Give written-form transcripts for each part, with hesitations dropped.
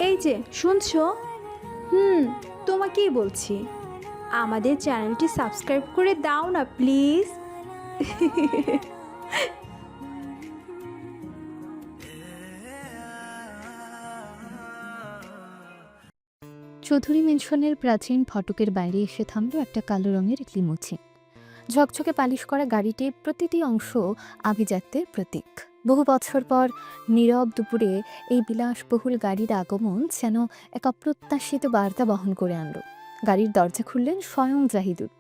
এই যে শুনছো? হুম, তোমাকেই বলছি। আমাদের চ্যানেলটি সাবস্ক্রাইব করে দাও না প্লিজ। চৌধুরী মেনশনের প্রাচীন ফটকের বাইরে এসে থামল একটা কালো রঙের লিমুজিন। ঝকঝকে পালিশ করা গাড়িটির প্রতিটি অংশ আভিজাত্যের প্রতীক। বহু বছর পর নীরব দুপুরে এই বিলাসবহুল গাড়ির আগমন যেন এক অপ্রত্যাশিত বার্তা বহন করে আনল। গাড়ির দরজা খুললেন স্বয়ং জাহিদুল।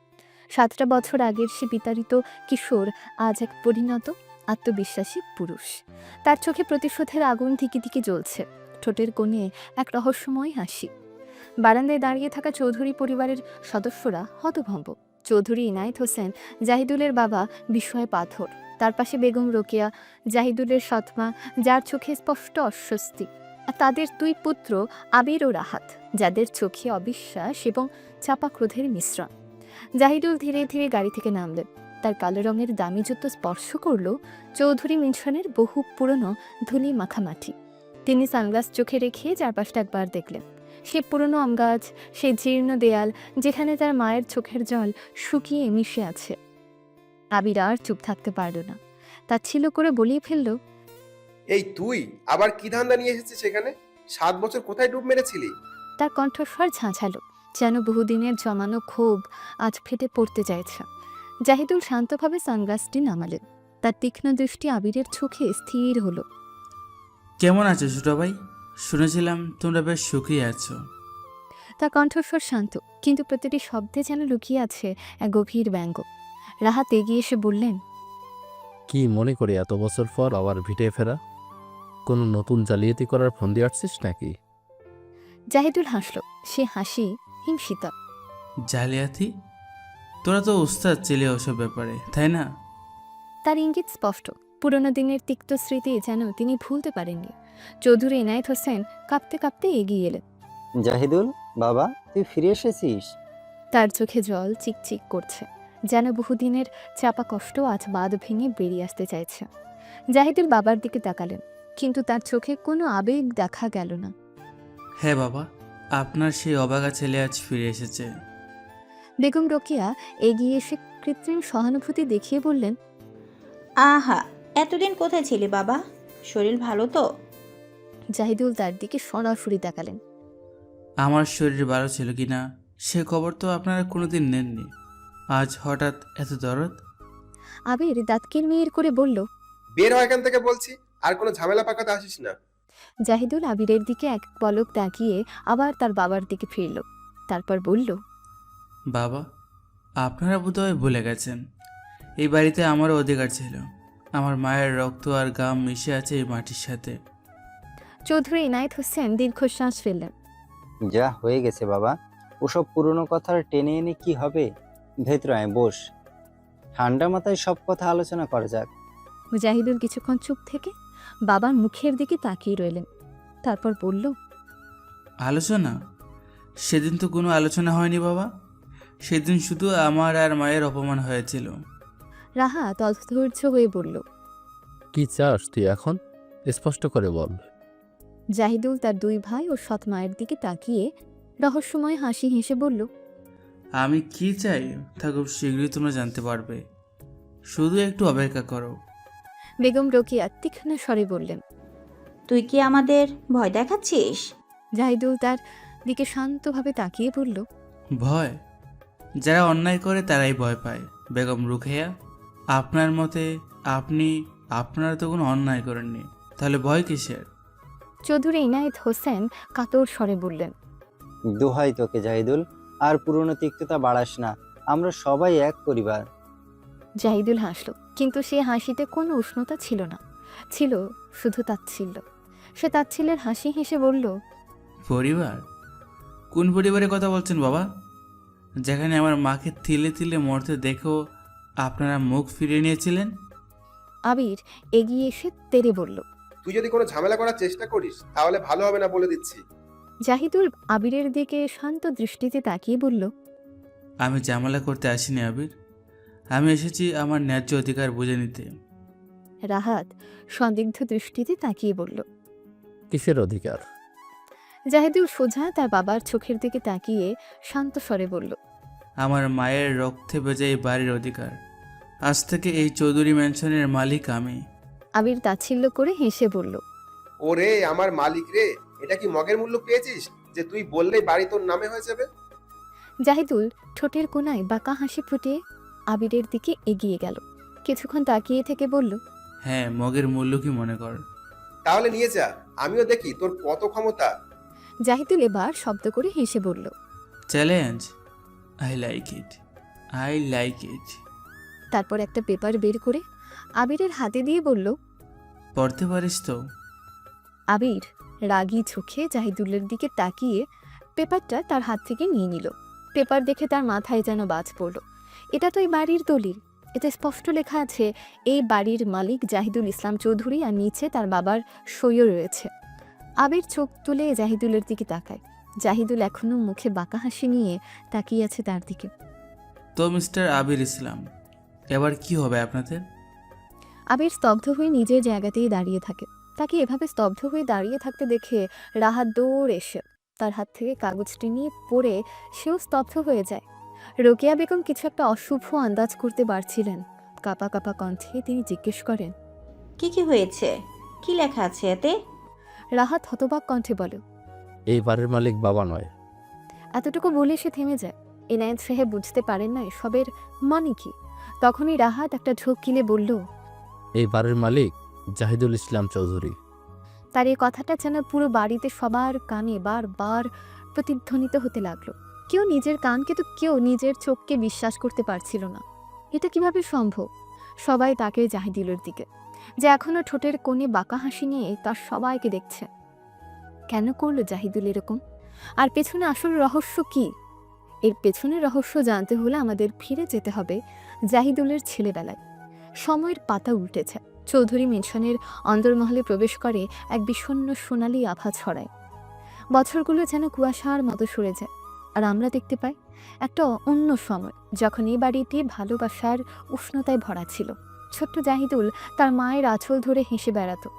7টা বছর আগের সে বিতাড়িত কিশোর আজ এক পরিণত আত্মবিশ্বাসী পুরুষ। তার চোখে প্রতিশোধের আগুন ধিকি ধিকি জ্বলছে, ঠোঁটের কোণে এক রহস্যময় হাসি। বারান্দায় দাঁড়িয়ে থাকা চৌধুরী পরিবারের সদস্যরা হতভম্ব। চৌধুরী ইনায়েত হোসেন, জাহিদুলের বাবা, বিস্ময়ে পাথর। তার পাশে বেগম রোকেয়া, জাহিদুলের সৎমা, যার চোখে স্পষ্ট অস্বস্তি। আর তাদের 2 পুত্র আবির ও রাহাত, যাদের চোখে অবিশ্বাস এবং চাপা ক্রোধের মিশ্রণ। জাহিদুল ধীরে ধীরে গাড়ি থেকে নামলেন। তার কালো রঙের দামি জুতো স্পর্শ করল চৌধুরী মিনশনের বহু পুরনো ধুলি মাখা মাটি। তিনি সানগ্লাস চোখে রেখে চারপাশটা একবার দেখলেন। সে পুরনো আম গাছ, সে জীর্ণ দেয়াল, যেখানে তার মায়ের চোখের জল শুকিয়ে মিশে আছে। আবির আর চুপ থাকতে পারল না। তাচ্ছিল্য করে বলিয়ে ফেলল, এই তুই আবার কি ধান্দা নিয়ে এসেছিস সেখানে? 7 বছর কোথায় ডুব মেরেছিলি? তার কণ্ঠস্বর ঝাঁঝালো, যেন বহুদিনের জমানো ক্ষোভ আজ ফেটে পড়তে চাইছে। জাহিদুল শান্তভাবে সানগ্লাসটি নামালেন। তার তীক্ষ্ণ দৃষ্টি আবিরের চোখে স্থির হলো। কেমন আছো ছোট ভাই? শুনেছিলাম তোমরা বেশ সুখী আছো। তার কণ্ঠস্বর শান্ত, কিন্তু প্রতিটি শব্দে যেন লুকিয়ে আছে এক গভীর ব্যঙ্গ। রাহাত এগিয়ে এসে বললেন, কি মনে করে এত বছর পর আবার ভিটে ফেরা? কোনো নতুন জালিয়াতি করার ফন্দি আটছিস নাকি? জাহিদুল হাসল। সে হাসি হিংসিত। জালিয়াতি? তোরা তো উস্তাদ ছেলে ওসব ব্যাপারে, তাই না? তার ইঙ্গিত স্পষ্ট। পুরনো দিনের তিক্ত স্মৃতি যেন তিনি ভুলতে পারেননি। চৌধুরী ইনায়েত হোসেন কাঁপতে কাঁপতে এগিয়ে এলেন। জাহিদুল, বাবা, তুই ফিরে এসেছিস? তার চোখে জল চিকচিক করছে, যেন বহুদিনের চাপা কষ্ট আজ বাঁধ ভেঙে বেরিয়ে আসতে চাইছে। জাহিদুল বাবার দিকে তাকালেন, কিন্তু তার চোখে কোনো আবেগ দেখা গেল না। হ্যাঁ বাবা, আপনার সেই অবাগা ছেলে আজ ফিরে এসেছে। বেগম রোকেয়া এগিয়ে এসে কৃত্রিম সহানুভূতি দেখিয়ে বললেন, আহা, এতদিন কোথায় ছিলি বাবা? শরীর ভালো তো? জাহিদুল তার দিকে সরাসরি তাকালেন। আমার শরীর ভালো ছিল কি না সে খবর তো আপনারা কোনোদিন নেননি। আজ হঠাৎ এত দরদ? আবির দাঁত কিরমির করে বলল। বের হয় এখান থেকে বলছি, আর কোনো ঝামেলা পাকাতে আসিস না। জাহিদুল আবিরের দিকে এক পলক তাকিয়ে আবার তার বাবার দিকে ফিরল। তারপর বলল, বাবা, আপনারা বোধহয় ভুলে গেছেন, এই বাড়িতে আমারও অধিকার ছিল। আমার মায়ের রক্ত আর গাম মিশে আছে এই মাটির সাথে। চৌধুরী ইনায়েত হোসেন দীর্ঘশ্বাস ফেললেন। যা হয়ে গেছে বাবা, ওসব পুরনো কথার টেনে এনে কি হবে? ভেতরে আয়, বস। ঠান্ডা মাথায় সব কথা আলোচনা করা যাক। জাহিদুল কিছুক্ষণ চুপ থেকে বাবার মুখের দিকে তাকিয়ে রইলেন। তারপর বলল, আলোচনা? সেদিন তো কোনো আলোচনা হয়নি বাবা। সেদিন শুধু আমার আর মায়ের অপমান হয়েছিল। রাহাত অধৈর্য হয়ে বলল। কি চাস তুই এখন? স্পষ্ট করে বল। জাহিদুল তার 2 ভাই ও সৎ মায়ের দিকে তাকিয়ে রহস্যময় হাসি হেসে বলল, আমি কি চাই তা খুব শীঘ্রই তোমরা জানতে পারবে, শুধু একটু অপেক্ষা করো। বেগম রোকেয়া তীক্ষ্ণ স্বরে বললেন। তুই কি আমাদের ভয় দেখাচ্ছিস? জাহিদুল তার দিকে শান্তভাবে তাকিয়ে বলল, ভয়? যারা অন্যায় করে তারাই ভয় পায় বেগম রুকেয়া। আপনার মতে আপনারা তো কোনো অন্যায় করেননি, তাহলে ভয় কিসের? চৌধুরী ইনায়েত হোসেন কাতর স্বরে বললেন, দোহাই তোকে জাহিদুল, আর পুরনো তিক্ততা বাড়াস না। আমরা সবাই এক পরিবার। জাহিদুল হাসল, কিন্তু সে হাসিতে কোনো উষ্ণতা ছিল না, ছিল শুধু তাচ্ছিল্য। সে তাচ্ছিল্যের হাসি হেসে বলল, পরিবার? কোন পরিবারের কথা বলছেন বাবা? যেখানে আমার মাকে তিলে তিলে মরতে দেখেও আপনারা মুখ ফিরিয়ে নিয়েছিলেন। আবির এগিয়ে এসে তেড়ে বলল। তুই যদি কোনো ঝামেলা করার চেষ্টা করিস তাহলে ভালো হবে না, বলে দিচ্ছি। জাহিদুল আবিরের দিকে শান্ত দৃষ্টিতে তাকিয়ে বলল, আমি ঝামেলা করতে আসিনি আবির, আমি এসেছি আমার ন্যায্য অধিকার বুঝে নিতে। রাহাত সন্দিগ্ধ দৃষ্টিতে তাকিয়ে বলল। কিসের অধিকার? জাহিদুল সোজা তার বাবার চোখের দিকে তাকিয়ে শান্ত স্বরে বলল, আমার মায়ের রক্তে ভেজা এই বাড়ির অধিকার। আজ থেকে এই চৌধুরী ম্যানশনের মালিক আমি। আবির তাচ্ছিল্য করে হেসে বলল, ওরে আমার মালিক রে, এটা কি মগের মূল্য পেয়েছিস যে তুই বললেই বাড়ি তোর নামে হয়ে যাবে? জাহিদুল ঠোঁটের কোণায় বাঁকা হাসি ফুটিয়ে আবিরের দিকে এগিয়ে গেল। কিছুক্ষণ তাকিয়ে থেকে বলল, হ্যাঁ, মগের মূল্য কি মনে কর। তাহলে নিয়ে যা, আমিও দেখি তোর কত ক্ষমতা। জাহিদুল এবার শব্দ করে হেসে বলল, challenge, I like it, I like it. তারপর একটা পেপার বের করে আবিরের হাতে দিয়ে বলল, পড়তে পারিস তো? আবির রাগী চোখে জাহিদুলের দিকে তাকিয়ে পেপারটা তার হাত থেকে নিয়ে নিল। পেপার দেখে তার মাথায় যেন বাজ পড়ল। এটা তো এই বাড়ির দলিল। এতে স্পষ্ট লেখা আছে এই বাড়ির মালিক জাহিদুল ইসলাম চৌধুরী, আর নিচে তার বাবার সইও রয়েছে। আবির চোখ তুলে জাহিদুলের দিকে তাকায়। জাহিদুল এখনো মুখে বাঁকা হাসি নিয়ে তাকিয়ে আছে তার দিকে। তো মিস্টার আবির ইসলাম, এবার কি হবে আপনাদের? আবির স্তব্ধ হয়ে নিজের জায়গাতেই দাঁড়িয়ে থাকে। তাকে এভাবে স্তব্ধ হয়ে দাঁড়িয়ে থাকতে দেখে রাহাত দৌড় এসে তার হাত থেকে কাগজটি নিয়ে পড়ে সেও স্তব্ধ হয়ে যায়। রোকেয়া বেগম কিছু একটা অশুভ আন্দাজ করতে পারছিলেন। কাঁপা কাঁপা কণ্ঠে তিনি জিজ্ঞেস করেন, কি হয়েছে? কি লেখা আছে এতে? রাহাত হতবাক কণ্ঠে বলে, এই বাড়ির মালিক বাবা নয়। এতটুকু বলে সে থেমে যায়। এনায়েত সাহেব বুঝতে পারেন না এসবের মানে কি। তখনই রাহাত একটা ঝোঁক গিলে বলল, এই বাড়ির মালিক জাহিদুল ইসলাম চৌধুরী। তার এই কথাটা যেন পুরো বাড়িতে সবার কানে বারবার প্রতিধ্বনিত হতে লাগলো। কেউ নিজের কানকে তো কেউ নিজের চোখকে বিশ্বাস করতে পারছিল না। এটা কিভাবে সম্ভব? সবাই তাকে জাহিদুলের দিকে, যে এখনো ঠোঁটের কোণে বাঁকা হাসি নিয়ে তার সবাইকে দেখছে। কেন করলো জাহিদুল এরকম? আর পেছনে আসল রহস্য কি? এর পেছনের রহস্য জানতে হলে আমাদের ফিরে যেতে হবে জাহিদুলের ছেলেবেলায়। সময়ের পাতা উল্টেছে। চৌধুরী মেনশনের অন্দরমহলে প্রবেশ করে এক বিষণ্ণ সোনালি আভা ছড়ায়। বছরগুলো যেন কুয়াশার মতো সরে যায়, আর আমরা দেখতে পাই একটা অন্য সময়, যখন এই বাড়িটি ভালোবাসার উষ্ণতায় ভরা ছিল। ছোট্ট জাহিদুল তার মায়ের আঁচল ধরে হেসে বেড়াতো।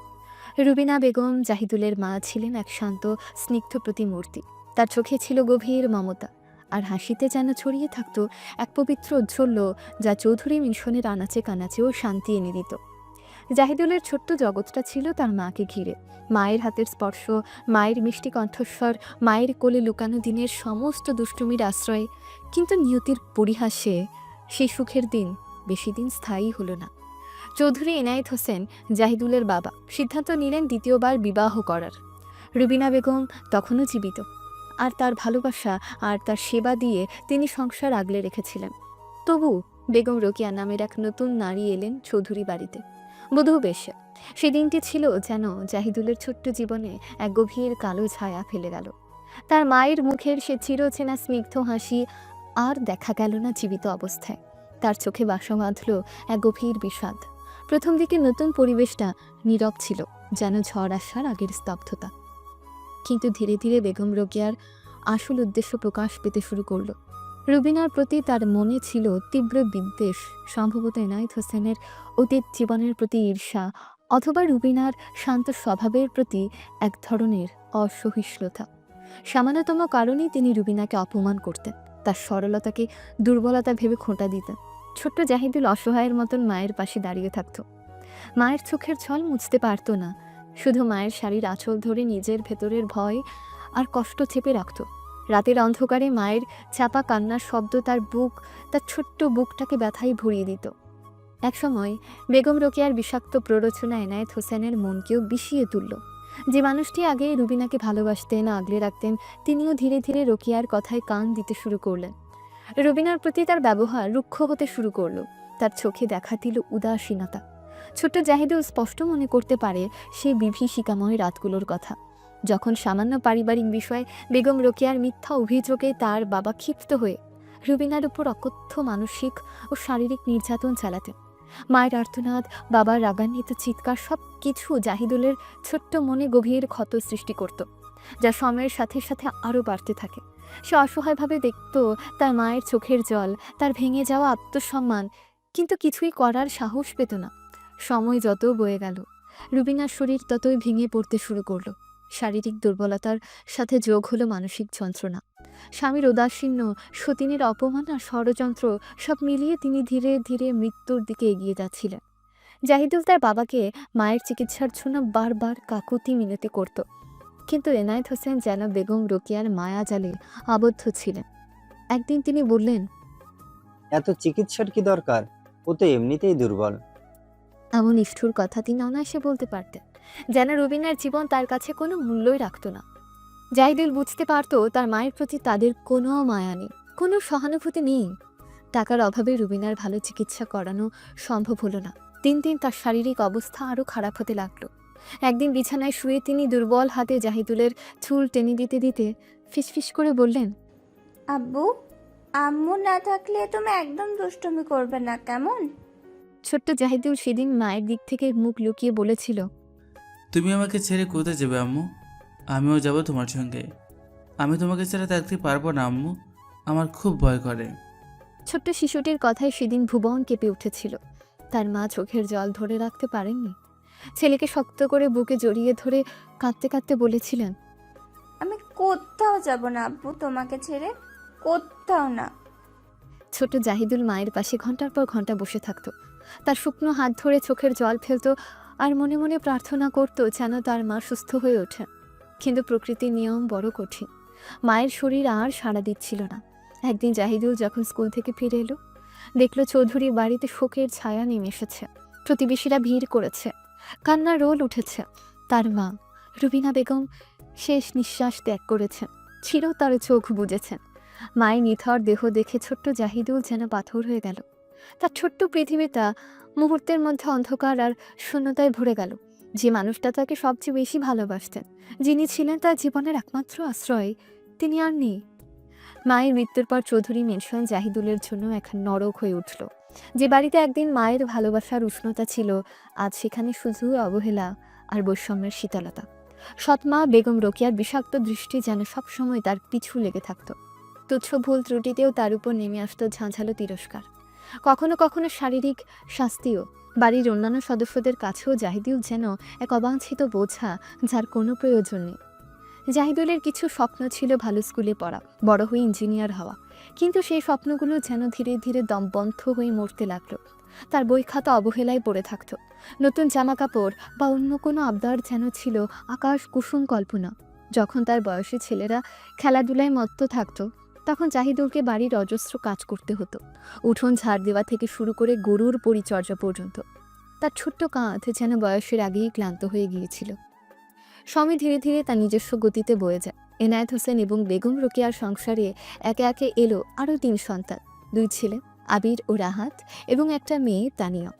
রুবিনা বেগম জাহিদুলের মা ছিলেন এক শান্ত স্নিগ্ধ প্রতিমূর্তি। তার চোখে ছিল গভীর মমতা, আর হাসিতে যেন ছড়িয়ে থাকতো এক পবিত্র ঔজ্জ্বল্য যা চৌধুরী মিশনের আনাচে কানাচেও শান্তি এনে দিত। জাহিদুলের ছোট্ট জগৎটা ছিল তার মাকে ঘিরে। মায়ের হাতের স্পর্শ, মায়ের মিষ্টি কণ্ঠস্বর, মায়ের কোলে লুকানো দিনের সমস্ত দুষ্টুমির আশ্রয়। কিন্তু নিয়তির পরিহাসে সেই সুখের দিন বেশি দিন স্থায়ী হলো না। চৌধুরী এনায়েত হোসেন জাহিদুলের বাবা সিদ্ধান্ত নিলেন দ্বিতীয়বার বিবাহ করার। রুবিনা বেগম তখনও জীবিত, আর তার ভালোবাসা আর তার সেবা দিয়ে তিনি সংসার আগলে রেখেছিলেন। তবু বেগম রোকেয়া নামের এক নতুন নারী এলেন চৌধুরী বাড়িতে, বধূ বেশে। সেদিনটি ছিল যেন জাহিদুলের ছোট্ট জীবনে এক গভীর কালো ছায়া ফেলে গেল। তার মায়ের মুখের সে চিরচেনা স্নিগ্ধ হাসি আর দেখা গেল না জীবিত অবস্থায়। তার চোখে বাসা বাঁধল এক গভীর বিষাদ। প্রথম দিকে নতুন পরিবেশটা নীরব ছিল, যেন ঝড় আসার আগের স্তব্ধতা। কিন্তু ধীরে ধীরে বেগম রোকেয়ার আসল উদ্দেশ্য প্রকাশ পেতে শুরু করলো। রুবিনার প্রতি তার মনে ছিল তীব্র বিদ্বেষ, সম্ভবত এনায়েত হোসেনের অতীত জীবনের প্রতি ঈর্ষা, অথবা রুবিনার শান্ত স্বভাবের প্রতি এক ধরনের অসহিষ্ণুতা। সামান্যতম কারণেই তিনি রুবিনাকে অপমান করতেন, তার সরলতাকে দুর্বলতা ভেবে খোঁটা দিতেন। ছোট্ট জাহিদুল অসহায়ের মতন মায়ের পাশে দাঁড়িয়ে থাকত। মায়ের চোখের ছল মুছতে পারত না, শুধু মায়ের শাড়ির আঁচল ধরে নিজের ভেতরের ভয় আর কষ্ট চেপে রাখত। রাতের অন্ধকারে মায়ের চাপা কান্নার শব্দ তার ছোট্ট বুকটাকে ব্যথায় ভরিয়ে দিত। একসময় বেগম রোকেয়ার বিষাক্ত প্ররোচনা এনায়েত হোসেনের মনকেও বিষিয়ে তুলল। যে মানুষটি আগে রুবিনাকে ভালোবাসতেন, আগলে রাখতেন, তিনিও ধীরে ধীরে রোকেয়ার কথায় কান দিতে শুরু করলেন। রুবিনার প্রতি তার ব্যবহার রুক্ষ হতে শুরু করলো। তার চোখে দেখা দিল উদাসীনতা। ছোট্ট জাহিদুল স্পষ্ট মনে করতে পারে সেই বিভীষিকাময় রাতগুলোর কথা, যখন সামান্য পারিবারিক বিষয়ে বেগম রোকেয়ার মিথ্যা অভিযোগে তার বাবা ক্ষিপ্ত হয়ে রুবিনার উপর অকথ্য মানসিক ও শারীরিক নির্যাতন চালাতেন। মায়ের আর্তনাদ, বাবার রাগান্বিত চিৎকার, সব কিছু জাহিদুলের ছোট্ট মনে গভীর ক্ষত সৃষ্টি করত, যা সময়ের সাথে সাথে আরও বাড়তে থাকে। সে অসহায়ভাবে দেখত তার মায়ের চোখের জল, তার ভেঙে যাওয়া আত্মসম্মান, কিন্তু কিছুই করার সাহস পেত না। সময় যত বয়ে গেল, রুবিনার শরীর ততই ভেঙে পড়তে শুরু করলো। শারীরিক দুর্বলতার সাথে যোগ হলো মানসিক যন্ত্রণা। স্বামীর উদাসীন্য, সতীনের অপমান আর ষড়যন্ত্র সব মিলিয়ে তিনি ধীরে ধীরে মৃত্যুর দিকে এগিয়ে যাচ্ছিলেন। জাহিদুল তার বাবাকে মায়ের চিকিৎসার জন্য বারবার কাকুতি মিনতি করত, কিন্তু এনায়েত হোসেন যেন বেগম রোকেয়ার মায়া জালে আবদ্ধ ছিলেন। একদিন তিনি বললেন, এত চিকিৎসার কি দরকার? ও তো এমনিতেই দুর্বল। এমন নিষ্ঠুর কথা তিনি অনায়াসে বলতে পারতেন, যেন রুবিনার জীবন তার কাছে কোনো মূল্যই রাখত না। জাহিদুল বুঝতে পারত তার মায়ের প্রতি তাদের কোনো মায়া নেই, কোনো সহানুভূতি নেই। টাকার অভাবে রুবিনার ভালো চিকিৎসা করানো সম্ভব হলো না। দিন দিন তার শারীরিক অবস্থা আরও খারাপ হতে লাগলো। একদিন বিছানায় শুয়ে তিনি দুর্বল হাতে জাহিদুলের চুল টেনে দিতে দিতে ফিসফিস করে বললেন, আব্বু, আম্মু না থাকলে তুমি একদম দুষ্টুমি করবে না, কেমন? ছোট্ট জাহিদুল সেদিন মায়ের দিক থেকে মুখ লুকিয়ে বলেছিল, তুমি আমাকে ছেড়ে কোথায় যাবে আম্মু? আমিও যাব তোমার সঙ্গে। আমি তোমাকে ছাড়া থাকতে পারবো না আম্মু, আমার খুব ভয় করে। ছোট্ট শিশুটির কথায় সেদিন ভুবন কেঁপে উঠেছিল। তার মা চোখের জল ধরে রাখতে পারেননি। ছেলেকে শক্ত করে বুকে জড়িয়ে ধরে কাঁদতে কাঁদতে বলেছিলেন, আমি কোথাও যাব না আব্বু, তোমাকে ছেড়ে কোথাও না। ছোট জাহিদুল মায়ের পাশে ঘন্টার পর ঘন্টা বসে থাকত। তার শুকনো হাত ধরে চোখের জল ফেলত আর মনে মনে প্রার্থনা করত যেন তার মা সুস্থ হয়ে ওঠে। কিন্তু প্রকৃতির নিয়ম বড় কঠিন। মায়ের শরীর আর সাড়া দিচ্ছিল না। একদিন জাহিদুল যখন স্কুল থেকে ফিরে এলো, দেখল চৌধুরী বাড়িতে শোকের ছায়া নেমে এসেছে। প্রতিবেশীরা ভিড় করেছে, কান্নার রোল উঠেছে। তার মা রুবিনা বেগম শেষ নিঃশ্বাস ত্যাগ করেছেন, চিরতরে চোখ বুজেছেন। মায়ের নিথর দেহ দেখে ছোট্ট জাহিদুল যেন পাথর হয়ে গেল। তার ছোট্ট পৃথিবীটা মুহূর্তের মধ্যে অন্ধকার আর শূন্যতায় ভরে গেল। যে মানুষটা তাকে সবচেয়ে বেশি ভালোবাসতেন, যিনি ছিলেন তার জীবনের একমাত্র আশ্রয়, তিনি আর নেই। মায়ের মৃত্যুর পর চৌধুরী মেনশন জাহিদুলের জন্য এক নরক হয়ে উঠল। যে বাড়িতে একদিন মায়ের ভালোবাসার উষ্ণতা ছিল, আজ সেখানে শুধু অবহেলা আর বৈষম্যের শীতলতা। সৎমা বেগম রোকেয়ার বিষাক্ত দৃষ্টি যেন সবসময় তার পিছু লেগে থাকত। তুচ্ছ ভুল ত্রুটিতেও তার উপর নেমে আসত ঝাঁঝালো তিরস্কার, কখনো কখনো শারীরিক শাস্তিও। বাড়ির অন্যান্য সদস্যদের কাছেও জাহিদুল যেন এক অবাঞ্ছিত বোঝা, যার কোনো প্রয়োজন নেই। জাহিদুলের কিছু স্বপ্ন ছিল ভালো স্কুলে পড়া, বড় হয়ে ইঞ্জিনিয়ার হওয়া, কিন্তু সেই স্বপ্নগুলো যেন ধীরে ধীরে দমবন্ধ হয়ে মরতে লাগলো। তার বই খাতা অবহেলায় পড়ে থাকত। নতুন জামা কাপড় বা অন্য কোনো আবদার যেন ছিল আকাশ কুসুম কল্পনা। যখন তার বয়সী ছেলেরা খেলাধুলায় মত্ত থাকতো, তখন জাহিদুলকে বাড়ির অজস্র কাজ করতে হতো, উঠোন ঝাড় দেওয়া থেকে শুরু করে গরুর পরিচর্যা পর্যন্ত। তার ছোট্ট কাঁধ যেন বয়সের আগেই ক্লান্ত হয়ে গিয়েছিল। সময় ধীরে ধীরে তার নিজস্ব গতিতে বয়ে যায়। এনায়েত হোসেন এবং বেগম রোকেয়ার সংসারে একে একে এলো আরও 3 সন্তান, 2 ছেলে আবির ও রাহাত এবং একটা মেয়ে তানিয়া।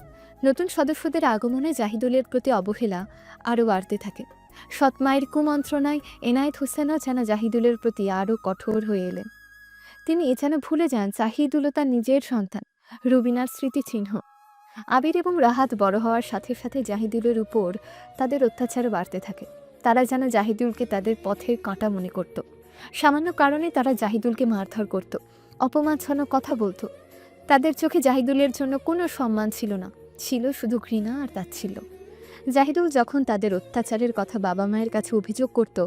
নতুন সদস্যদের আগমনে জাহিদুলের প্রতি অবহেলা আরও বাড়তে থাকে। সৎমায়ের কুমন্ত্রণায় এনায়েত হোসেনও যেন জাহিদুলের প্রতি আরও কঠোর হয়ে এলেন। তিনি যেন ভুলে যান জাহিদুলও তার নিজের সন্তান, রুবিনার স্মৃতিচিহ্ন। আবির এবং রাহাত বড় হওয়ার সাথে সাথে জাহিদুলের উপর তাদের অত্যাচারও বাড়তে থাকে। তারা যেন জাহিদুলকে তাদের পথের কাঁটা মনে করত। সামান্য কারণে তারা জাহিদুলকে মারধর করত, অপমানজনক কথা বলতো। তাদের চোখে জাহিদুলের জন্য কোনো সম্মান ছিল না, ছিল শুধু ঘৃণা আর তাচ্ছিল্য। জাহিদুল যখন তাদের অত্যাচারের কথা বাবা মায়ের কাছে অভিযোগ করত,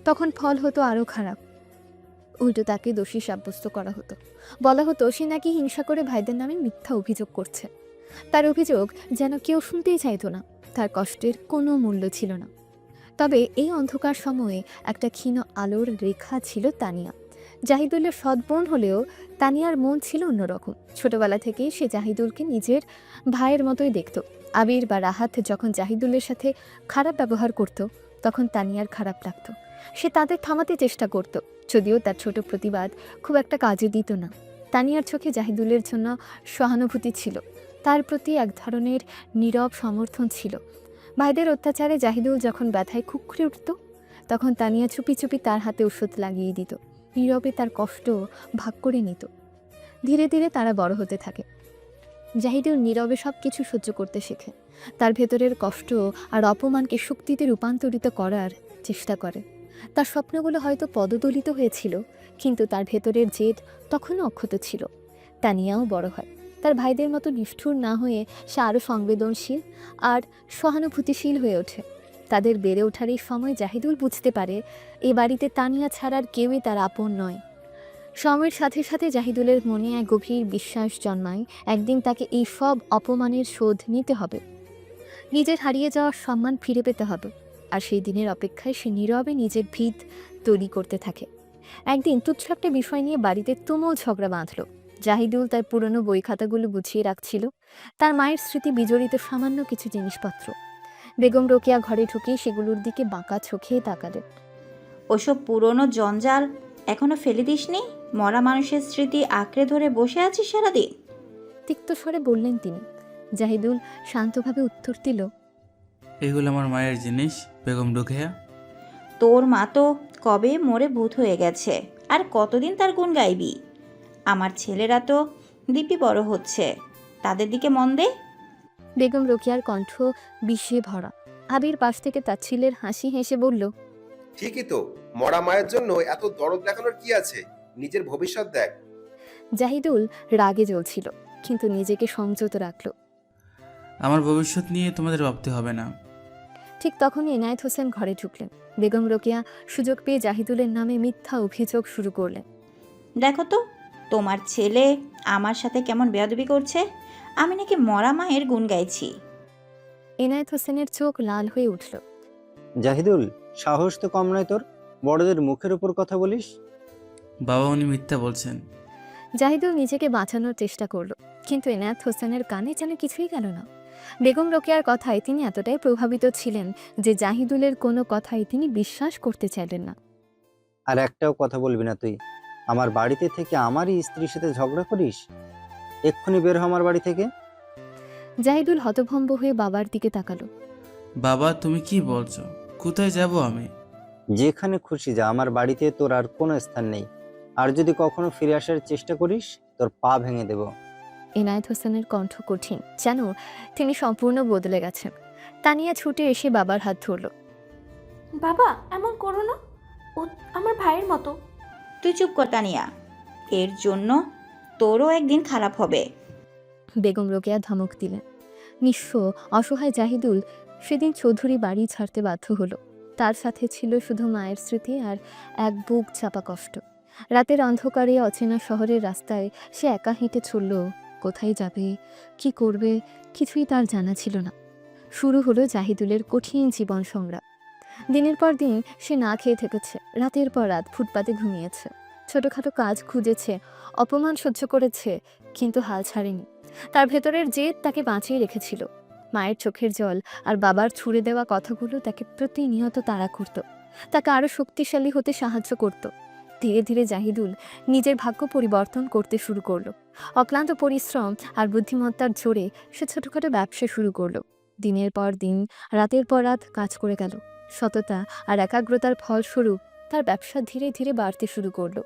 তখন ফল হতো আরও খারাপ। উল্টো তাকে দোষী সাব্যস্ত করা হতো, বলা হতো সে নাকি হিংসা করে ভাইদের নামে মিথ্যা অভিযোগ করছে। তার অভিযোগ যেন কেউ শুনতেই চাইতো না, তার কষ্টের কোনো মূল্য ছিল না। তবে এই অন্ধকার সময়ে একটা ক্ষীণ আলোর রেখা ছিল তানিয়া। জাহিদুলের সৎবোন হলেও তানিয়ার মন ছিল অন্যরকম। ছোটবেলা থেকেই সে জাহিদুলকে নিজের ভাইয়ের মতোই দেখত। আবির বা রাহাত যখন জাহিদুলের সাথে খারাপ ব্যবহার করত, তখন তানিয়ার খারাপ লাগত। সে তাদের থামাতে চেষ্টা করত, যদিও তার ছোট প্রতিবাদ খুব একটা কাজে দিত না। তানিয়ার চোখে জাহিদুলের জন্য সহানুভূতি ছিল, তার প্রতি এক ধরনের নীরব সমর্থন ছিল। ভাইদের অত্যাচারে জাহিদুল যখন ব্যথায় খুঁকড়ে উঠত, তখন তানিয়া চুপি চুপি তার হাতে ওষুধ লাগিয়ে দিত, নীরবে তার কষ্ট ভাগ করে নিত। ধীরে ধীরে তারা বড় হতে থাকে। জাহিদুল নীরবে সব কিছু সহ্য করতে শেখে, তার ভেতরের কষ্ট আর অপমানকে শক্তিতে রূপান্তরিত করার চেষ্টা করে। তার স্বপ্নগুলো হয়তো পদদলিত হয়েছিল, কিন্তু তার ভেতরের জেদ তখনও অক্ষত ছিল। তানিয়াও বড় হয়, তার ভাইদের মতো নিষ্ঠুর না হয়ে সে আরও সংবেদনশীল আর সহানুভূতিশীল হয়ে ওঠে। তাদের বেড়ে ওঠার এই সময় জাহিদুল বুঝতে পারে এ বাড়িতে তানিয়া ছাড়ার কেউই তার আপন নয়। সময়ের সাথে সাথে জাহিদুলের মনে এক গভীর বিশ্বাস জন্মায় একদিন তাকে এই সব অপমানের শোধ নিতে হবে, নিজের হারিয়ে যাওয়ার সম্মান ফিরে পেতে হবে। আর সেই দিনের অপেক্ষায় সে নীরবে নিজের ভিত তৈরি করতে থাকে। একদিন তুচ্ছ একটা বিষয় নিয়ে বাড়িতে তুমুল ঝগড়া বাঁধল। জাহিদুল তার পুরনো বই খাতাগুলো গুছিয়ে রাখছিল, তার মায়ের স্মৃতি বিজড়িত সামান্য কিছু জিনিসপত্র। বেগম রোকেয়া ঘরে ঢুকে সেগুলোর দিকে বাঁকা চোখে তাকালেন। ওসব পুরনো জঞ্জাল এখনো ফেলে দিসনি? মরা মানুষের স্মৃতি আঁকড়ে ধরে বসে আছিস সারাদিন? তিক্ত স্বরে বললেন তিনি। জাহিদুল শান্তভাবে উত্তর দিল, এগুলো আমার মায়ের জিনিস বেগম রোকেয়া। তোর মা তো কবে মরে ভূত হয়ে গেছে, আর কতদিন তার গুণ গাইবি? আমার ছেলেরা তো দিব্যি বড় হচ্ছে, তাদের দিকে মন দে। বেগম রোকেয়ার কণ্ঠ বিষে ভরা। আবির পাশ থেকে তাচ্ছিলের হাসি হেসে বলল, ঠিকই তো, মরা মায়ের জন্য এত দরদ দেখানোর কি আছে? নিজের ভবিষ্যৎ দেখ। জাহিদুল রাগে জ্বলছিল, কিন্তু নিজেকে সংযত রাখল। আমার ভবিষ্যৎ নিয়ে তোমাদের ভাবতে হবে না। ঠিক তখনই এনায়েত হোসেন ঘরে ঢুকলেন। বেগম রোকেয়া সুযোগ পেয়ে জাহিদুলের নামে মিথ্যা অভিযোগ শুরু করলেন। দেখো তো তোমার ছেলে আমার সাথে কেমন বেয়াদবি করছে। আমি নাকি মরা মায়ের গুণ গাইছি। এনায়েত হোসেনের চোখ লাল হয়ে উঠল। জাহিদুল, সাহস তো কম নয় তোর, বড়দের মুখের উপর কথা বলিস। বাবা উনি মিথ্যা বলছেন। জাহিদুল নিজেকে বাঁচানোর চেষ্টা করল, কিন্তু এনায়েত হোসেনের কানে যেন কিছুই গেল না। বেগম রোকেয়ার কথায় তিনি এতটাই প্রভাবিত ছিলেন যে জাহিদুলের কোনো কথাই তিনি বিশ্বাস করতে চাইলেন না। আর একটাও কথা বলবি না তুই। আমার বাড়িতে থেকে আমারই স্ত্রীর সাথে ঝগড়া করিস? এক্ষুনি বের হ আমার বাড়ি থেকে। জাহিদুল হতভম্ব হয়ে বাবার দিকে তাকালো। বাবা তুমি কি বলছো? কোথায় যাব আমি? যেখানে খুশি যা, আমার বাড়িতে তোর আর কোনো স্থান নেই। আর যদি কখনো ফিরে আসার চেষ্টা করিস তোর পা ভেঙে দেব। এনায়েত হোসেনের কণ্ঠ কঠিন, যেন তিনি সম্পূর্ণ বদলে গেছেন। তানিয়া ছুটে এসে বাবার হাত ধরল। বাবা এমন করো না, ও আমার ভাইয়ের মতো। তুই চুপ কর তানিয়া, এর জন্য তোরও একদিন খারাপ হবে। বেগম রোকেয়া ধমক দিলেন। নিঃস্ব অসহায় জাহিদুল সেদিন চৌধুরী বাড়ি ছাড়তে বাধ্য হলো। তার সাথে ছিল শুধু মায়ের স্মৃতি আর এক বুক চাপা কষ্ট। রাতের অন্ধকারে অচেনা শহরের রাস্তায় সে একা হেঁটে চলল। কোথায় যাবে, কি করবে, কিছুই তার জানা ছিল না। শুরু হলো জাহিদুলের কঠিন জীবন সংগ্রাম। দিনের পর দিন সে না খেয়ে থেকেছে, রাতের পর রাত ফুটপাতে ঘুমিয়েছে, ছোটখাটো কাজ খুঁজেছে, অপমান সহ্য করেছে, কিন্তু হাল ছাড়েনি। তার ভেতরের জেদ তাকে বাঁচিয়ে রেখেছিল। মায়ের চোখের জল আর বাবার ছুঁড়ে দেওয়া কথাগুলো তাকে প্রতিনিয়ত তাড়া করত, তাকে আরও শক্তিশালী হতে সাহায্য করত। ধীরে ধীরে জাহিদুল নিজের ভাগ্য পরিবর্তন করতে শুরু করলো। অক্লান্ত পরিশ্রম আর বুদ্ধিমত্তার জোরে সে ছোটখাটো ব্যবসা শুরু করলো। দিনের পর দিন, রাতের পর রাত কাজ করে গেল। সততা আর একাগ্রতার ফলস্বরূপ তার ব্যবসা ধীরে ধীরে বাড়তে শুরু করলো।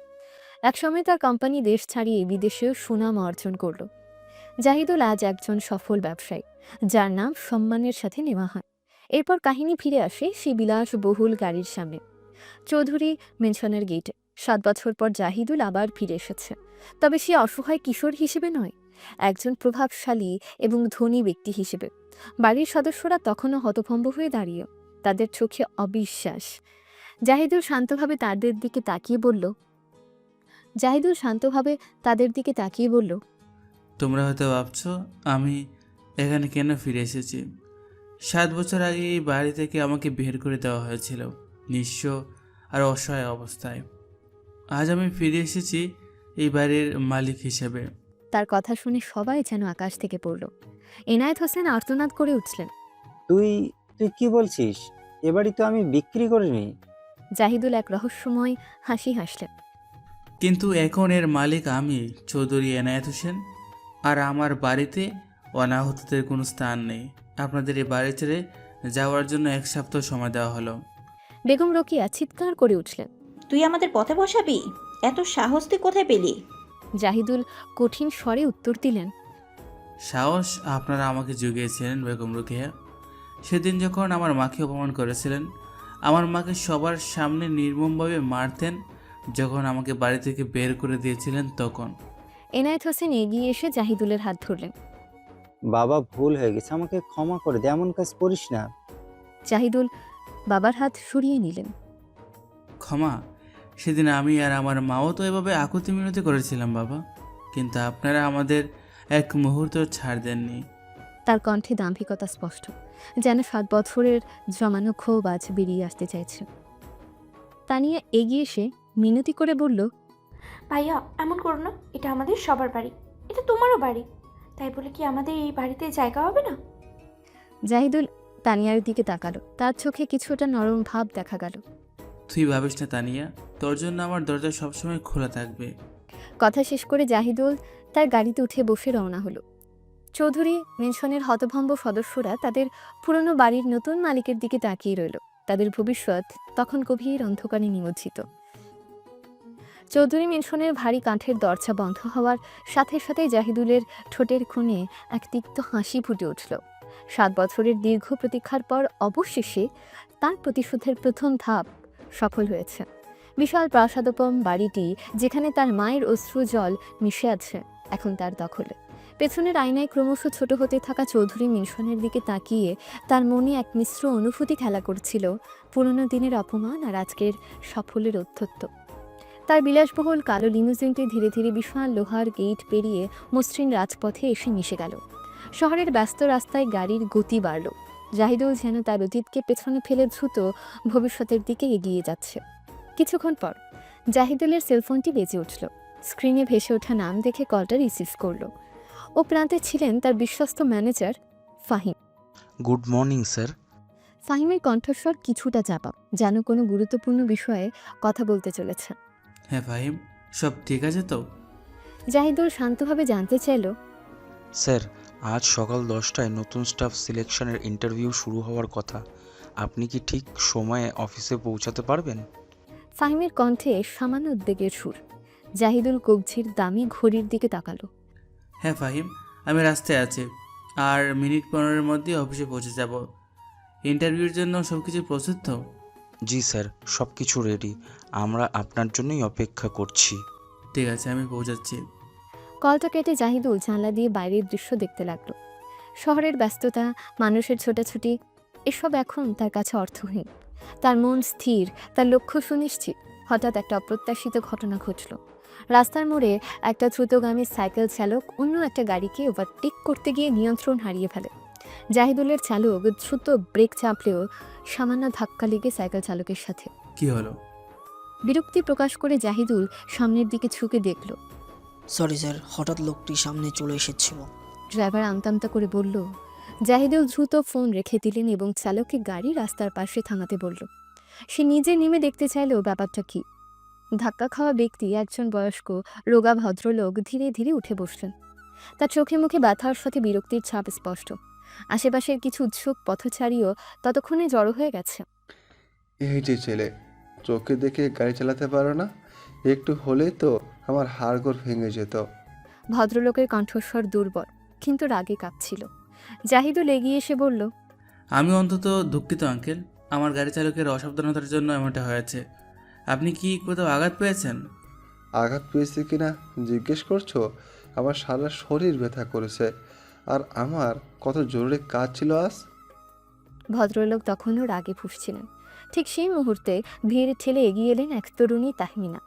একসময় তার কোম্পানি দেশ ছাড়িয়ে বিদেশেও সুনাম অর্জন করলো। জাহিদুল আজ একজন সফল ব্যবসায়ী, যার নাম সম্মানের সাথে নেওয়া হয়। এরপর কাহিনী ফিরে আসে সেই বিলাসবহুল গাড়ির সামনে, চৌধুরী মেনশনের গেটে। 7 বছর পর জাহিদুল আবার ফিরে এসেছে, তবে সে অসহায় কিশোর হিসেবে নয়, একজন প্রভাবশালী এবং ধনী ব্যক্তি হিসেবে। বাড়ির সদস্যরা তখনও হতভম্ব হয়ে দাঁড়িয়ে, তাদের চোখে অবিশ্বাস। জাহিদুল শান্তভাবে তাদের দিকে তাকিয়ে বলল, তোমরা হয়তো ভাবছো আমি এখানে কেন ফিরে এসেছি। 7 বছর আগে এই বাড়ি থেকে আমাকে বের করে দেওয়া হয়েছিল, নিঃস্ব আর অসহায় অবস্থায়। আজ আমি ফিরে এসেছি এই বাড়ির মালিক হিসেবে। তার কথা শুনে সবাই যেন আকাশ থেকে পড়ল। এনায়েত হোসেন আর্তনাদ করে উঠলেন, তুই তুই কি বলছিস? এ বাড়ি তো আমি বিক্রি করিনি। জাহিদুল এক রহস্যময় হাসি হাসলেন। কিন্তু এখন এর মালিক আমি, চৌধুরী এনায়েত হোসেন। আর আমার বাড়িতে অনাহতদের কোনো স্থান নেই। আপনাদের এই বাড়ি ছেড়ে যাওয়ার জন্য 1 সপ্তাহ সময় দেওয়া হলো। বেগম রোকেয়া চিৎকার করে উঠলেন, তুই আমাদের পথে বসাবি? এত সাহস তুই কোথায় পেলি? জাহিদুল কঠিন স্বরে উত্তর দিলেন, সাহস আপনারা আমাকে জুগিয়েছিলেন বেগম রোকেয়া। সেদিন যখন আমার মাকে অপমান করেছিলেন, আমার মাকে সবার সামনে নির্মমভাবে মারতেন, যখন আমাকে বাড়ি থেকে বের করে দিয়েছিলেন তখন। এনায়েত হোসেন এগিয়ে এসে জাহিদুলের হাত ধরলেন। বাবা, ভুল হয়ে গেছে, আমাকে ক্ষমা করে দে, এমন কাজ করিস না। জাহিদুল বাবার হাত সরিয়ে নিলেন। ক্ষমা, সেদিন আমি আর আমার মাও তো এভাবে আকুতি মিনতি করেছিলাম বাবা, কিন্তু আপনারা আমাদের এক মুহূর্ত ছাড় দেননি। তার কণ্ঠে দাম্ভিকতা স্পষ্ট, যেন 7 বছরের জমানো ক্ষোভ আজ বেরিয়ে আসতে চাইছে। তানিয়া এগিয়ে এসে মিনতি করে বলল, ভাইয়া এমন করো না, এটা আমাদের সবার বাড়ি, এটা তোমারও বাড়ি, তাই বলে কি আমাদের এই বাড়িতে জায়গা হবে না? জাহিদুল তানিয়ার দিকে তাকালো, তার চোখে কিছুটা নরম ভাব দেখা গেল। তুই ভাবিস না তানিয়া, তোর জন্য আমার দরজা সবসময় খোলা থাকবে। কথা শেষ করে জাহিদুল তার গাড়িতে উঠে বসে রওনা হলো। চৌধুরী মেনশনের হতভম্ব সদস্যরা তাদের পুরনো বাড়ির নতুন মালিকের দিকে তাকিয়ে রইল। তাদের ভবিষ্যৎ তখন গভীর অন্ধকারে নিমজ্জিত। চৌধুরী মেনশনের ভারী কাঠের দরজা বন্ধ হওয়ার সাথে সাথে জাহিদুলের ঠোঁটের কোণে এক তিক্ত হাসি ফুটে উঠল। 7 বছরের দীর্ঘ প্রতীক্ষার পর অবশেষে তার প্রতিশোধের প্রথম ধাপ সফল হয়েছে। বিশাল প্রাসাদোপম বাড়িটি, যেখানে তার মায়ের অশ্রু জল মিশে আছে, এখন তার দখলে। পেছনের আয়নায় ক্রমশ ছোট হতে থাকা চৌধুরী মেনশনের দিকে তাকিয়ে তার মনে এক মিশ্র অনুভূতি খেলা করছিল, পুরনো দিনের অপমান আর আজকের সাফল্যের অধ্যত্ব। তার বিলাসবহুল কালো লিমুজিনটি ধীরে ধীরে বিশাল লোহার গেট পেরিয়ে মসৃণ রাজপথে এসে মিশে গেল। শহরের ব্যস্ত রাস্তায় গাড়ির গতি বাড়ল। জাহিদুল যেন তার অতীতকে পেছনে ফেলে দ্রুত ভবিষ্যতের দিকে এগিয়ে যাচ্ছে। কিছুক্ষণ পর জাহিদুলের সেলফোনটি বেজে উঠল। স্ক্রিনে ভেসে ওঠা নাম দেখে কলটা রিসিভ করল। ও প্রান্তে ছিলেন তার বিশ্বস্ত manager Fahim. Good morning sir. ফাহিমের কণ্ঠস্বর কিছুটা চাপা, যেন কোনো গুরুত্বপূর্ণ বিষয়ে কথা বলতে চলেছে। হ্যাঁ ফাহিম, সব ঠিক আছে তো? জাহিদুল শান্তভাবে জানতে চাইল, স্যার, আজ সকাল 10টায় নতুন স্টাফ সিলেকশনের ইন্টারভিউ শুরু হওয়ার কথা। আপনি কি ঠিক সময়ে অফিসে পৌঁছাতে পারবেন? ফাহিমের কণ্ঠে সামান্য উদ্বেগের সুর। জাহিদুল কবজির দামি ঘড়ির দিকে তাকালো। হ্যাঁ ফাহিম, আমি রাস্তায় আছি, আর মিনিট 15-এর মধ্যে অফিসে পৌঁছে যাব। ইন্টারভিউর জন্য সব কিছু প্রস্তুত তো? জি স্যার, সব কিছু রেডি। আমরা আপনার জন্যই অপেক্ষা করছি। ঠিক আছে, আমি পৌঁছাচ্ছি। কলটা কেটে জাহিদুল জানলা দিয়ে বাইরের দৃশ্য দেখতে লাগলো। শহরের ব্যস্ততা, মানুষের ছোটাছুটি, এসব এখন তার কাছে অর্থহীন। তার মন স্থির, তার লক্ষ্য সুনিশ্চিত। হঠাৎ একটা অপ্রত্যাশিত ঘটনা ঘটল। রাস্তার মোড়ে একটা দ্রুতগামী সাইকেল চালক অন্য একটা গাড়িকে ওভারটেক করতে গিয়ে নিয়ন্ত্রণ হারিয়ে ফেলে। জাহিদুলের চালক দ্রুত ব্রেক চাপলেও সামান্য ধাক্কা লেগে সাইকেল চালকের সাথে। কি হলো? বিরক্তি প্রকাশ করে জাহিদুল সামনের দিকে ঝুঁকে দেখল। সরি স্যার, হঠাৎ লোকটি সামনে চলে এসেছিল। ড্রাইভার আমতামতা করে বলল। জাহিদুল দ্রুত ফোন রেখে দিলেন এবং চালককে গাড়ি রাস্তার পাশে থামাতে বলল। সে নিজে নেমে দেখতে চাইলেও ব্যাপারটা কি। ধাক্কা খাওয়া ব্যক্তি, একজন বয়স্ক রোগা ভদ্রলোক, ধীরে ধীরে উঠে বসলেন। তার চোখে মুখে ব্যথার সাথে বিরক্তির ছাপ স্পষ্ট। আশেপাশের কিছু উৎসুক পথচারীও ততক্ষণে জড়ো হয়ে গেছে। এই যে ছেলে, চোখে দেখে গাড়ি চালাতে পারো না? একটু হলেই তো আমার হাড়গোড় ভেঙে যেত। ভদ্রলোকের কণ্ঠস্বর দুর্বল, কিন্তু রাগে কাঁপছিল। জাহিদুল এগিয়ে এসে বলল, আমি অন্তত দুঃখিত আঙ্কেল, আমার গাড়ি চালকের অসাবধানতার জন্য এমনটা হয়েছে। আপনি কি কোথাও আঘাত পেয়েছেন? আঘাত পেয়েছি কিনা জিজ্ঞেস করছো? আমার সারা শরীর ব্যথা করেছে, আর আমার কত জরুরি কাজ ছিল আজ। ভদ্রলোক তখনও রাগে ফুঁসছিলেন। ঠিক সেই মুহূর্তে ভিড় ঠেলে এগিয়ে এলেন এক তরুণী তাহমিনা।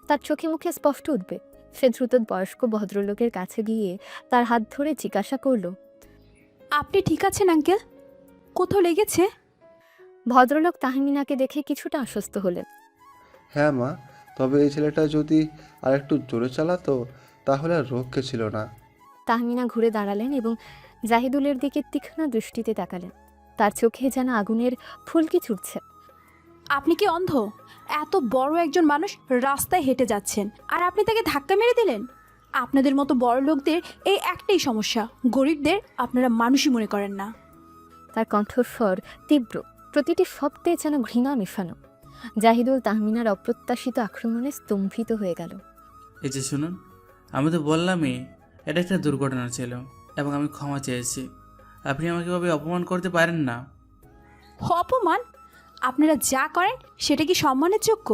তার চোখে মুখে স্পষ্ট উঠবে। সে দ্রুত বয়স্ক ভদ্রলোকের কাছে গিয়ে তার হাত ধরে জিজ্ঞাসা করল, আপনি ঠিক আছেন আঙ্কেল? কোথাও লেগেছে? ভদ্রলোক তাহমিনাকে দেখে কিছুটা আশ্বস্ত হলেন। হ্যাঁ মা, তবে এই ছেলেটা যদি আর একটু জোরে চালাতো তাহলে আর রক্ষে ছিল না। তাহমিনা ঘুরে দাঁড়ালেন এবং জাহিদুলের দিকে তীক্ষ্ণ দৃষ্টিতে তাকালেন। তার চোখে যেন আগুনের ফুলকি ছুটছে। আপনি কি অন্ধ? এত বড় একজন মানুষ রাস্তায় হেঁটে যাচ্ছেন, আর আপনি তাকে ধাক্কা মেরে দিলেন? আপনাদের মতো বড় লোকদের এই একটাই সমস্যা, গরিবদের আপনারা মানুষই মনে করেন না। তার কণ্ঠস্বর তীব্র, প্রতিটি শব্দে যেন ঘৃণা মেশানো। জাহিদুল তাহমিনার অপ্রত্যাশিত আক্রমণে স্তম্ভিত হয়ে গেল। এই যে শুনুন, আমি তো বললামই এটা একটা দুর্ঘটনা ছিল এবং আমি ক্ষমা চেয়েছি। আপনি আমাকে এভাবে অপমান করতে পারেন না। অপমান? আপনারা যা করেন সেটা কি সম্মানের যোগ্য?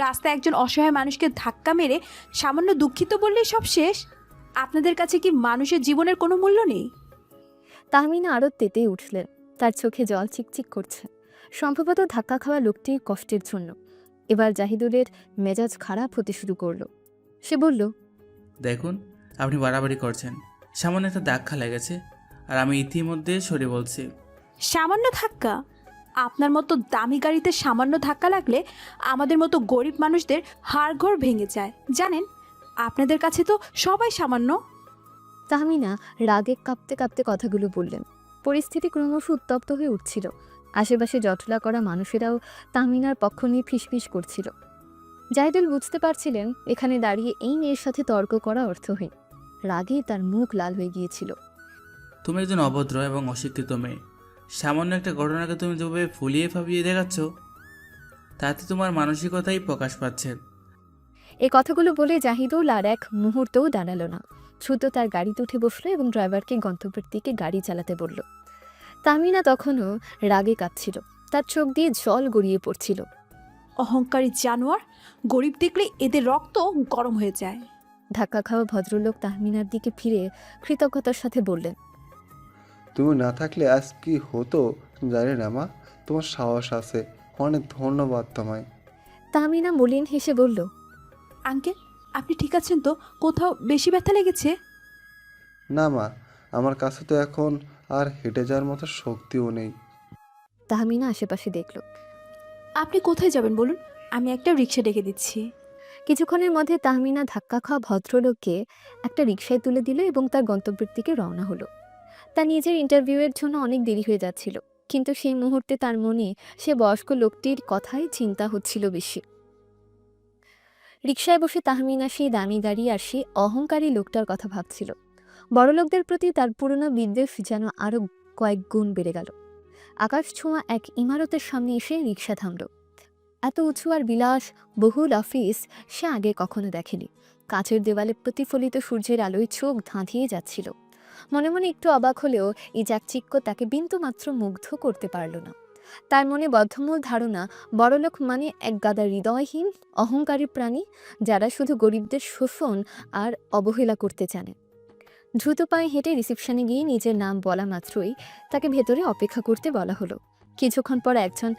রাস্তায় একজন অসহায় মানুষকে ধাক্কা মেরে সামান্য দুঃখিত বললেই সব শেষ? আপনাদের কাছে কি মানুষের জীবনের কোনো মূল্য নেই? তাহমিনা আরও তেতে উঠলেন। তার চোখে জল চিকচিক করছে। সম্ভবত ধাক্কা খাওয়া লোকটির কষ্টের জন্য। এবার জাহিদুলের মেজাজ খারাপ হতে শুরু করলো। সে বলল, দেখুন, আপনি বাড়াবাড়ি করছেন। সামান্য একটা ধাক্কা লেগেছে, আর আমি ইতিমধ্যে সরে বলছি। সামান্য ধাক্কা? আপনার মতো দামি গাড়িতে সামান্য ধাক্কা লাগলে আমাদের মতো গরিব মানুষদের হাড়গোড় ভেঙে যায়। জানেন, আপনাদের কাছে তো সবাই সামান্য। তাহমিনা রাগে কাঁপতে কাঁপতে কথাগুলো বললেন। পরিস্থিতি ক্রমশ উত্তপ্ত হয়ে উঠছিল। আশেপাশে জটলা করা মানুষেরাও তাহমিনার পক্ষ নিয়ে ফিসফিস করছিল। জাহিদুল বুঝতে পারছিলেন এখানে দাঁড়িয়ে এই মেয়ের সাথে তর্ক করা অর্থহীন। রাগে তার মুখ লাল হয়ে গিয়েছিল। তুমি একজন অভদ্র এবং অশিক্ষিত মেয়ে। সামান্য একটা ঘটনাকে তুমি যেভাবে ফুলিয়ে ফাঁপিয়ে দেখাচ্ছ, তাতে তোমার মানসিকতাই প্রকাশ পাচ্ছে। এই কথাগুলো বলে জাহিদুল আর এক মুহূর্তও দাঁড়ালো না। দ্রুত তার গাড়িতে উঠে বসলো এবং ড্রাইভারকে গন্তব্যের দিকে গাড়ি চালাতে বলল। তাহমিনা তখনও রাগে কাঁপছিল। তার চোখ দিয়ে জল গড়িয়ে পড়ছিল। অহংকারী জানোয়ার, গরিব দেখলে এদের রক্ত গরম হয়ে যায়। ধাক্কা খাওয়া ভদ্রলোক তাহমিনার দিকে ফিরে কৃতজ্ঞতার সাথে বললেন, তুমি না থাকলে আজ কি হতো জানি না মা, তোমার সাহস আছে, অনেক ধন্যবাদ তোমায়। তাহমিনা মলিন হেসে বলল, আঙ্কেল, আপনি ঠিক আছেন তো? কোথাও বেশি ব্যথা লেগেছে? না মা, আমার কাছে তো এখন আর হেঁটে যাওয়ার মতো শক্তিও নেই। তাহমিনা আশেপাশে দেখল। আপনি কোথায় যাবেন বলুন, আমি একটা রিক্সা ডেকে দিচ্ছি। কিছুক্ষণের মধ্যে তাহমিনা ধাক্কা খাওয়া ভদ্রলোককে একটা রিকশায় তুলে দিল এবং তার গন্তব্যের দিকে রওনা হলো। তার নিজের ইন্টারভিউয়ের জন্য অনেক দেরি হয়ে যাচ্ছিল, কিন্তু সেই মুহূর্তে তার মনে সে বয়স্ক লোকটির কথাই চিন্তা হচ্ছিল বেশি। রিকশায় বসে তাহমিনা সেই দামি গাড়ি আর সেই অহংকারী লোকটার কথা ভাবছিল। বড়লোকদের প্রতি তার পুরনো বিদ্বেষ যেন আরও কয়েক গুণ বেড়ে গেল। আকাশ ছোঁয়া এক ইমারতের সামনে এসে রিকশা থামল। এত উঁচু আর বিলাস বহুল অফিস সে আগে কখনো দেখেনি। কাঁচের দেওয়ালে প্রতিফলিত সূর্যের আলোয় চোখ ধাঁধিয়ে যাচ্ছিল। মনে মনে একটু অবাক হলেও এই চাকচিক্য তাকে বিন্দুমাত্র মুগ্ধ করতে পারল না। তার মনে বদ্ধমূল ধারণা, বড়লোক মানে এক গাদা হৃদয়হীন অহংকারী প্রাণী, যারা শুধু গরিবদের শোষণ আর অবহেলা করতে জানে। দ্রুত পায়ে হেঁটে রিসেপশনে গিয়ে নিজের নাম বলা মাত্রই তাকে ভেতরে অপেক্ষা করতে বলা হলো। কিছুক্ষণ পর একজন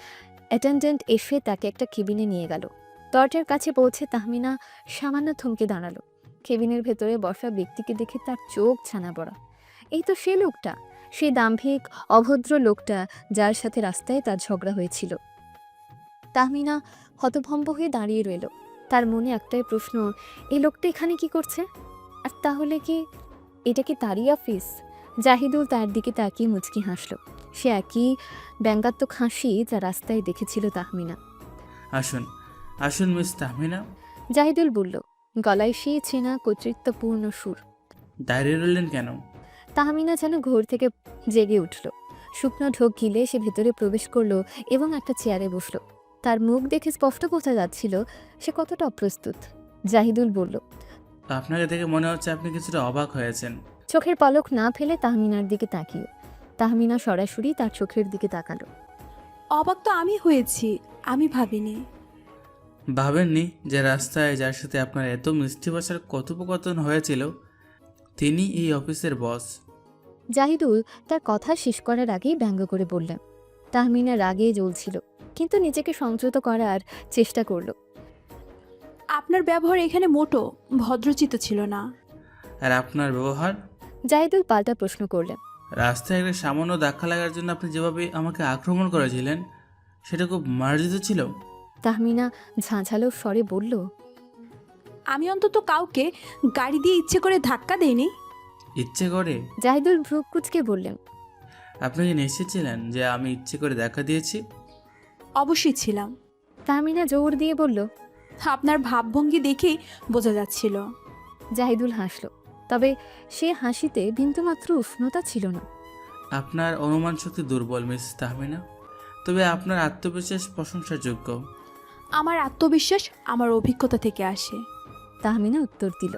অ্যাটেন্ডেন্ট এসে তাকে একটা কেবিনে নিয়ে গেল। দরজার কাছে পৌঁছে তাহমিনা সামান্য থমকে দাঁড়ালো। কেবিনের ভেতরে বসা ব্যক্তিকে দেখে তার চোখ ছানা পড়া। এই তো সে লোকটা, সেই দাম্ভিক অভদ্র লোকটা যার সাথে রাস্তায় তার ঝগড়া হয়েছিল। তাহমিনা হতভম্ব হয়ে দাঁড়িয়ে রইল। তার মনে একটাই প্রশ্ন, এই লোকটা এখানে কি করছে? আর তাহলে কি এটা কি তারই অফিস? জাহিদুল তার দিকে তাকিয়ে মুচকি হাসল। সে একই ব্যঙ্গাত্মক হাসি যা রাস্তায় দেখেছিল তাহমিনা। আসুন আসুন মিস তাহমিনা। জাহিদুল বলল, গলায় সেই চেনা কর্তৃত্বপূর্ণ সুর। দাঁড়িয়ে রইলেন কেন? তাহমিনা যেন ঘোর থেকে জেগে উঠল। শুকনো ঢোক গিলে সে ভেতরে প্রবেশ করলো এবং একটা চেয়ারে বসল। তার মুখ দেখে স্পষ্ট বোঝা যাচ্ছিল সে কতটা অপ্রস্তুত। জাহিদুল বলল, আপনাকে দেখে মনে হচ্ছে আপনি কিছুটা অবাক হয়েছেন। চোখের পলক না ফেলে তাহমিনার দিকে তাকিয়ে। তাহমিনা সরাসরি তার চোখের দিকে তাকালো। অবাক তো আমি হয়েছি, আমি ভাবিনি। ভাবেননি যে রাস্তায় যার সাথে আপনার এত মিষ্টি ভাষার কথোপকথন হয়েছিল তিনি এই অফিসের বস? জাহিদুল তার কথা শেষ করার আগেই ব্যঙ্গ করে বললেন। তাহমিনা রাগে জ্বলছিল, কিন্তু নিজেকে সংযত করার চেষ্টা করল। আপনার ব্যবহার এখানে মোটো ভদ্রচিত ছিল না। আর আপনার ব্যবহার? জাহিদুল পাল্টা প্রশ্ন করলেন। রাস্তায় একটা সামান্য ধাক্কা লাগার জন্য আপনি যেভাবে আমাকে আক্রমণ করেছিলেন সেটা খুব মার্জিত ছিল। তাহমিনা ঝাঁঝালো স্বরে বলল, আমি অন্তত কাউকে গাড়ি দিয়ে ইচ্ছে করে ধাক্কা দেইনি। ইচ্ছে করে? জাহিদুল ভ্রু কুঁচকে বললেন, আপনি কি নিশ্চিত ছিলেন যে আমি ইচ্ছে করে ধাক্কা দিয়েছি? অবশ্যই ছিলাম। তাহমিনা জোর দিয়ে বলল, আপনার ভাবভঙ্গি দেখেই বোঝা যাচ্ছিল। জাহিদুল হাসল, তবে সে হাসিতে বিন্দুমাত্র উষ্ণতা ছিল না। আপনার অনুমান শক্তি দুর্বল মিস তাহমিনা, তবে আপনার আত্মবিশ্বাস প্রশংসার যোগ্য। আমার আত্মবিশ্বাস আমার অভিজ্ঞতা থেকে আসে। তাহমিনা উত্তর দিল,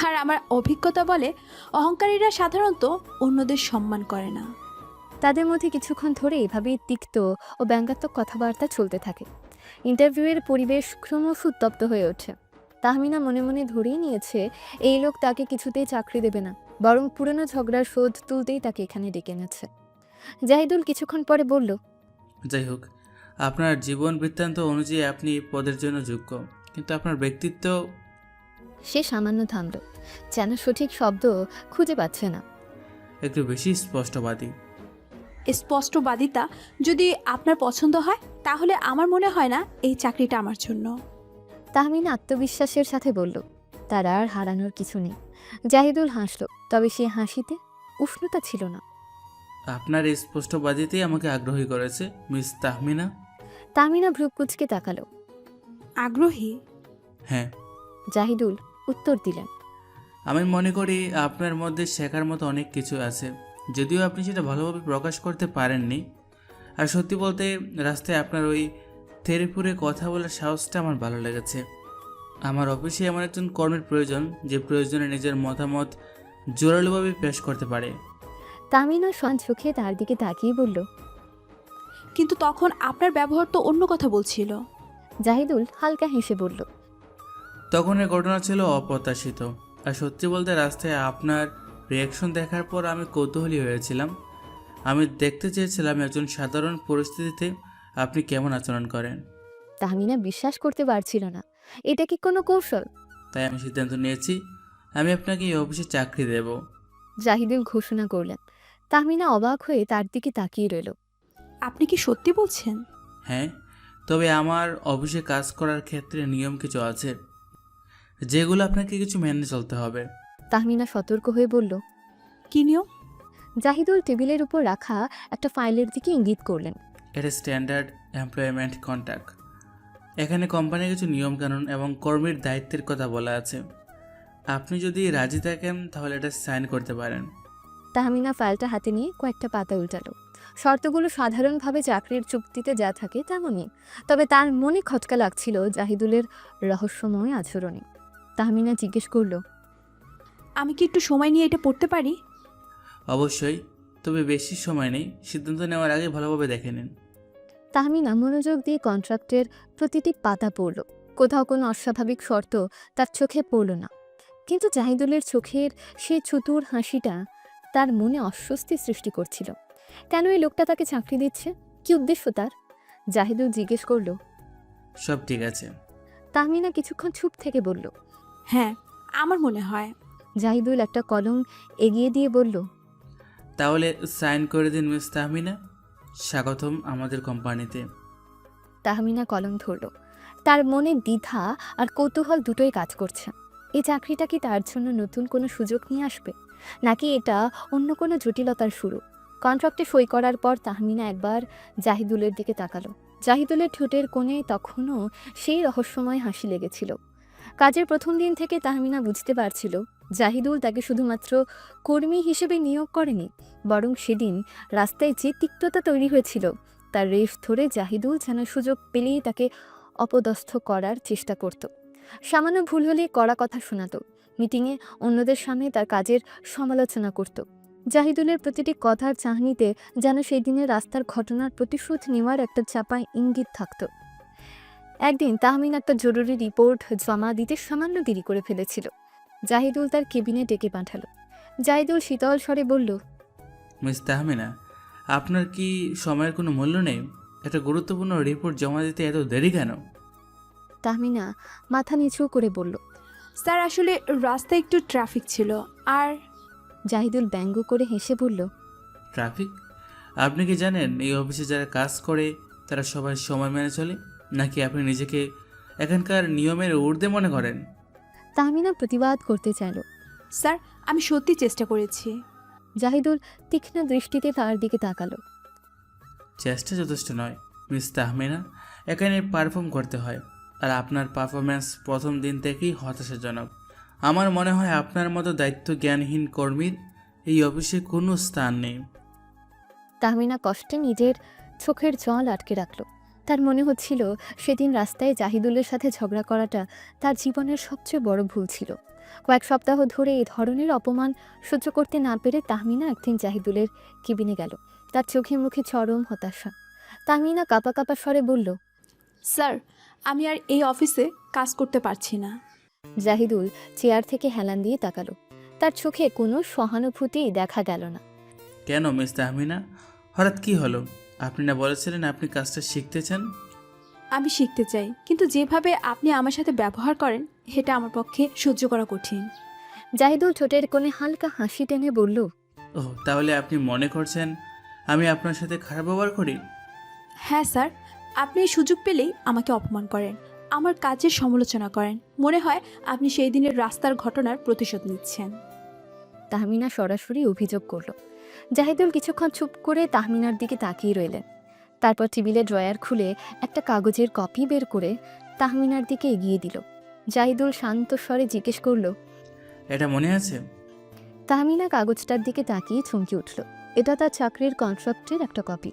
আর আমার অভিজ্ঞতা বলে অহংকারীরা সাধারণত অন্যদের সম্মান করে না। তাদের মধ্যে কিছুক্ষণ ধরে এভাবেই তিক্ত ও ব্যঙ্গাত্মক কথাবার্তা চলতে থাকে। ইন্টারভিউয়ের পরিবেশ ক্রমশ উত্তপ্ত হয়ে ওঠে। তাহমিনা মনে মনে ধরেই নিয়েছে এই লোক তাকে কিছুতেই চাকরি দেবে না, বরং পুরনো ঝগড়ার শোধ তুলতেই তাকে এখানে ডেকে এনেছে। জাহিদুল কিছুক্ষণ পরে বলল, যাই হোক, আপনার জীবন বৃত্তান্ত অনুযায়ী আপনি পদের জন্য যোগ্য, কিন্তু আপনার ব্যক্তিত্ব। সে সামান্য থামল, যেন সঠিক শব্দ খুঁজে পাচ্ছে না। একটু বেশি স্পষ্টবাদী। স্পষ্টবাদিতা যদি আপনার পছন্দ হয় তাহলে আমার মনে হয় না এই চাকরিটা আমার জন্য। তাহমিনা আত্মবিশ্বাসের সাথে বলল, তার আর হারানোর কিছু নেই। জাহিদুল হাসল, তবে সে হাসিতে উষ্ণতা ছিল না। আপনার এই স্পষ্টবাদিতেই আমাকে আগ্রহী করেছে মিস তাহমিনা। তাহমিনা ভ্রু কুঁচকে তাকালো। আগ্রহী? হ্যাঁ। জাহিদুল উত্তর দিলেন, আমি মনে করি আপনার মধ্যে শেখার মতো অনেক কিছু আছে, যদিও আপনি সেটা ভালোভাবে প্রকাশ করতে পারেননি। আর সত্যি বলতে, রাস্তায় আপনার ওই থেরেপুরে কথা বলার সাহসটা আমার ভালো লেগেছে। আমার অফিসে এমন একজন কর্মীর প্রয়োজন, যে প্রয়োজনে নিজের মতামত জোরালোভাবে পেশ করতে পারে। তাহমিনা শান্ত চোখে তার দিকে তাকিয়ে বলল, কিন্তু তখন আপনার ব্যবহার তো অন্য কথা বলছিল। জাহিদুল হালকা হেসে বলল, তখন এই ঘটনা ছিল অপ্রত্যাশিত। আর সত্যি বলতে, রাস্তায় আপনার রিয়াকশন দেখার পর আমি কৌতূহলী হয়েছিলাম। আমি দেখতে চেয়েছিলাম একজন সাধারণ পরিস্থিতিতে আপনি কেমন আচরণ করেন। তাহমিনা বিশ্বাস করতে পারছিল না, এটা কি কোনো কৌশল? তাই আমি সিদ্ধান্ত নিয়েছি, আমি আপনাকে এই অফিসে চাকরি দেব। জাহিদুল ঘোষণা করলেন। তাহমিনা অবাক হয়ে তার দিকে তাকিয়ে রইল। আপনি কি সত্যি বলছেন? হ্যাঁ, তবে আমার অফিসে কাজ করার ক্ষেত্রে নিয়ম কিছু আছে, যেগুলো আপনাকে কিছু মেনে চলতে হবে। তাহমিনা সতর্ক হয়ে বলল, কি নিয়ম? জাহিদুল টেবিলের উপর রাখা একটা ফাইলের দিকে ইঙ্গিত করলেন। এটা স্ট্যান্ডার্ড এমপ্লয়মেন্ট কন্ট্রাক্ট। এখানে কোম্পানির কিছু নিয়মকানুন এবং কর্মীর দায়িত্বের কথা বলা আছে। আপনি যদি রাজি থাকেন তাহলে এটা সাইন করতে পারেন। তাহমিনা ফাইলটা হাতে নিয়ে কয়েকটা পাতা উল্টালো। শর্তগুলো সাধারণভাবে চাকরির চুক্তিতে যা থাকে তেমনই, তবে তার মনে খটকা লাগছিল জাহিদুলের রহস্যময় আচরণে। তাহমিনা জিজ্ঞেস করল, আমি কি একটু সময় নিয়ে এটা পড়তে পারি? অবশ্যই, তবে বেশি সময় নেই, সিদ্ধান্ত নেওয়ার আগে ভালোভাবে দেখে নিন। তাহমিনা মনোযোগ দিয়ে কন্ট্রাক্টের প্রতিটি পাতা পড়ল। কোথাও কোনো অস্বাভাবিক শর্ত তার চোখে পড়ল না, কিন্তু জাহিদুলের চোখের সেই চতুর হাসিটা তার মনে অস্বস্তি সৃষ্টি করছিল। কেন এই লোকটা তাকে চাকরি দিচ্ছে? কি উদ্দেশ্য তার? জাহিদুল জিজ্ঞেস করল। সব ঠিক আছে। তাহমিনা কিছুক্ষণ চুপ থেকে বলল, হ্যাঁ, আমার মনে হয়। জাহিদুল একটা কলম এগিয়ে দিয়ে বলল, তাহলে সাইন করে দিন মিস তাহমিনা। স্বাগতম আমাদের কোম্পানিতে। তাহমিনা কলম ধরল। তার মনে দ্বিধা আর কৌতূহল দুটোই কাজ করছে। এই চাকরিটা কি তার জন্য নতুন কোনো সুযোগ নিয়ে আসবে, নাকি এটা অন্য কোনো জটিলতার শুরু? কন্ট্রাক্টে সই করার পর তাহমিনা একবার জাহিদুলের দিকে তাকালো। জাহিদুলের ঠোঁটের কোণে তখনও সেই রহস্যময় হাসি লেগেছিল। কাজের প্রথম দিন থেকে তাহমিনা বুঝতে পারছিল জাহিদুল তাকে শুধুমাত্র কর্মী হিসেবে নিয়োগ করেনি, বরং সেদিন রাস্তায় যে তিক্ততা তৈরি হয়েছিল তার রেশ ধরে জাহিদুল যেন সুযোগ পেলেই তাকে অপদস্থ করার চেষ্টা করত। সামান্য ভুল হলে কড়া কথা শোনাতো, মিটিংয়ে অন্যদের সামনে তার কাজের সমালোচনা করত। জাহিদুলের প্রতিটি কথার চাহনিতে যেন সেই দিনের রাস্তার ঘটনার প্রতিশোধ নেওয়ার একটা চাপা ইঙ্গিত থাকত। একদিন তাহমিন একটা জরুরি রিপোর্ট জমা দিতে সামান্য দেরি করে ফেলেছিল। জাহিদুল তার কেবিনে ডেকে পাঠালো। জাহিদুল শীতল স্বরে বলল, মিস তাহমিনা, আপনার কি সময়ের কোনো মূল্য নেই? একটা গুরুত্বপূর্ণ রিপোর্ট জমা দিতে এত দেরি কেন? তাহমিনা মাথা নিচু করে বলল, স্যার, আসলে রাস্তায় একটু ট্রাফিক ছিল। আর জাহিদুল ব্যঙ্গ করে হেসে বলল, ট্রাফিক? আপনি কি জানেন এই অফিসে যারা কাজ করে তারা সবাই সময় মেনে চলে? নাকি আপনি নিজেকে এখানকার নিয়মের ঊর্ধ্বে মনে করেন? তাহমিনা প্রতিবাদ করতে চাইল। স্যার, আমি সত্যি চেষ্টা করেছি। জাহিদুল তীক্ষ্ণ দৃষ্টিতে তার দিকে তাকালো। চেষ্টা যথেষ্ট নয় মিস তাহমিনা, এখানে পারফর্ম করতে হয়। আর আপনার পারফরম্যান্স প্রথম দিন থেকেই হতাশাজনক। আমার মনে হয় আপনার মতো দায়িত্ব জ্ঞানহীন কর্মীর এই অফিসে কোনো স্থান নেই। তাহমিনা কষ্টে নিজের চোখের জল আটকে রাখল। তার মনে হচ্ছিল সেদিন রাস্তায় জাহিদুলের সাথে ঝগড়া করাটা তার জীবনের সবচেয়ে বড় ভুল ছিল। কয়েক সপ্তাহ ধরে এই ধরনের অপমান সহ্য করতে না পেরে তাহমিনা একদিন জাহিদুলের কেবিনে গেল। তার চোখে মুখে চরম হতাশা। তাহমিনা কাঁপা কাঁপা স্বরে বলল, স্যার, আমি আর এই অফিসে কাজ করতে পারছি না। জাহিদুল চেয়ার থেকে হেলান দিয়ে তাকালো। তার চোখে কোনো সহানুভূতি দেখা গেল না। কেন মিস তাহমিনা, হঠাৎ কি হলো? আপনি না বলেছিলেন আপনি কাজটা শিখতে চান? আমি শিখতে চাই, কিন্তু যেভাবে আপনি আমার সাথে ব্যবহার করেন এটা আমার পক্ষে সহ্য করা কঠিন। জাহিদুল ঠোঁটের কোণে হালকা হাসি টেনে বলল, ও, তাহলে আপনি মনে করছেন আমি আপনার সাথে খারাপ ব্যবহার করি? হ্যাঁ স্যার, আপনি এই সুযোগ পেলেই আমাকে অপমান করেন, আমার কাজের সমালোচনা করেন। মনে হয় আপনি সেই দিনের রাস্তার ঘটনার প্রতিশোধ নিচ্ছেন। তাহমিনা সরাসরি অভিযোগ করল। জাহিদুল কিছুক্ষণ চুপ করে তাহমিনার দিকে তাকিয়ে রইলেন। তারপর টেবিলে ড্রয়ার খুলে একটা কাগজের কপি বের করে তাহমিনার দিকে এগিয়ে দিল। জাহিদুল শান্ত স্বরে জিজ্ঞেস করল, এটা মনে আছে? তাহমিনা কাগজটার দিকে তাকিয়ে চমকে উঠল। এটা তার চাকরির কন্ট্রাক্টের একটা কপি,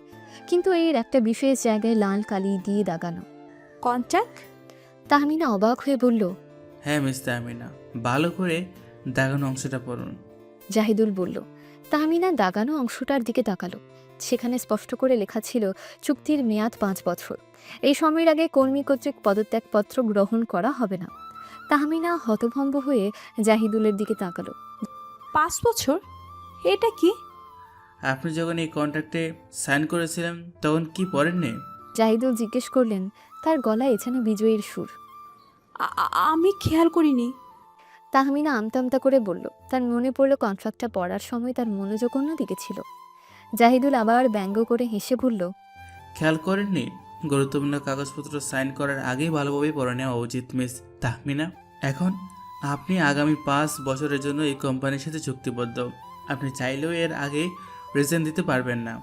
কিন্তু এর একটা বিশেষ জায়গায় লাল কালি দিয়ে দাগানো। কন্ট্যাক্ট? তাহমিনা অবাক হয়ে বলল। হ্যাঁ মিস তাহমিনা, ভালো করে দাগানো অংশটা পড়ুন। জাহিদুল বলল। তাহমিনা দাগানো অংশটার দিকে তাকালো। সেখানে স্পষ্ট করে লেখা ছিল চুক্তির মেয়াদ 5 বছর। এই সময়ের আগে কর্মী কর্তৃক পদত্যাগপত্র গ্রহণ করা হবে না। তাহমিনা হতভম্ব হয়ে জাহিদুলের দিকে তাকালো। 5 বছর? এটা কি? আপনি যখন এই কন্ট্রাক্টে সাইন করেছিলেন তখন কি পড়েননি? জাহিদুল জিজ্ঞেস করলেন। তার গলায় যেন বিজয়ীর সুর। আমি খেয়াল করিনি। তাহমিনা আমতা আমতা করে বলল। তার মনে পড়ল কন্ট্রাক্টটা পড়ার সময় তার মনোযোগ অন্যদিকে ছিল। জাহিদুল আবার ব্যঙ্গ করে হেসে বলল, খেয়াল করেননি? গুরুত্বপূর্ণ কাগজপত্র সাইন করার আগেই ভালোভাবে পড়ে নেওয়া উচিত মিস তাহমিনা। এখন আপনি আগামী 5 বছরের জন্য এই কোম্পানির সাথে চুক্তিবদ্ধ। আপনি চাইলেও এর আগে রিজেন দিতে পারবেন না।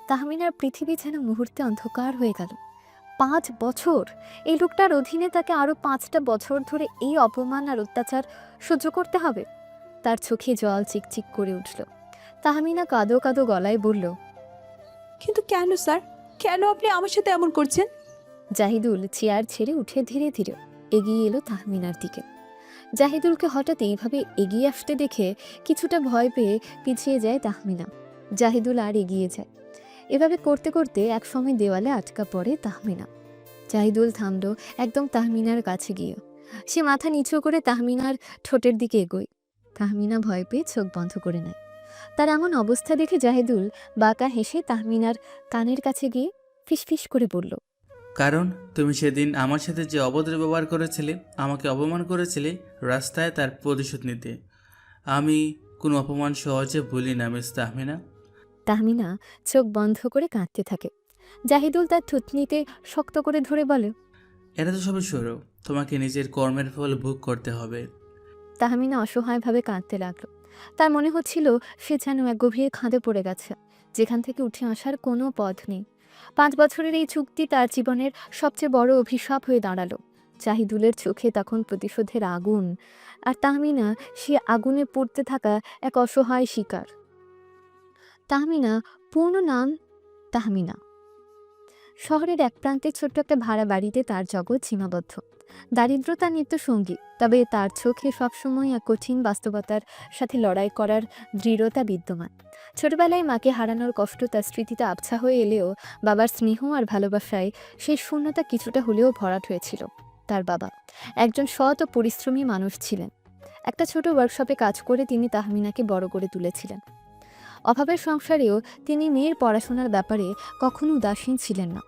তাহমিনার পৃথিবী যেন মুহূর্তে অন্ধকার হয়ে গেল। 5 বছর! এই লোকটার অধীনে তাকে আরও 5টা বছর ধরে এই অপমান আর অত্যাচার সহ্য করতে হবে। তার চোখে জল চিকচিক করে উঠল। তাহমিনা কাঁদো কাঁদো গলায় বলল, কিন্তু কেন স্যার, কেন আপনি আমার সাথে এমন করছেন? জাহিদুল চেয়ার ছেড়ে উঠে ধীরে ধীরে এগিয়ে এলো তাহমিনার দিকে। জাহিদুলকে হঠাৎ এইভাবে এগিয়ে আসতে দেখে কিছুটা ভয় পেয়ে পিছিয়ে যায় তাহমিনা। জাহিদুল আর এগিয়ে যায়। এভাবে করতে করতে একসময় দেওয়ালে আটকা পড়ে তাহমিনা। জাহিদুল থামল একদম তাহমিনার কাছে গিয়ে। সে মাথা নিচু করে তাহমিনার ঠোঁটের দিকে এগোয়। তাহমিনা ভয় পেয়ে চোখ বন্ধ করে নেয়। তার এমন অবস্থা দেখে জাহিদুল বাঁকা হেসে তাহমিনার কানের কাছে গিয়ে ফিসফিস করে বলল, কারণ তুমি সেদিন আমার সাথে যে অভদ্র ব্যবহার করেছিলে, আমাকে অপমান করেছিলে রাস্তায়, তার প্রতিশোধ নিতে। আমি কোনো অপমান সহজে ভুলি না মিস তাহমিনা। তাহমিনা চোখ বন্ধ করে কাঁদতে থাকে। জাহিদুল তার থুতনিতে শক্ত করে ধরে বলে, এটা তো সবে শুরু, তোমাকে নিজের কর্মের ফল ভোগ করতে হবে। তাহমিনা অসহায়ভাবে কাঁদতে লাগলো। তার মনে হচ্ছিল সে যেন এক গভীর খাদে পড়ে গেছে, যেখান থেকে উঠে আসার কোনো পথ নেই। 5 বছরের এই চুক্তি তার জীবনের সবচেয়ে বড় অভিশাপ হয়ে দাঁড়ালো। জাহিদুলের চোখে তখন প্রতিশোধের আগুন, আর তাহমিনা সে আগুনে পড়তে থাকা এক অসহায় শিকার। তাহমিনা পূর্ণ নাম তাহমিনা। শহরের এক প্রান্তে ছোট্ট একটা ভাড়া বাড়িতে তার জগৎ সীমাবদ্ধ। দারিদ্রতা নিত্য সঙ্গী, তবে তার চোখে সবসময় এক কঠিন বাস্তবতার সাথে লড়াই করার দৃঢ়তা বিদ্যমান। ছোটবেলায় মাকে হারানোর কষ্ট তার স্মৃতিতে আবছা হয়ে এলেও বাবার স্নেহ আর ভালোবাসায় সেই শূন্যতা কিছুটা হলেও ভরাট হয়েছিল। তার বাবা একজন সৎ ও পরিশ্রমী মানুষ ছিলেন। একটা ছোট ওয়ার্কশপে কাজ করে তিনি তাহমিনাকে বড় করে তুলেছিলেন। অভাবের সংসারেও তিনি মেয়ের পড়াশোনার ব্যাপারে কখনো উদাসীন ছিলেন না।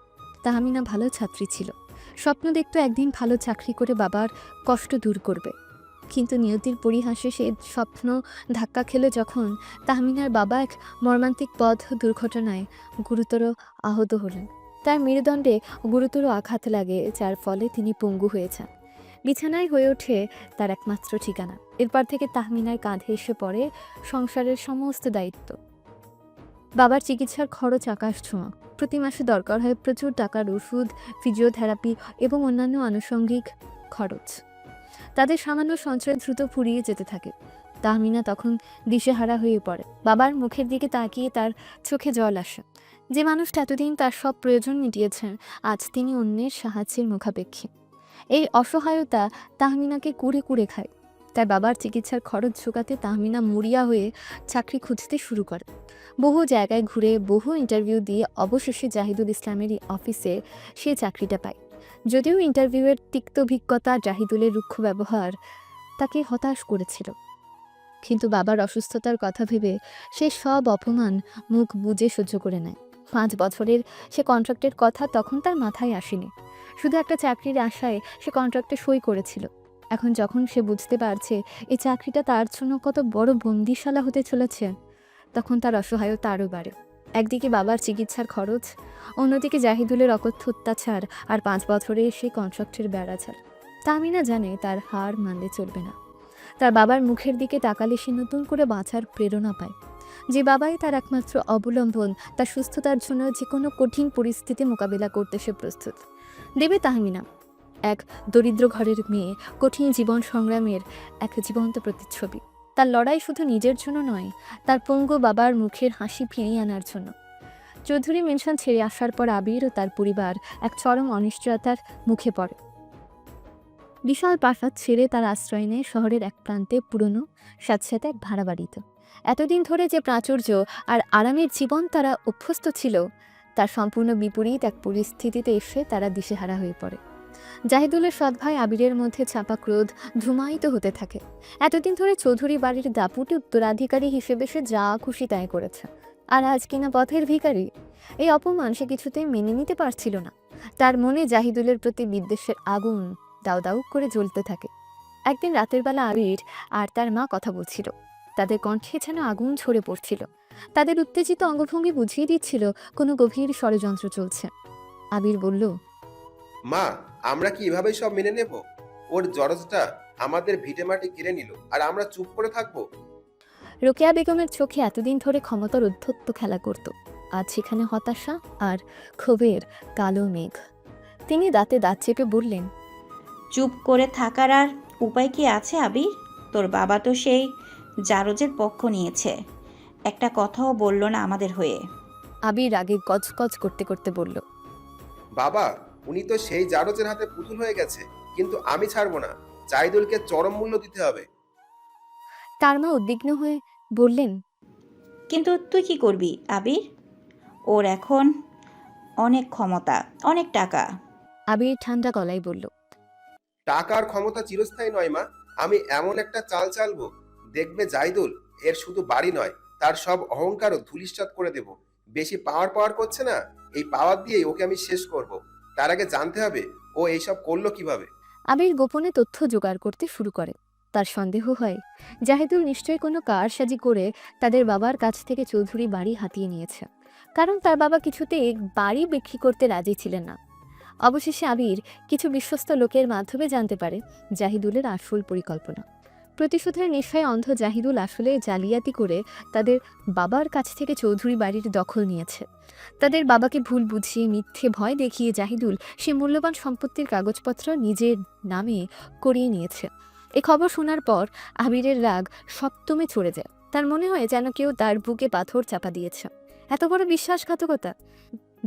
তাহমিনা ভালো ছাত্রী ছিল। স্বপ্ন দেখত একদিন ভালো চাকরি করে বাবার কষ্ট দূর করবে। কিন্তু নিয়তির পরিহাসে সে স্বপ্ন ধাক্কা খেলে যখন তাহমিনার বাবা এক মর্মান্তিক পথ দুর্ঘটনায় গুরুতর আহত হলেন। তার মেরুদণ্ডে গুরুতর আঘাত লাগে, যার ফলে তিনি পঙ্গু হয়ে যান। বিছানায় হয়ে ওঠে তার একমাত্র ঠিকানা। এরপর থেকে তাহমিনার কাঁধে এসে পড়ে সংসারের সমস্ত দায়িত্ব। বাবার চিকিৎসার খরচ আকাশ ছোঁয়া। প্রতি মাসে দরকার হয় প্রচুর টাকার ওষুধ, ফিজিওথেরাপি এবং অন্যান্য আনুষঙ্গিক খরচ। তাদের সামান্য সঞ্চয় দ্রুত ফুরিয়ে যেতে থাকে। তাহমিনা তখন দিশেহারা হয়ে পড়ে। বাবার মুখের দিকে তাকিয়ে তার চোখে জল আসে। যে মানুষটা এতদিন তার সব প্রয়োজন মিটিয়েছেন, আজ তিনি অন্যের সাহায্যের মুখাপেক্ষী। এই অসহায়তা তাহমিনাকে কুড়ে কুড়ে খায়। তার বাবার চিকিৎসার খরচ জোগাতে তাহমিনা মরিয়া হয়ে চাকরি খুঁজতে শুরু করে। বহু জায়গায় ঘুরে বহু ইন্টারভিউ দিয়ে অবশেষে জাহিদুল ইসলামের অফিসে সে চাকরিটা পায়। যদিও ইন্টারভিউয়ের তিক্ত অভিজ্ঞতা, জাহিদুলের রুক্ষ ব্যবহার তাকে হতাশ করেছিল, কিন্তু বাবার অসুস্থতার কথা ভেবে সে সব অপমান মুখ বুজে সহ্য করে নেয়। 5 বছরের সে কন্ট্রাক্টের কথা তখন তার মাথায় আসেনি। শুধু একটা চাকরির আশায় সে কন্ট্রাক্টে সই করেছিল। এখন যখন সে বুঝতে পারছে এই চাকরিটা তার জন্য কত বড় বন্দিশালা হতে চলেছে, তখন তার অসহায়তা আরও বাড়ে। একদিকে বাবার চিকিৎসার খরচ, অন্যদিকে জাহিদুলের অকথ্য অত্যাচার, আর 5 বছরে সেই কন্ট্রাক্টের বেড়াচার। তামিনা জানে তার হার মানলে চলবে না। তার বাবার মুখের দিকে তাকালে সে নতুন করে বাঁচার প্রেরণা পায়। যে বাবাই তার একমাত্র অবলম্বন, তার সুস্থতার জন্য যে কোনো কঠিন পরিস্থিতি মোকাবিলা করতে সে প্রস্তুত। দেবে তাহমিনা, এক দরিদ্র ঘরের মেয়ে, কঠিন জীবন সংগ্রামের এক জীবন্ত প্রতিচ্ছবি। তার লড়াই শুধু নিজের জন্য নয়, তার পঙ্গু বাবার মুখের হাসি ফিরিয়ে আনার জন্য। চৌধুরী মেনশন ছেড়ে আসার পর আবির ও তার পরিবার এক চরম অনিশ্চয়তার মুখে পড়ে। বিশাল প্রাসাদ ছেড়ে তার আশ্রয় নেয় শহরের এক প্রান্তে পুরনো স্যাঁতস্যাঁতে এক ভাড়া বাড়িতে। এতদিন ধরে যে প্রাচুর্য আর আরামের জীবন তারা অভ্যস্ত ছিল, তার সম্পূর্ণ বিপরীত এক পরিস্থিতিতে এসে তারা দিশেহারা হয়ে পড়ে। জাহিদুলের সৎ ভাই আবিরের মধ্যে চাপা ক্রোধ ধূমায়িত হতে থাকে। এতদিন ধরে চৌধুরী বাড়ির দাপুটে উত্তরাধিকারী হিসেবে সে যা খুশি তাই করেছে, আর আজ কিনা পথের ভিখারি। এই অপমান সে কিছুতেই মেনে নিতে পারছিল না। তার মনে জাহিদুলের প্রতি বিদ্বেষের আগুন দাউ দাউ করে জ্বলতে থাকে। একদিন রাতের বেলা আবির আর তার মা কথা বলছিল। তাদের কণ্ঠে যেন আগুন ঝরে পড়ছিল। তাদের উত্তেজিত অঙ্গভঙ্গি বুঝিয়ে দিচ্ছিল কোনো গভীর ষড়যন্ত্র চলছে। আবির বলল, মা, আমরা কি এভাবেই সব মেনে নেব? ওর জরজটা আমাদের ভিটে মাটি কেড়ে নিল, আর আমরা চুপ করে থাকবো? রোকেয়া বেগমের চোখে এতদিন ধরে ক্ষমতার উদ্ধত্ত খেলা করত, আজ সেখানে হতাশা আর ক্ষোভের কালো মেঘ। তিনি দাঁতে দাঁত চেপে বললেন, চুপ করে থাকার আর উপায় কি আছে আবির? তোর বাবা তো সেই জারজের পক্ষ নিয়েছে, একটা কথাও বলল না আমাদের হয়ে। আবির রাগে গজগজ করতে করতে বলল, বাবা, উনি তো সেই জারজের হাতে পুতুল হয়ে গেছে, কিন্তু আমি ছাড়বো না। জাহিদুলকে চরম মূল্য দিতে হবে। তার মা উদ্বিগ্ন হয়ে বললেন, কিন্তু তুই কি করবি আবির? ওর এখন অনেক ক্ষমতা, অনেক টাকা। আবির ঠান্ডা গলায় বলল, টাকার ক্ষমতা চিরস্থায়ী নয় মা। আমি এমন একটা চাল চালবো, দেখবে জাহিদুল এর শুধু বাড়ি নয়, তার সব অহংকারও ধূলিসাৎ করে দেব। বেশি পাওয়ার করছে না, এই পাওয়ার দিয়েই ওকে আমি শেষ করব। তার আগে জানতে হবে ও এইসব করলো কিভাবে। আবির গোপনে তথ্য জোগাড় করতে শুরু করে। তার সন্দেহ হয় জাহিদুল নিশ্চয়ই কোনো কারসাজি করে তাদের বাবার কাছ থেকে চৌধুরী বাড়ি হাতিয়ে নিয়েছে, কারণ তার বাবা কিছুতেই বাড়ি বিক্রি করতে রাজি ছিলেন না। অবশেষে আবির কিছু বিশ্বস্ত লোকের মাধ্যমে জানতে পারে জাহিদুলের আসল পরিকল্পনা। প্রতিশোধের নেশায় অন্ধ জাহিদুল আসলে জালিয়াতি করে তাদের বাবার কাছ থেকে চৌধুরী বাড়ির দখল নিয়েছে। তাদের বাবাকে ভুল বুঝিয়ে মিথ্যে ভয় দেখিয়ে জাহিদুল সে মূল্যবান সম্পত্তির কাগজপত্র নিজের নামে করিয়ে নিয়েছে। এ খবর শোনার পর আবিরের রাগ সপ্তমে চড়ে যায়। তার মনে হয় যেন কেউ তার বুকে পাথর চাপা দিয়েছে। এত বড় বিশ্বাসঘাতকতা!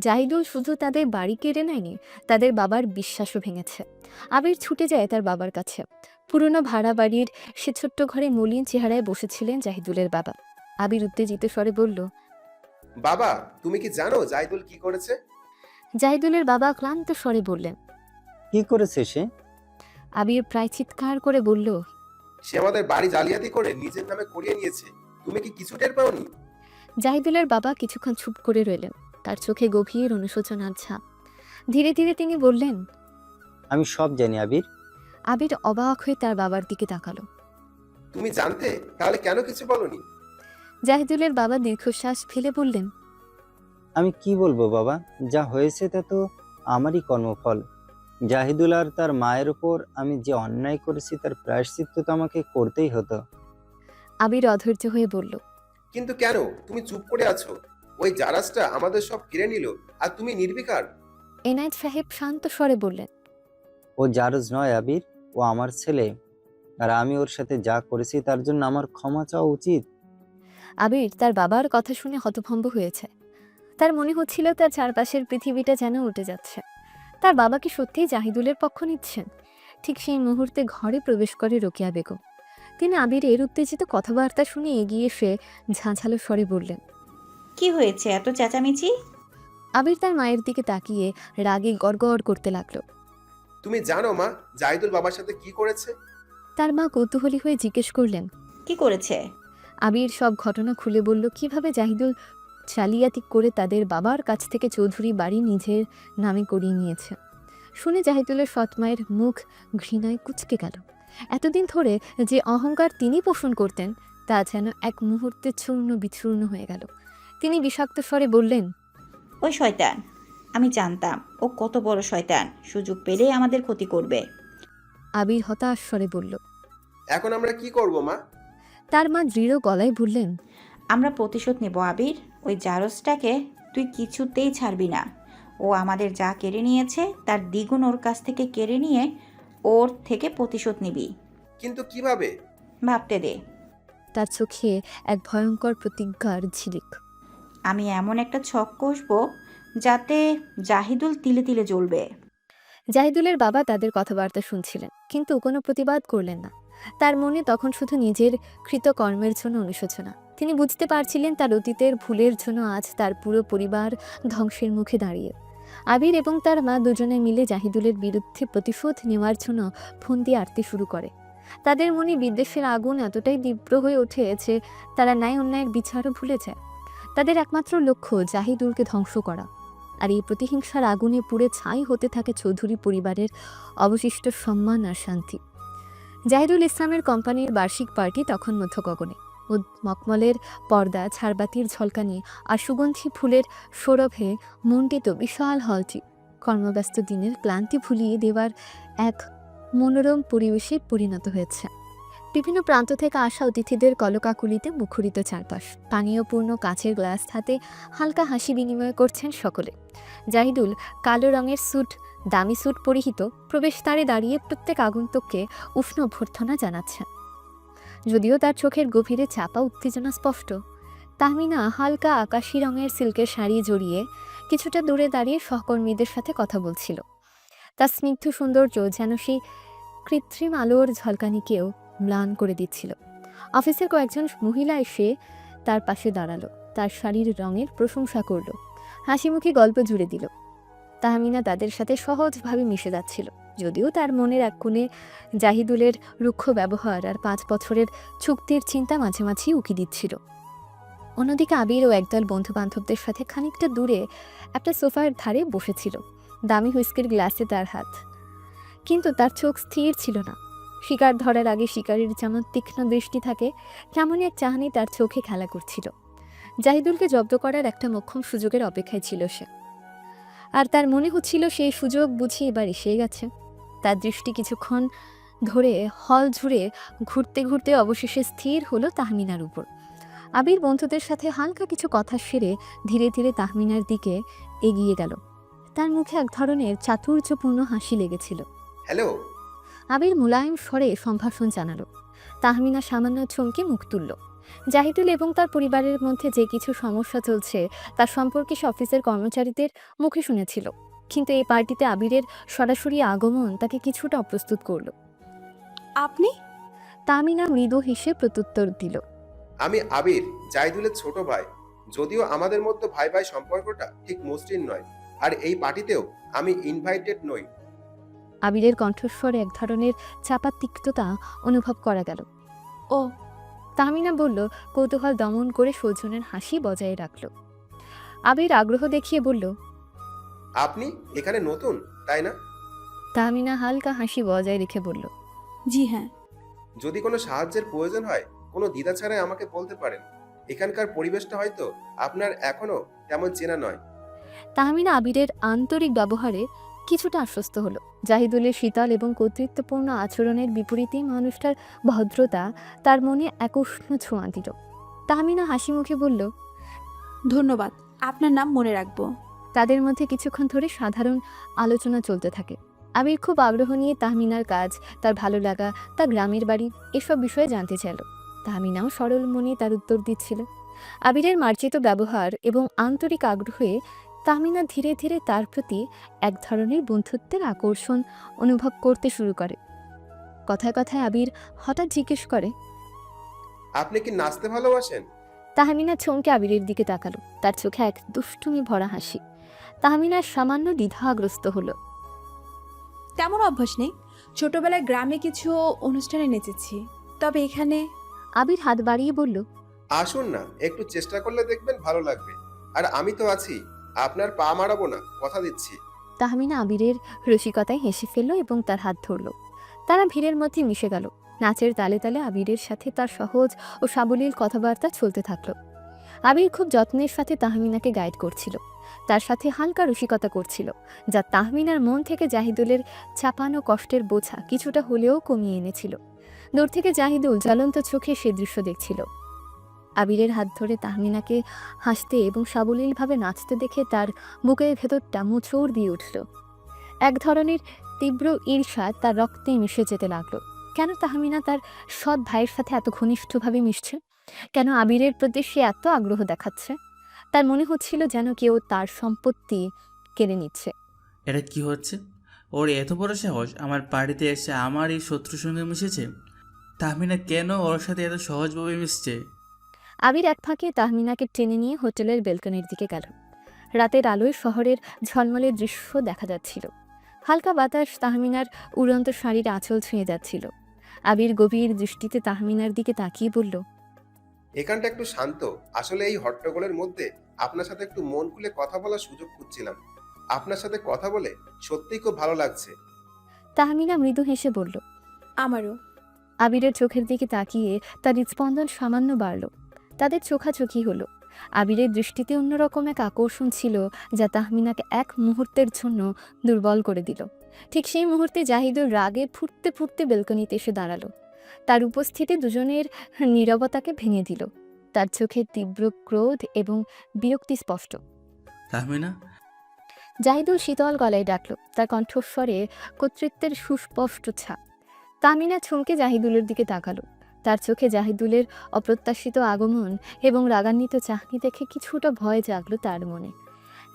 জাহিদুল শুধু তাদের বাড়ি কেড়ে নেয়নি, তাদের বাবার বিশ্বাসও ভেঙেছে। আবির ছুটে যায় তার বাবার কাছে। পুরনো ভাড়া বাড়ির সে ছোট্ট ঘরে মলিন চেহারায় বসেছিলেন জাহিদুলের বাবা। আবির উত্তেজিত স্বরে বলল, বাবা, তুমি কি জানো জাহিদুল কি করেছে? জাহিদুলের বাবা ক্লান্ত স্বরে বললেন, কি করেছে সে? আবির প্রায় চিৎকার করে বলল, সে আমাদের বাড়ি জালিয়াতি করে নিজের নামে করিয়ে নিয়েছে। তুমি কি কিছু টের পাওনি? জাহিদুলের বাবা কিছুক্ষণ চুপ করে রইলেন, তার চোখে গভীর অনুশোচনার ছাপ। ধীরে ধীরে তিনি বললেন, আমি সব জানি আবির। আবির অবাক হয়ে তার বাবার দিকে তাকালো। তুমি জানতে, তাহলে কেন কিছু বলনি? জাহিদুলের বাবা দীর্ঘশ্বাস ফেলে বললেন, আমি কি বলবো বাবা, যা হয়েছে তা তো আমারই কর্মফল। জাহিদুল আর তার মায়ের উপর আমি যে অন্যায় করেছি তার প্রায়শ্চিত্ত তো আমাকে করতেই হতো। আবির অধৈর্য হয়ে বলল, কিন্তু কেন তুমি চুপ করে আছো? ওই জারাজটা আমাদের সব কেড়ে নিল, আর তুমি নির্বিকার। এনায়েত সাহেব শান্ত স্বরে বললেন, ও জারজ নয় আবির, ও আমার ছেলে, আর আমি ওর সাথে যা করেছি তার জন্য আমার ক্ষমা চাওয়া উচিত। আবির তার বাবার কথা শুনে হতভম্ব হয়েছে। তার মনে হচ্ছিল তার চারপাশের পৃথিবীটা যেন উঠে যাচ্ছে। তার বাবা কি সত্যিই জাহিদুলের পক্ষ নিচ্ছেন? ঠিক সেই মুহূর্তে ঘরে প্রবেশ করে রোকেয়া বেগম। তিনি আবিরের উত্তেজিত কথাবার্তা শুনে এগিয়ে এসে ঝাঁঝালো স্বরে বললেন, কি হয়েছে এত চেঁচামেচি? আবির তার মায়ের দিকে তাকিয়ে রাগে গড়গড় করতে লাগলো। তুমি জানো মা জাহিদুল বাবার সাথে কি করেছে? তার মা কৌতূহলী হয়ে জিজ্ঞেস করলেন, কি করেছে? আবির সব ঘটনা খুলে বলল কিভাবে জাহিদুল জালিয়াতি করে তাদের বাবার কাছ থেকে চৌধুরী বাড়ি নিজের নামে করিয়ে নিয়েছে। শুনে জাহিদুলের সৎমায়ের মুখ ঘৃণায় কুঁচকে গেল। এতদিন ধরে যে অহংকার তিনি পোষণ করতেন তা যেন এক মুহূর্তে চূর্ণ বিচূর্ণ হয়ে গেল। তিনি বিষাক্ত স্বরে বললেন, ওই শয়তান, আমি জানতাম ও কত বড় শয়তান, সুযোগ পেলেই আমাদের ক্ষতি করবে। আবির হতাশ স্বরে বলল। এখন আমরা কি করব মা? তার মা দৃঢ় গলায় বললেন, আমরা প্রতিশোধ নেব আবির। ওই জারজটাকে তুই কিছুতেই ছাড়বি না। ও আমাদের যা কেড়ে নিয়েছে তার দ্বিগুণ ওর কাছ থেকে কেড়ে নিয়ে ওর থেকে প্রতিশোধ নিবি। কিন্তু কিভাবে? ভাবতে দে। তার চোখে এক ভয়ঙ্কর প্রতিজ্ঞার ঝিলিক। আমি এমন একটা ছক কষবো যাতে জাহিদুল তিলে তিলে জ্বলবে। জাহিদুলের বাবা তাদের কথাবার্তা শুনছিলেন, কিন্তু কোনো প্রতিবাদ করলেন না। তার মনে তখন শুধু নিজের কৃতকর্মের জন্য অনুশোচনা। তিনি বুঝতে পারছিলেন তার অতীতের ভুলের জন্য আজ তার পুরো পরিবার ধ্বংসের মুখে দাঁড়িয়ে। আবির এবং তার মা দুজনে মিলে জাহিদুলের বিরুদ্ধে প্রতিশোধ নেওয়ার জন্য ফন্দি আঁটতে শুরু করে। তাদের মনে বিদ্বেষের আগুন এতটাই তীব্র হয়ে ওঠে যে তারা ন্যায় অন্যায়ের বিচারও ভুলে যায়। তাদের একমাত্র লক্ষ্য জাহিদুলকে ধ্বংস করা। আর এই প্রতিহিংসার আগুনে পুড়ে ছাই হতে থাকে চৌধুরী পরিবারের অবশিষ্ট সম্মান আর শান্তি। জাহিদুল ইসলামের কোম্পানির বার্ষিক পার্টি তখন মধ্যগগনে। মকমলের পর্দা, ঝাড়বাতির ঝলকানি আর সুগন্ধি ফুলের সৌরভে মণ্ডিত বিশাল হলটি কর্মব্যস্ত দিনের ক্লান্তি ভুলিয়ে দেওয়ার এক মনোরম পরিবেশে পরিণত হয়েছে। বিভিন্ন প্রান্ত থেকে আসা অতিথিদের কলকাকুলিতে মুখরিত চারপাশ। পানীয়পূর্ণ কাচের গ্লাস হাতে হালকা হাসি বিনিময় করছেন সকলে। জাহিদুল কালো রঙের দামি স্যুট পরিহিত প্রবেশদ্বারে দাঁড়িয়ে প্রত্যেক আগন্তুককে উষ্ণ অভ্যর্থনা জানাচ্ছেন। যদিও তার চোখের গভীরে চাপা উত্তেজনা স্পষ্ট। তাহমিনা হালকা আকাশি রঙের সিল্কের শাড়ি জড়িয়ে কিছুটা দূরে দাঁড়িয়ে সহকর্মীদের সাথে কথা বলছিল। তার স্নিগ্ধ সৌন্দর্য যেন সেই কৃত্রিম আলোর ঝলকানিকেও ম্লান করে দিচ্ছিল। অফিসের কয়েকজন মহিলা এসে তার পাশে দাঁড়ালো, তার শাড়ির রঙের প্রশংসা করল, হাসি মুখে গল্প জুড়ে দিল। তাহমিনা তাদের সাথে সহজভাবে মিশে যাচ্ছিল, যদিও তার মনের এক কোণে জাহিদুলের রুক্ষ ব্যবহার আর 5 বছরের চুক্তির চিন্তা মাঝে মাঝেই উকি দিচ্ছিল। অন্যদিকে আবির ও একদল বন্ধু বান্ধবদের সাথে খানিকটা দূরে একটা সোফার ধারে বসেছিল। দামি হুইস্কির গ্লাসে তার হাত, কিন্তু তার চোখ স্থির ছিল না। শিকার ধরার আগে শিকারীর যেমন তীক্ষ্ণ দৃষ্টি থাকে, তেমনই এক চাহনি তার চোখে খেলা করছিল। জাহিদুলকে জব্দ করার একটা মোক্ষম সুযোগের অপেক্ষায় ছিল সে, আর তার মনে হচ্ছিল সেই সুযোগ বুঝি এবার এসে গেছে। তার দৃষ্টি কিছুক্ষণ ধরে হল জুড়ে ঘুরতে ঘুরতে অবশেষে স্থির হলো তাহমিনার উপর। আবির বন্ধুদের সাথে হালকা কিছু কথা সেরে ধীরে ধীরে তাহমিনার দিকে এগিয়ে গেল। তার মুখে এক ধরনের চাতুর্যপূর্ণ হাসি লেগেছিল। হ্যালো। আবির মুলায়ম স্বরে সম্ভাষণ জানালো। তাহমিনা সামান্য চমকে মুখ তুলল। জাহিদুল এবং তার পরিবারের মধ্যে যে কিছু সমস্যা চলছে তার সম্পর্কে সে অফিসের কর্মচারীদের মুখে শুনেছিল, কিন্তু এই পার্টিতে আবিরের সরাসরি আগমন তাকে কিছুটা অপ্রস্তুত করল। আপনি? তাহমিনা মৃদু হেসে প্রত্যুত্তর দিল। আমি আবির, জাহিদুলের ছোট ভাই। যদিও আমাদের মধ্যে ভাই ভাই সম্পর্কটা ঠিক মসৃণ নয়, আর এই পার্টিতেও আমি ইনভাইটেড নই। আবিরের কণ্ঠস্বরে এক ধরনের চাপা তিক্ততা অনুভব করা গেল। ও, তাহমিনা বলল, কৌতূহল দমন করে সৌজন্যের হাসি বজায় রাখল। আবির আগ্রহ দেখিয়ে বলল, আপনি এখানে নতুন, তাই না? তাহমিনা হালকা হাসি বজায় রেখে বলল, জি হ্যাঁ। যদি কোনো সাহায্যের প্রয়োজন হয় কোনো দ্বিধা ছাড়াই আমাকে বলতে পারেন। এখানকার পরিবেশটা হয়তো আপনার এখনো তেমন চেনা নয়। তাহমিনা আবিরের আন্তরিক ব্যবহারে কিছুটা আশ্বস্ত হলো। জাহিদুলের শীতল এবং কর্তৃত্বপূর্ণ আচরণের বিপরীতে মানুষটার ভদ্রতা তার মনে এক উষ্ণ ছোঁয়া দিল। তাহমিনা হাসি মুখে বলল, ধন্যবাদ, আপনার নাম মনে রাখবো। তাদের মধ্যে কিছুক্ষণ ধরে সাধারণ আলোচনা চলতে থাকে। আবির খুব আগ্রহ নিয়ে তাহমিনার কাজ, তার ভালো লাগা, তার গ্রামের বাড়ি এসব বিষয়ে জানতে চাইল। তাহমিনাও সরল মনে তার উত্তর দিচ্ছিল। আবিরের মার্জিত ব্যবহার এবং আন্তরিক আগ্রহে তাহমিনা ধীরে ধীরে তার প্রতি এক ধরনের বন্ধুত্বের আকর্ষণ অনুভব করতে শুরু করে। কথায় কথায় আবির হঠাৎ জিজ্ঞেস করে, আপনি কি নাচতে ভালোবাসেন? তাহমিনা চমকে আবিরের দিকে তাকালো। তার চোখে এক দুষ্টুমি ভরা হাসি। তাহমিনার সামান্য দ্বিধাগ্রস্ত হলো। তেমন অভ্যাস নেই, ছোটবেলায় গ্রামে কিছু অনুষ্ঠানে নেচেছি, তবে এখানে। আবির হাত বাড়িয়ে বলল, আসুন না, একটু চেষ্টা করলে দেখবেন ভালো লাগবে। আর আমি তো আছি, আপনার পা মারাবো না, কথা দিচ্ছি। তাহমিনা আবিরের রসিকতায় হেসে ফেলল এবং তার হাত ধরল। তারা ভিড়ের মধ্যে মিশে গেল। নাচের তালে তালে আবিরের সাথে তার সহজ ও সাবলীল কথাবার্তা চলতে থাকলো। আবির খুব যত্নের সাথে তাহমিনাকে গাইড করছিল, তার সাথে হালকা রসিকতা করছিল, যা তাহমিনার মন থেকে জাহিদুলের চাপানো কষ্টের বোঝা কিছুটা হলেও কমিয়ে এনেছিল। দূর থেকে জাহিদুল জ্বলন্ত চোখে সে দৃশ্য দেখছিল। আবিরের হাত ধরে তাহমিনাকে হাসতে এবং সাবলীলভাবে নাচতে দেখে তার বুকের ভেতরটা মোচড় দিয়ে উঠল। এক ধরনের তীব্র ঈর্ষা তার রক্তে মিশে যেতে লাগলো। কেন তাহমিনা তার সৎ ভাইয়ের সাথে এত ঘনিষ্ঠভাবে মিশছে? কেন আবিরের প্রতি সে এত আগ্রহ দেখাচ্ছে? তার মনে হচ্ছিল যেন কেউ তার সম্পত্তি কেড়ে নিচ্ছে। এটা কি হচ্ছে? ওর এত বড় সাহস আমার বাড়িতে এসে আমার এই শত্রুর সঙ্গে মিশেছে। তাহমিনা কেন ওর সাথে এত সহজভাবে মিশছে? আবির এক ফাঁকে তাহমিনাকে টেনে নিয়ে হোটেলের বেলকনির দিকে গেল। রাতের আলোয় শহরের ঝলমলে দৃশ্য দেখা যাচ্ছিল। হালকা বাতাস তাহমিনার উড়ন্ত শাড়ির আঁচল ছুঁয়ে যাচ্ছিল। আবির গভীর দৃষ্টিতে তাহমিনার দিকে তাকিয়ে বলল, এখানটা একটু শান্ত। আসলে এই হট্টগোলের মধ্যে আপনার সাথে একটু মন খুলে কথা বলার সুযোগ খুঁজছিলাম। আপনার সাথে কথা বলে সত্যিই খুব ভালো লাগছে। তাহমিনা মৃদু হেসে বলল। আমারও। আবিরের চোখের দিকে তাকিয়ে তার হৃৎস্পন্দন সামান্য বাড়ল। তাদের চোখাচোখি হলো। আবিরের দৃষ্টিতে অন্যরকম এক আকর্ষণ ছিল, যা তাহমিনাকে এক মুহূর্তের জন্য দুর্বল করে দিল। ঠিক সেই মুহূর্তে জাহিদুল রাগে ফুটতে ফুটতে বেলকনিতে এসে দাঁড়ালো। তার উপস্থিতি দুজনের নীরবতাকে ভেঙে দিল। তার চোখে তীব্র ক্রোধ এবং বিরক্তি স্পষ্ট। তাহমিনা, জাহিদুল শীতল গলায় ডাকল, তার কণ্ঠস্বরে কর্তৃত্বের সুস্পষ্ট ছাপ। তাহমিনা চমকে জাহিদুলের দিকে তাকালো। তার চোখে জাহিদুলের অপ্রত্যাশিত আগমন এবং রাগান্বিত চাহনি দেখে কিছুটা ভয় জাগলো তার মনে।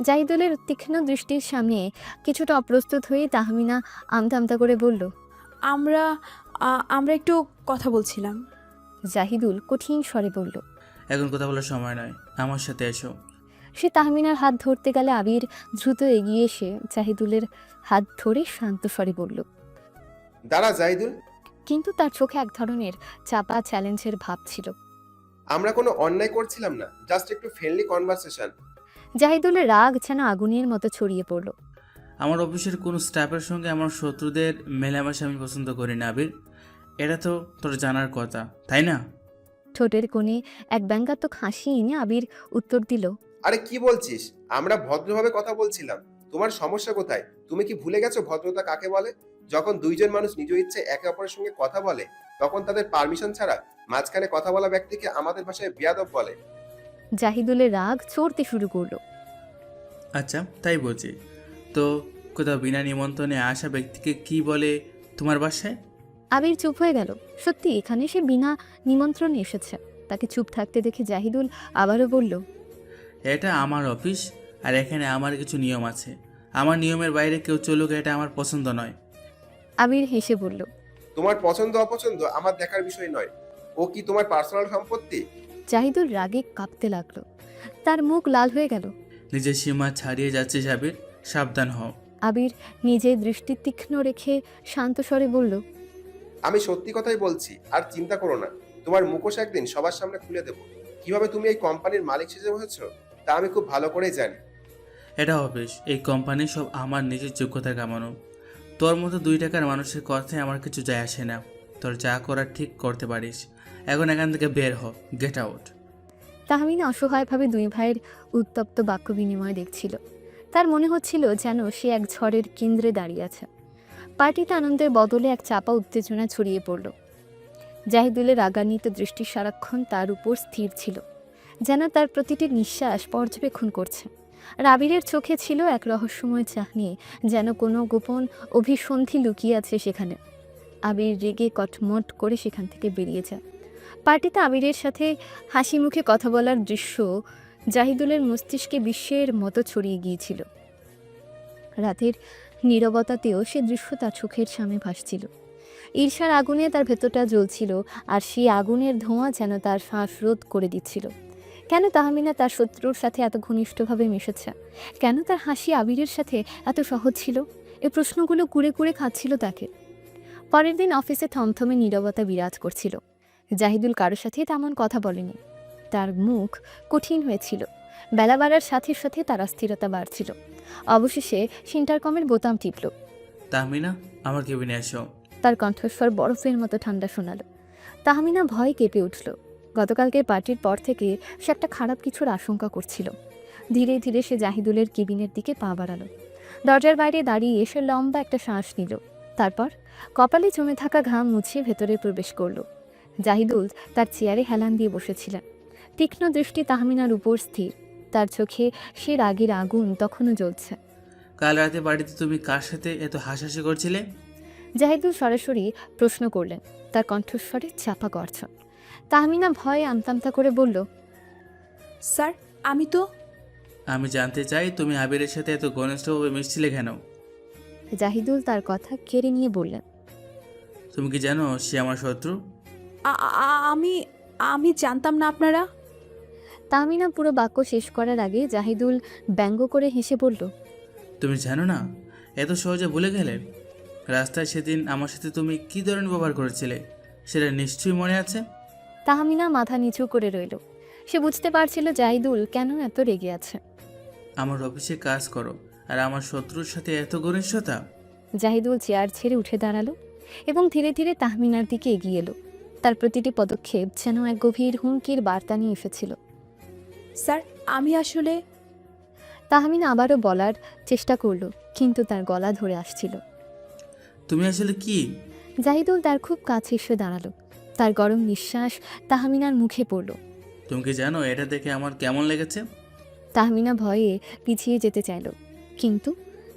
জাহিদুলের তীক্ষ্ণ দৃষ্টির সামনে কিছুটা অপ্রস্তুত হয়ে তাহমিনা আমতা আমতা করে বলল, আমরা আমরা একটু কথা বলছিলাম। জাহিদুল কঠিন স্বরে বলল। এখন কথা বলার সময় নয়, আমার সাথে এসো। সে তাহমিনার হাত ধরতে গেলে আবির দ্রুত এগিয়ে এসে জাহিদুলের হাত ধরে শান্ত স্বরে বলল। দাঁড়া জাহিদুল। কিন্তু তার চোখে এক ধরনের চাপা চ্যালেঞ্জের ভাব ছিল। আমরা কোনো অন্যায় করছিলাম না, জাস্ট একটু ফ্রেন্ডলি কনভারসেশন। জাহিদুলের রাগ যেন আগুনের মতো ছড়িয়ে পড়ল। আমার অফিসের কোনো স্টাফের সঙ্গে আমার শত্রুদের মেলামেশা আমি পছন্দ করি না আবির। এটা তো তোর জানার কথা, তাই না? ঠোঁটের কোণে এক ব্যঙ্গাত্মক হাসি এনে আবির উত্তর দিল, আরে কি বলছিস? আমরা ভদ্রভাবে কথা বলছিলাম। তোমার সমস্যা কোথায়? তুমি কি ভুলে গেছো ভদ্রতা কাকে বলে? যখন দুইজন মানুষ নিজ ইচ্ছে একে অপরের সঙ্গে কথা বলে, তখন তাদের পারমিশন ছাড়া মাঝখানে কথা বলা ব্যক্তিকে আমাদের ভাষায় বেয়াদব বলে। জাহিদুলের রাগ চড়তে শুরু করলো। আচ্ছা, তাই বলছি। তো কোথাও বিনা নিমন্ত্রণে আসা ব্যক্তিকে কি বলে তোমার বাসায়? আবির চুপ হয়ে গেল। সত্যি এখানে সে বিনা নিমন্ত্রণে এসেছে। তাকে চুপ থাকতে দেখে জাহিদুল আবারও বলল, এটা আমার অফিস, আর এখানে আমার কিছু নিয়ম আছে। আমার নিয়মের বাইরে কেউ চলুক, এটা আমার পছন্দ নয়। আবির হেসে বলল, তোমার পছন্দ অপছন্দ আমার দেখার বিষয় নয়। ও কি তোমার পার্সোনাল সম্পত্তি? জাহিদুল রাগে কাঁপতে লাগলো। তার মুখ লাল হয়ে গেল। নিজের সীমা ছাড়িয়ে যাচ্ছে আবির, সাবধান হও। আবির নিজের দৃষ্টি তীক্ষ্ণ রেখে শান্ত স্বরে বলল, আমি সত্যি কথাই বলছি, আর চিন্তা করো না। তোমার মুখোশ একদিন সবার সামনে খুলে দেবো। কিভাবে তুমি এই কোম্পানির মালিক সেজে হয়েছো তা আমি খুব ভালো করেই জানি। এটা অফিস, এই কোম্পানি সব আমার নিজের যোগ্যতা কামানো। তোর মতো 2 টাকার মানুষের কথায় আমার কিছু যায় আসে না। তোর যা করার ঠিক করতে পারিস। এখন এখান থেকে বের হ, গেট আউট। তাহমিনা অসহায়ভাবে দুই ভাইয়ের উত্তপ্ত বাক্য বিনিময় দেখছিল। তার মনে হচ্ছিল যেন সে এক ঝড়ের কেন্দ্রে দাঁড়িয়ে আছে। পার্টিতে আনন্দের বদলে এক চাপা উত্তেজনা ছড়িয়ে পড়ল। জাহিদুলের রাগান্বিত দৃষ্টি সারাক্ষণ তার উপর স্থির ছিল, যেন তার প্রতিটি নিঃশ্বাস পর্যবেক্ষণ করছে। আর আবিরের চোখে ছিল এক রহস্যময় চাহনি, যেন কোনো গোপন অভিসন্ধি লুকিয়ে আছে সেখানে। আবির রেগে কটমট করে সেখান থেকে বেরিয়ে যায়। পার্টিতে আবিরের সাথে হাসি মুখে কথা বলার দৃশ্য জাহিদুলের মস্তিষ্কে বিশ্বের মতো ছড়িয়ে গিয়েছিল। রাতের নীরবতাতেও সে দৃশ্য তার চোখের সামনে ভাসছিল। ঈর্ষার আগুনে তার ভেতরটা জ্বলছিল, আর সেই আগুনের ধোঁয়া যেন তার শ্বাসরোধ করে দিচ্ছিল। কেন তাহমিনা তার শত্রুর সাথে এত ঘনিষ্ঠভাবে মিশেছে? কেন তার হাসি আবিরের সাথে এত সহজ ছিল? এই প্রশ্নগুলো কুড়ে কুড়ে খাচ্ছিল তাকে। পরের দিন অফিসে থমথমে নীরবতা বিরাজ করছিল। জাহিদুল কারোর সাথে তেমন কথা বলেনি। তার মুখ কঠিন হয়েছিল, বেলা বাড়ার সাথে সাথে তার অস্থিরতা বাড়ছিল। অবশেষে সে ইন্টারকমের বোতাম টিপল। তাহমিনা, আমার কেবিনে এসো। তার কণ্ঠস্বর বরফের মতো ঠান্ডা শোনালো। তাহমিনা ভয় কেঁপে উঠল। গতকালকের পার্টির পর থেকে সে একটা খারাপ কিছুর আশঙ্কা করছিল। ধীরে ধীরে সে জাহিদুলের কেবিনের দিকে পা বাড়ালো। দরজার বাইরে দাঁড়িয়ে সে লম্বা একটা শ্বাস নিল। তারপর কপালে জমে থাকা ঘাম মুছে ভেতরে প্রবেশ করল। জাহিদুল তার চেয়ারে হেলান দিয়ে বসেছিলেন। তীক্ষ্ণ দৃষ্টি তাহমিনার উপর স্থির। তার চোখে সে রাগের আগুন তখনও জ্বলছে। কাল রাতে বাড়িতে তুমি কার সাথে এত হাসাহাসি করছিলে? জাহিদুল সরাসরি প্রশ্ন করলেন, তার কণ্ঠস্বরে চাপা গর্জন। তাহমিনা ভয়ে আমতামতা করে বলল, স্যার আমি তো আমি জানতে চাই তুমি আবিরের সাথে এত ঘনিষ্ঠভাবে মিশছিলে কেন? জাহিদুল তার কথা কেড়ে নিয়ে বললেন, তুমি কি জানো সে আমার শত্রু? আমি আমি জানতাম না আপনারা। তাহমিনা পুরো বাক্য শেষ করার আগে জাহিদুল ব্যঙ্গ করে হেসে বলল, তুমি জানো না? এত সহজে ভুলে গেলে? রাস্তায় সেদিন আমার সাথে তুমি কি ধরনের ব্যবহার করেছিলে সেটা নিশ্চয়ই মনে আছে। তাহমিনা মাথা নিচু করে রইল। সে বুঝতে পারছিল জাহিদুল কেন এত রেগে আছে। আমার অফিসে কাজ করো আর আমার শত্রুর সাথে এত ঘনিষ্ঠতা? জাহিদুল চেয়ার ছেড়ে উঠে দাঁড়ালো এবং ধীরে ধীরে তাহমিনার দিকে এগিয়ে এলো। তার প্রতিটি পদক্ষেপ যেন এক গভীর হুমকির বার্তা নিয়ে এসেছিল। স্যার আমি আসলে তাহমিনা আবারও বলার চেষ্টা করলো, কিন্তু তার গলা ধরে আসছিল। তুমি আসলে কি? জাহিদুল তার খুব কাছে এসে দাঁড়ালো। তার গরম নিঃশ্বাস তাহমিনার মুখে পড়ল। তুমি কি জানো এটা দেখে আমার কেমন লেগেছে? তাহমিনা ভয়ে পিছিয়ে যেতে চাইল, কিন্তু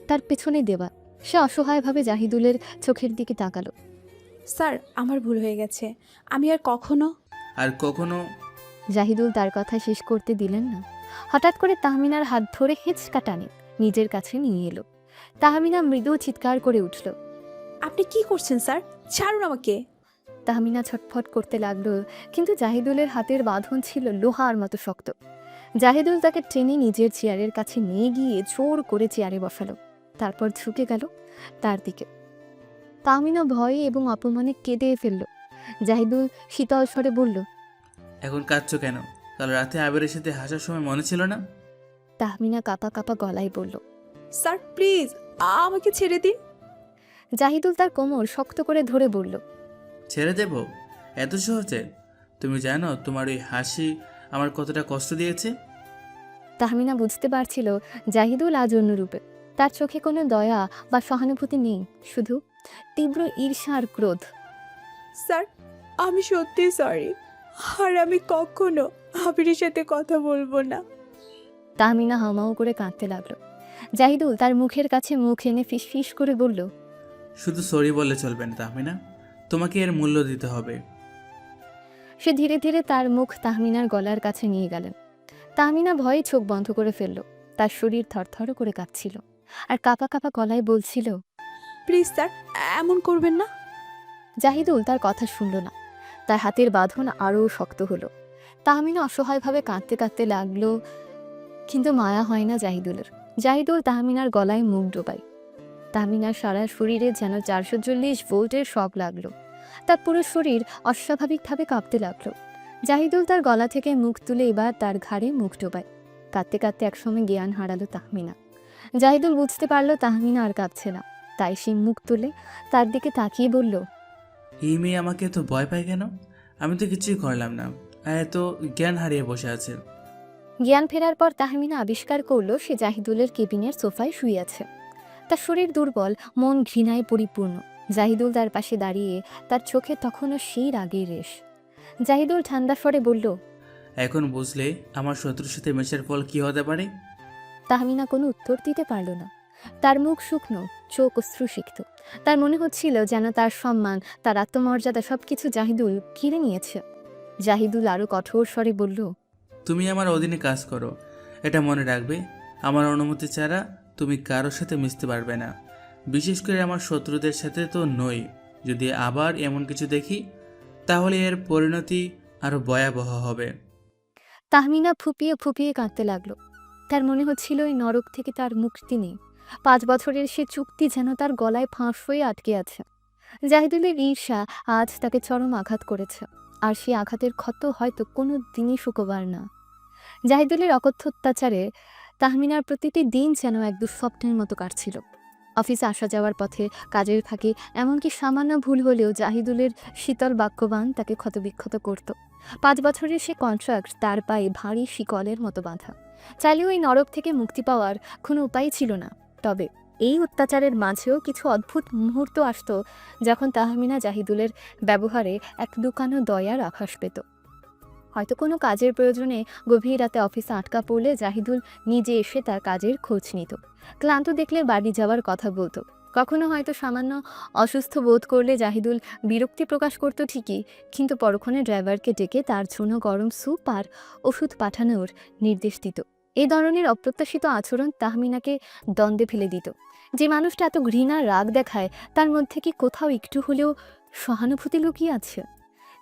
তার পেছনে দেওয়া। সে অসহায়ভাবে জাহিদুলের চোখের দিকে তাকালো। স্যার আমার ভুল হয়ে গেছে, আমি আর কখনো আর কখনো। জাহিদুল তার কথা শেষ করতে দিলেন না। হঠাৎ করে তাহমিনার হাত ধরে হেঁচকা টানে নিজের কাছে নিয়ে এলো। তাহমিনা মৃদু চিৎকার করে উঠল। আপনি কি করছেন স্যার? ছাড়ুন আমাকে। তাহমিনা ছটফট করতে লাগলো, কিন্তু জাহিদুলের হাতের বাঁধন ছিল লোহার মতো শক্ত। জাহিদুল তাকে টেনে নিজের চেয়ারের কাছে নিয়ে গিয়ে জোর করে চেয়ারে বসালো। তারপর ঝুঁকে গেল তার দিকে। তাহমিনা ভয়ে এবং অপমানে কেঁদে ফেলল। জাহিদুল শীতল স্বরে বলল, এখন কাঁদছো কেন? কাল রাতে আবিরের সাথে হাসার সময় মনে ছিল না? তাহমিনা কাঁপা কাঁপা গলায় বলল। স্যার প্লিজ আমাকে ছেড়ে দিন। জাহিদুল তার কোমর শক্ত করে ধরে বলল, ছেড়ে দেব এত সহজে? তুমি জানো তোমার ওই হাসি আমার কতটা কষ্ট দিয়েছে? তাহমিনা বুঝতে পারছিল জাহিদুল আজ অন্যরূপে। তার চোখে কোনো দয়া বা সহানুভূতি নেই, শুধু তীব্র ঈর্ষা আর ক্রোধ। স্যার আমি সত্যি সরি, আর আমি কখনো আবিরের সাথে কথা বলবো না। তাহমিনা হামাও করে কাঁদতে লাগলো। জাহিদুল তার মুখের কাছে মুখ এনে ফিসফিস করে বলল, শুধু সরি বললে চলবে না তাহমিনা, তোমাকে এর মূল্য দিতে হবে। সে ধীরে ধীরে তার মুখ তাহমিনার গলার কাছে নিয়ে গেলেন। তাহমিনা ভয়ে চোখ বন্ধ করে ফেলল। তার শরীর থরথর করে কাঁপছিল আর কাঁপা কাঁপা গলায় বলছিল, প্লিজ স্যার এমন করবেন না। জাহিদুল তার কথা শুনল না। তার হাতের বাঁধন আরও শক্ত হলো। তাহমিনা অসহায়ভাবে কাঁদতে কাঁদতে লাগলো, কিন্তু মায়া হয় না জাহিদুলের। জাহিদুল তাহমিনার গলায় মুখ ডোবায়। তাহমিনার সারা শরীরে যেন 440 ভোল্টের শক লাগলো। তার পুরো শরীর অস্বাভাবিকভাবে কাঁপতে লাগলো। জাহিদুল তার গলা থেকে মুখ তুলে এবার তার ঘাড়ে মুখ ডোবায়। কাঁদতে কাঁদতে একসময় জ্ঞান হারালো তাহমিনা। জাহিদুল বুঝতে পারলো তাহমিনা আর কাঁদছে না, তাই সে মুখ তুলে তার দিকে তাকিয়ে বলল, এই মেয়ে আমাকে এত ভয় পায় কেন? আমি তো কিছুই করলাম না, আর এত জ্ঞান হারিয়ে বসে আছে। জ্ঞান ফেরার পর তাহমিনা আবিষ্কার করলো সে জাহিদুলের কেবিনের সোফায় শুয়ে আছে। তার শরীর দুর্বল, মন ঘৃণায় পরিপূর্ণ। জাহিদুল তার পাশে দাঁড়িয়ে, তার চোখে তখনও সেই রাগের রেশ। জাহিদুল ঠান্ডা স্বরে বলল, এখন বুঝলে আমার শত্রুর সাথে মেশার ফল কি হতে পারে? তাহমিনা কোনো উত্তর দিতে পারল না। তার মুখ শুকনো, চোখ অশ্রুসিক্ত। তার মনে হচ্ছিল যেন তার সম্মান, তার আত্মমর্যাদা সবকিছু জাহিদুল কিনে নিয়েছে। জাহিদুল আরও কঠোর স্বরে বলল, তুমি আমার অধীনে কাজ করো, এটা মনে রাখবে। আমার অনুমতি ছাড়া তুমি কারোর সাথে মিশতে পারবে না, বিশেষ করে আমার শত্রুদের সাথে তো নই। যদি আবার এমন কিছু দেখি তাহলে এর পরিণতি আরো ভয়াবহ হবে। তাহমিনা ফুপিয়ে ফুপিয়ে কাঁদতে লাগলো। তার মনে হচ্ছিল এই নরক থেকে তার মুক্তি নেই। 5 বছরের সে চুক্তি যেন তার গলায় ফাঁস হয়ে আটকে আছে। জাহিদুলের ঈর্ষা আজ তাকে চরম আঘাত করেছে, আর সেই আঘাতের ক্ষত হয়তো কোনো দিনই শুকোবার না। জাহিদুলের অকথ্য অত্যাচারে তাহমিনার প্রতিটি দিন যেন এক দুঃস্বপ্নের মতো কাটছিল। অফিসে আসা যাওয়ার পথে, কাজের ফাঁকে, এমনকি সামান্য ভুল হলেও জাহিদুলের শীতল বাক্যবাণ তাকে ক্ষতবিক্ষত করত। 5 বছরের সে কন্ট্রাক্ট তার পায়ে ভারী শিকলের মতো বাঁধা। চাইলেও এই নরক থেকে মুক্তি পাওয়ার কোনো উপায় ছিল না। তবে এই অত্যাচারের মাঝেও কিছু অদ্ভুত মুহূর্ত আসতো যখন তাহমিনা জাহিদুলের ব্যবহারে এক লুকানো দয়ার আভাস পেত। হয়তো কোনো কাজের প্রয়োজনে গভীর রাতে অফিসে আটকা পড়লে জাহিদুল নিজে এসে তার কাজের খোঁজ নিত। ক্লান্ত দেখলে বাড়ি যাওয়ার কথা বলতো। কখনো হয়তো সামান্য অসুস্থ বোধ করলে জাহিদুল বিরক্তি প্রকাশ করত ঠিকই, কিন্তু পরক্ষণে ড্রাইভারকে ডেকে তার জন্য গরম স্যুপ আর ওষুধ পাঠানোর নির্দেশ দিত। এই ধরনের অপ্রত্যাশিত আচরণ তাহমিনাকে দ্বন্দ্বে ফেলে দিত। যে মানুষটা এত ঘৃণা রাগ দেখায়, তার মধ্যে কি কোথাও একটু হলেও সহানুভূতি লুকিয়ে আছে?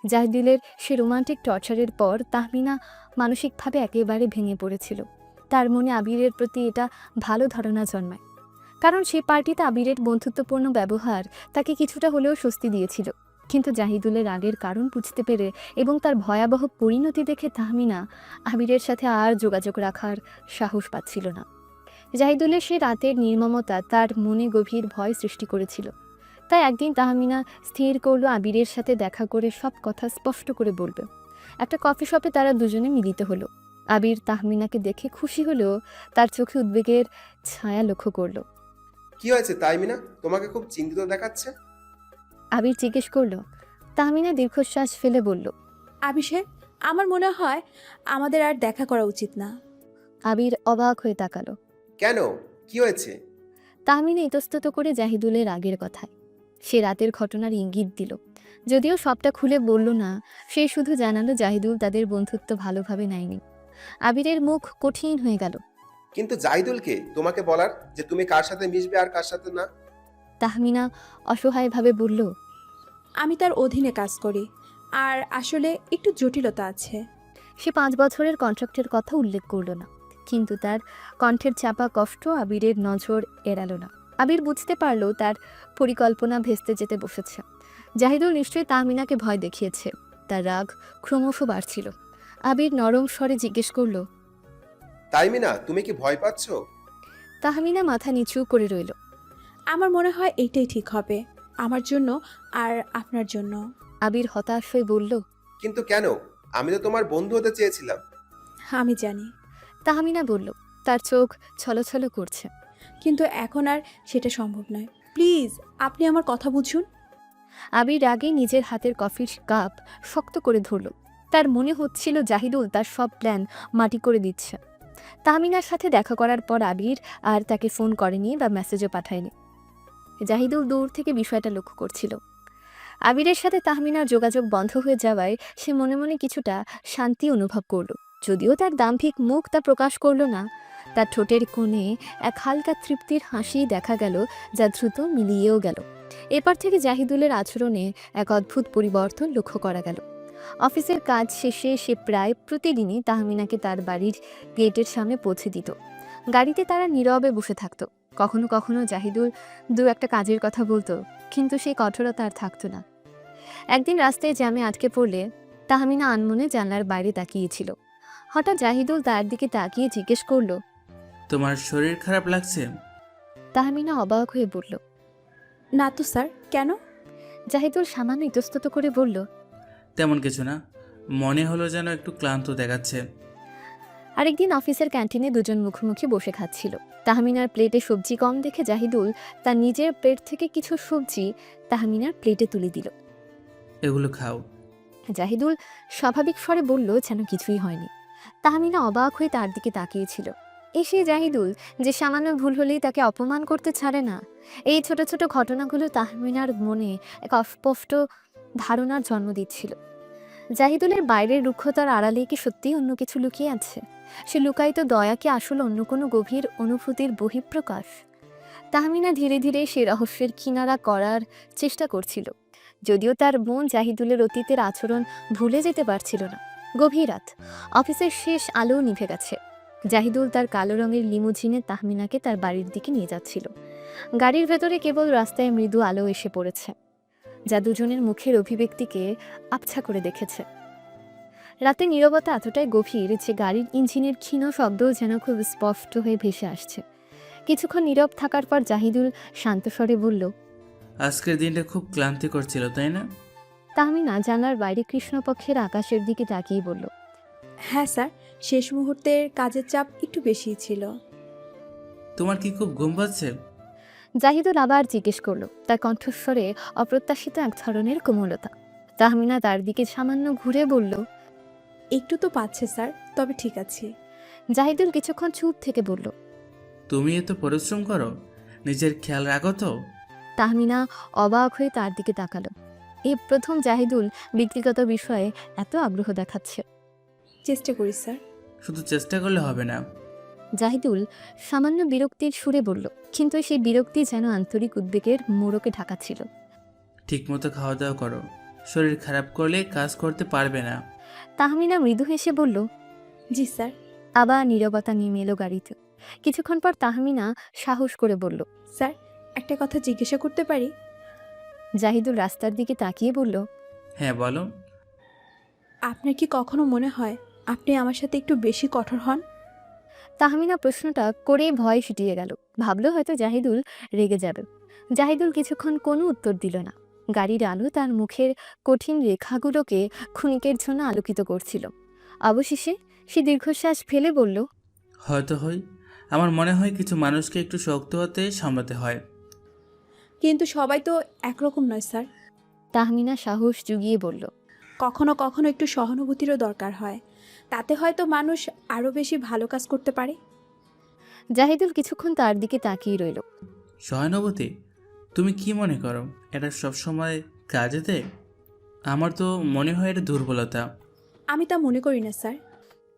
জাহিদুলের সে রোমান্টিক টর্চারের পর তাহমিনা মানসিকভাবে একেবারে ভেঙে পড়েছিল। তার মনে আবিরের প্রতি এটা ভালো ধারণা জন্মায়, কারণ সে পার্টিতে আবিরের বন্ধুত্বপূর্ণ ব্যবহার তাকে কিছুটা হলেও স্বস্তি দিয়েছিল। কিন্তু জাহিদুলের রাগের কারণ বুঝতে পেরে এবং তার ভয়াবহ পরিণতি দেখে তাহমিনা আবিরের সাথে আর যোগাযোগ রাখার সাহস পাচ্ছিল না। জাহিদুলের সে রাতের নির্মমতা তার মনে গভীর ভয় সৃষ্টি করেছিল। তাই একদিন তাহমিনা স্থির করল আবিরের সাথে দেখা করে সব কথা স্পষ্ট করে বলবে। একটা কফি শপে তারা দুজনে মিলিত হলো। আবির তাহমিনাকে দেখে খুশি হলেও তার চোখে উদ্বেগের ছায়া লক্ষ্য করলো। কি হয়েছে তাইমিনা, তোমাকে খুব চিন্তিত দেখাচ্ছে। আবির জিজ্ঞেস করলো। তাহমিনা দীর্ঘশ্বাস ফেলে বলল, অভিষেক, আমার মনে হয় আমাদের আর দেখা করা উচিত না। আবির অবাক হয়ে তাকালো। কেন, কি হয়েছে? তাহমিনা ইতস্তত করে জাহিদুলের রাগের কথায় সে রাতের ঘটনার ইঙ্গিত দিল। যদিও সবটা খুলে বলল না, সে শুধু জানালো জাহিদুল তাদের বন্ধুত্ব ভালোভাবে নেয়নি। আবিরের মুখ কঠিন হয়ে গেল। কিন্তু জাহিদুলকে তোমাকে বলার যে তুমি কার সাথে মিশবে আর কার সাথে না? তাহমিনা অসহায়ভাবে বলল, আমি তার অধীনে কাজ করি, আর আসলে একটু জটিলতা আছে। সে 5 বছরের কন্ট্রাক্টের কথা উল্লেখ করল না, কিন্তু তার কণ্ঠের চাপা কষ্ট আবিরের নজর এড়ালো না। আবির বুঝতে পারল তার পরিকল্পনা ভেস্তে যেতে বসেছে। জাহিদুল নিশ্চয়ই তাহমিনাকে ভয় দেখিয়েছে। তার রাগ ক্রমশ বাড়ছিল। আবির নরম স্বরে জিজ্ঞেস করল, তাইমিনা, তুমি কি ভয় পাচ্ছ? তাহমিনা মাথা নিচু করে রইল। আমার মনে হয় এইটাই ঠিক হবে, আমার জন্য আর আপনার জন্য। আবির হতাশ হয়ে বলল, কিন্তু কেন? আমি তো তোমার বন্ধু হতে চেয়েছিলাম। আমি জানি। তাহমিনা বলল, তার চোখ ছলছল করছে। কিন্তু এখন আর সেটা সম্ভব নয়। প্লিজ, আপনি আমার কথা বুঝুন। আবির রাগে নিজের হাতের কফির কাপ শক্ত করে ধরল। তার মনে হচ্ছিল জাহিদুল তার সব প্ল্যান মাটি করে দিচ্ছে। তাহমিনার সাথে দেখা করার পর আবির আর তাকে ফোন করেনি বা মেসেজও পাঠায়নি। জাহিদুল দূর থেকে বিষয়টা লক্ষ্য করছিল। আবিরের সাথে তাহমিনার যোগাযোগ বন্ধ হয়ে যাওয়ায় সে মনে মনে কিছুটা শান্তি অনুভব করল। যদিও তার দাম্ভিক মুখ তা প্রকাশ করল না। তার ঠোঁটের কোণে এক হালকা তৃপ্তির হাসি দেখা গেল, যা দ্রুত মিলিয়েও গেল। এরপর থেকে জাহিদুলের আচরণে এক অদ্ভুত পরিবর্তন লক্ষ্য করা গেল। অফিসের কাজ শেষে সে প্রায় প্রতিদিনই তাহমিনাকে তার বাড়ির গেটের সামনে পৌঁছে দিত। গাড়িতে তারা নীরবে বসে থাকতো। কখনো কখনো জাহিদুল দু একটা কাজের কথা বলতো, কিন্তু সেই কঠোরতা আর থাকতো না। একদিন রাস্তায় জ্যামে আটকে পড়লে তাহমিনা আনমনে জানলার বাইরে তাকিয়েছিল। হঠাৎ জাহিদুল তার দিকে তাকিয়ে জিজ্ঞেস করলো, তোমার শরীর খারাপ লাগছে? তাহমিনা অবাক হয়ে বলল, না তো স্যার, কেন? জাহিদুল সামান্য ইতস্তত করে বলল, তেমন কিছু না, মনে হলো যেন একটু ক্লান্ত দেখাচ্ছে। আরেকদিন অফিসের ক্যান্টিনে দুজন মুখোমুখি বসে খাচ্ছিল। তাহমিনার প্লেটে সবজি কম দেখে জাহিদুল তার নিজের প্লেট থেকে কিছু সবজি তাহমিনার প্লেটে তুলে দিল। এগুলো খাও। জাহিদুল স্বাভাবিক স্বরে বলল যেন কিছুই হয়নি। তাহমিনা অবাক হয়ে তার দিকে তাকিয়েছিল। এসে জাহিদুল যে সামান্য ভুল হলেই তাকে অপমান করতে ছাড়ে না। এই ছোট ছোট ঘটনাগুলো তাহমিনার মনে এক অস্পষ্ট ধারণার জন্ম দিচ্ছিল। জাহিদুলের বাইরের রুক্ষতার আড়ালে কি সত্যিই অন্য কিছু লুকিয়ে আছে? সে লুকায়িত দয়া কি আসলে অন্য কোনো গভীর অনুভূতির বহিঃপ্রকাশ? তাহমিনা ধীরে ধীরে সে রহস্যের কিনারা করার চেষ্টা করছিল, যদিও তার মন জাহিদুলের অতীতের আচরণ ভুলে যেতে পারছিল না। গভীর রাত, অফিসের শেষ আলো নিভে গেছে। জাহিদুল তার কালো রঙের লিমুজিনে তাহমিনাকে তার বাড়ির দিকে নিয়ে যাচ্ছিল। গাড়ির ভেতরে কেবল রাস্তায় মৃদু আলো এসে পড়েছে, যা দুজনের মুখের অভিব্যক্তিকে আবছা করে দেখেছে। রাতে নীরবতা এতটাই গভীর যে গাড়ির ইঞ্জিনের ক্ষীণ শব্দও যেন খুব স্পষ্ট হয়ে ভেসে আসছে। কিছুক্ষণ নীরব থাকার পর জাহিদুল শান্ত স্বরে বলল, আজকের দিনটা খুব ক্লান্তিকর ছিল, তাই না? তাহমিনা জানালার বাইরে কৃষ্ণপক্ষের আকাশের দিকে তাকিয়ে বলল, হ্যাঁ স্যার, শেষ মুহূর্তের কাজের চাপ একটু বেশি ছিল। তোমার কি খুব ঘুম পাচ্ছে? জাহিদুল আবার জিজ্ঞেস করল, তার কণ্ঠস্বরে অপ্রত্যাশিত এক ধরনের কোমলতা। তাহমিনা তার দিকে সামান্য ঘুরে বলল, একটু তো পাচ্ছে স্যার, তবে ঠিক আছে। জাহিদুল কিছুক্ষণ চুপ থেকে বলল, তুমি এত পরিশ্রম করো, নিজের খেয়াল রাখো তো? তাহমিনা অবাক হয়ে তার দিকে তাকালো। এই প্রথম জাহিদুল ব্যক্তিগত বিষয়ে এত আগ্রহ দেখাচ্ছে। চেষ্টা করি স্যার। শুধু চেষ্টা করলে হবে না। জাহিদুল সামান্য বিরক্তির সুরে বলল, কিন্তু সেই বিরক্তি যেন আন্তরিক উদ্বেগের মোড়কে ঢাকা ছিল। ঠিকমতো খাওয়া দাওয়া করো, শরীর খারাপ করলে কাজ করতে পারবে না। তাহমিনা মৃদু হেসে বলল, জি স্যার। আবার নীরবতা নেমে এলো গাড়িতে। কিছুক্ষণ পর তাহমিনা সাহস করে বলল, স্যার, একটা কথা জিজ্ঞাসা করতে পারি? জাহিদুল রাস্তার দিকে তাকিয়ে বলল, হ্যাঁ বলো। আপনার কি কখনো মনে হয় আপনি আমার সাথে একটু বেশি কঠোর হন? তাহমিনা প্রশ্নটা করে ভয় সিটিয়ে গেল। ভাবলো হয়তো জাহিদুল রেগে যাবে। জাহিদুল কিছুক্ষণ কোনো উত্তর দিল না। গাড়ির আলো তার মুখের কঠিন রেখাগুলোকে ক্ষণিকের জন্য আলোকিত করছিল। অবশেষে সে দীর্ঘশ্বাস ফেলে বলল, হয়তো হই। আমার মনে হয় কিছু মানুষকে একটু শক্ত হতে সামলাতে হয়। কিন্তু সবাই তো একরকম নয় স্যার। তাহমিনা সাহস জুগিয়ে বলল, কখনো কখনো একটু সহানুভূতিরও দরকার হয়, তাতে হয়তো মানুষ আরও বেশি ভালো কাজ করতে পারে। জাহিদুল কিছুক্ষণ তার দিকে তাকিয়ে রইল। সহানুভূতি? তুমি কি মনে করো এটা সবসময় কাজে দেয়? আমার তো মনে হয় এটা দুর্বলতা। আমি তা মনে করি না স্যার।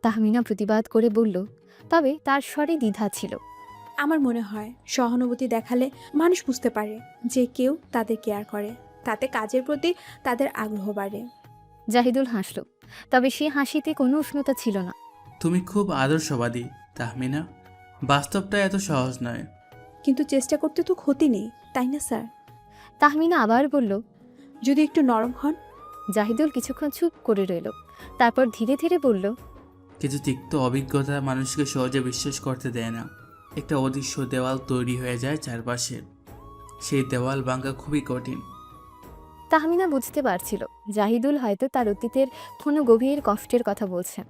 তাহমিনা প্রতিবাদ করে বলল, তবে তার স্বরে দ্বিধা ছিল। আমার মনে হয় সহানুভূতি দেখালে মানুষ বুঝতে পারে যে কেউ তাদের কেয়ার করে, তাতে কাজের প্রতি তাদের আগ্রহ বাড়ে। জাহিদুল হাসল, তবে সে হাসিতে কোনো উষ্ণতা ছিল না। তুমি খুব আদর্শবাদী তাহমিনা, বাস্তবটা এত সহজ নয়। কিন্তু চেষ্টা করতে তো ক্ষতি নেই, তাই না স্যার? তাহমিনা আবার বলল, যদি একটু নরম হন। জাহিদুল কিছুক্ষণ চুপ করে রইল, তারপর ধীরে ধীরে বলল, কিছু তিক্ত অভিজ্ঞতা মানুষকে সহজে বিশ্বাস করতে দেয় না। একটা অদৃশ্য দেওয়াল তৈরি হয়ে যায় চারপাশে, সেই দেওয়াল ভাঙা খুবই কঠিন। তাহমিনা বুঝতে পারছিল জাহিদুল হয়তো তার অতীতের কোনো গভীর কষ্টের কথা বলছে।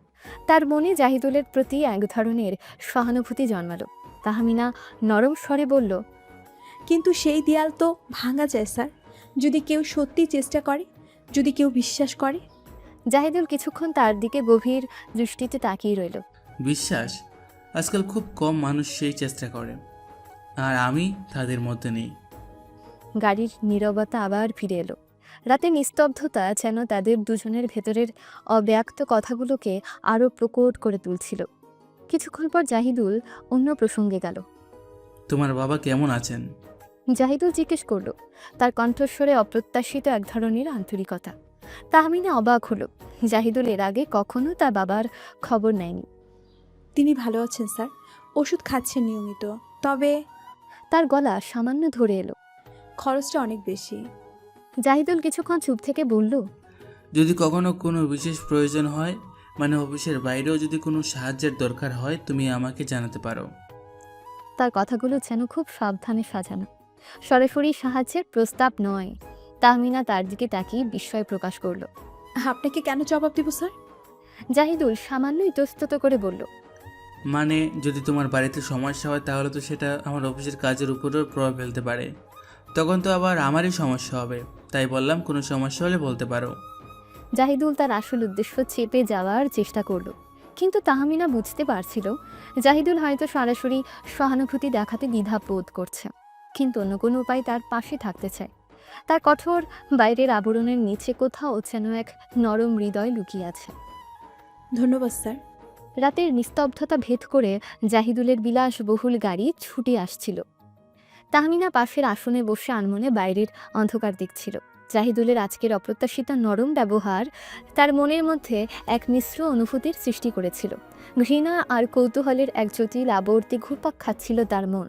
তার মনে জাহিদুলের প্রতি এক ধরনের সহানুভূতি জন্মালো। তাহমিনা নরম স্বরে বলল, কিন্তু সেই দেয়াল তো ভাঙা যায় স্যার, যদি কেউ সত্যি চেষ্টা করে, যদি কেউ বিশ্বাস করে। জাহিদুল কিছুক্ষণ তার দিকে গভীর দৃষ্টিতে তাকিয়ে রইল। বিশ্বাস? আজকাল খুব কম মানুষ সেই চেষ্টা করে, আর আমি তাদের মধ্যে নেই। গাড়ির নীরবতা আবার ফিরে এলো। রাতের নিস্তব্ধতা যেন তাদের দুজনের ভেতরের অব্যক্ত কথাগুলোকে আরও প্রকট করে তুলছিল। কিছুক্ষণ পর জাহিদুল অন্য প্রসঙ্গে গেল। তোমার বাবা কেমন আছেন? জাহিদুল জিজ্ঞেস করল, তার কণ্ঠস্বরে অপ্রত্যাশিত এক ধরনের আন্তরিকতা। তাহমিনা অবাক হলো। জাহিদুল এর আগে কখনো তার বাবার খবর নেয়নি। তিনি ভালো আছেন স্যার, ওষুধ খাচ্ছেন নিয়মিত, তবে তার গলা সামান্য ধরে এলো। খরচটা অনেক বেশি। জাহিদুল কিছুক্ষণ চুপ থেকে বলল, যদি কখনো কোনো বিশেষ প্রয়োজন হয়, মানে অফিসের বাইরেও যদি কোনো সাহায্যের দরকার হয়, তুমি আমাকে জানাতে পারো। তার কথাগুলো যেন খুব সাবধানে সাজানো, সরাসরি সাহায্যের প্রস্তাব নয়। তাহমিনা তার দিকে তাকিয়ে বিস্ময় প্রকাশ করল। আপনাকে কেন জবাব দেব স্যার? জাহিদুল সামান্য ইতস্তত করে বলল, মানে যদি তোমার বাড়িতে সমস্যা হয় তাহলে তো সেটা আমার অফিসের কাজের উপরেও প্রভাব ফেলতে পারে, তখন তো আবার আমারই সমস্যা হবে। তাই বললাম কোনো সমস্যা হলে বলতে পারো। জাহিদুল তার আসল উদ্দেশ্য চেপে যাওয়ার চেষ্টা করল, কিন্তু তাহমিনা বুঝতে পারছিল জাহিদুল হয়তো সরাসরি সহানুভূতি দেখাতে দ্বিধা বোধ করছে, কিন্তু অন্য কোনো উপায় তার পাশে থাকতে চায়। তার কঠোর বাইরের আবরণের নিচে কোথাও যেন এক নরম হৃদয় লুকিয়ে আছে। ধন্যবাদ স্যার। রাতের নিস্তব্ধতা ভেদ করে জাহিদুলের বিলাসবহুল গাড়ি ছুটে আসছিল। তাহমিনা পাশের আসনে বসে আনমনে বাইরের অন্ধকার দেখছিল। জাহিদুলের আজকের অপ্রত্যাশিত নরম ব্যবহার তার মনের মধ্যে এক মিশ্র অনুভূতির সৃষ্টি করেছিল। ঘৃণা আর কৌতূহলের এক জটিল আবর্তে ঘুরপাক খাচ্ছিল তার মন।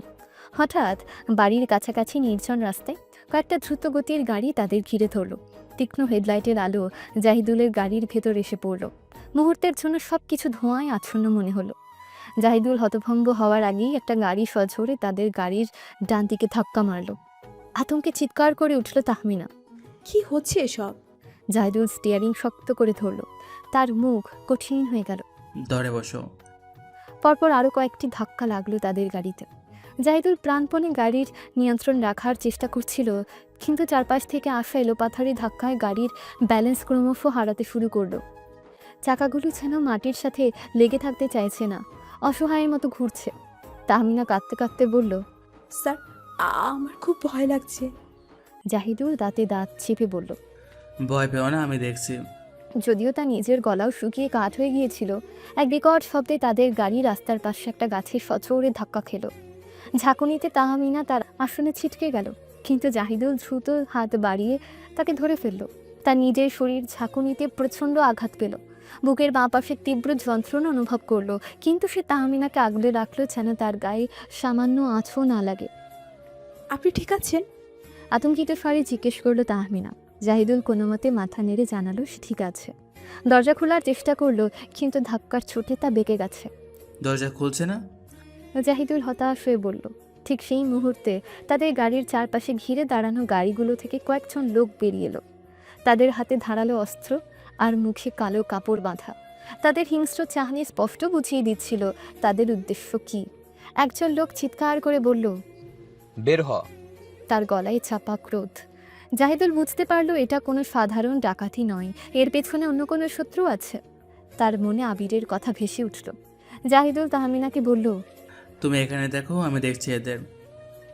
হঠাৎ বাড়ির কাছাকাছি নির্জন রাস্তায় কয়েকটা দ্রুতগতির গাড়ি তাদের ঘিরে ধরল। তীক্ষ্ণ হেডলাইটের আলো জাহিদুলের গাড়ির ভেতর এসে পড়ল। মুহূর্তের জন্য সব কিছু ধোঁয়ায় আচ্ছন্ন মনে হলো। জাহিদুল হতভম্ব হওয়ার আগেই একটা গাড়ি সজোরে তাদের গাড়ির ডান দিকে ধাক্কা মারল। আতঙ্কে চিৎকার করে উঠল তাহমিনা। কি হচ্ছে এসব? জাহিদুল স্টিয়ারিং শক্ত করে ধরল। তার মুখ কঠিন হয়ে গেল। ধরে বসো। পরপর আরও কয়েকটি ধাক্কা লাগলো তাদের গাড়িতে। জাহিদুল প্রাণপণে গাড়ির নিয়ন্ত্রণ রাখার চেষ্টা করছিল, কিন্তু চারপাশ থেকে আসা এলোপাথারি ধাক্কায় গাড়ির ব্যালেন্স ক্রমশ হারাতে শুরু করলো। চাকাগুলো যেন মাটির সাথে লেগে থাকতে চাইছে না, অসহায়ের মতো ঘুরছে। তাহমিনা কাঁদতে কাঁদতে বলল, স্যার, আমার খুব ভয় লাগছে। জাহিদুল দাঁতে দাঁত চেপে বলল, ভয় পেও না, আমি দেখছি। যদিও তা নিজের গলাও শুকিয়ে কাঠ হয়ে গিয়েছিল, এক বিকট শব্দে তাদের গাড়ি রাস্তার পাশে একটা গাছের সচোরে ধাক্কা খেল। ঝাঁকুনিতে তাহমিনা তার আসনে ছিটকে গেল, কিন্তু জাহিদুল দ্রুত হাত বাড়িয়ে তাকে ধরে ফেলল। তার নিজের শরীর ঝাঁকুনিতে প্রচণ্ড আঘাত পেল। বুকের বাঁ পাশে তীব্র যন্ত্রণা অনুভব করলো, কিন্তু সে তাহমিনাকে আগলে রাখলো যেন তার গায়ে সামান্য আঁচও না লাগে। আপনি ঠিক আছেন? আতঙ্কিত স্বরে জিজ্ঞেস করলো তাহমিনা। জাহিদুল কোনো মতে মাথা নেড়ে জানালো সে ঠিক আছে। দরজা খোলার চেষ্টা করলো, কিন্তু ধাক্কার চোটে তা বেঁকে গেছে। দরজা খুলছে না? জাহিদুল হতাশ হয়ে বলল। ঠিক সেই মুহূর্তে তাদের গাড়ির চারপাশে ঘিরে দাঁড়ানো গাড়িগুলো থেকে কয়েকজন লোক বেরিয়ে এলো। তাদের হাতে ধারালো অস্ত্র আর মুখে কালো কাপড় বাঁধা। তাদের হিংস্র চাহনি স্পষ্ট বুঝিয়ে দিচ্ছিল তাদের উদ্দেশ্য কী। একজন লোক চিৎকার করে বলল, বের হ। তার গলায় চাপা ক্রোধ। জাহিদুল বুঝতে পারল এটা কোনো সাধারণ ডাকাতি নয়, এর পেছনে অন্য কোনো শত্রু আছে। তার মনে আবিরের কথা ভেসে উঠল। জাহিদুল তাহমিনাকে বলল, তুমি এখানে দেখো, আমি দেখছি এদের।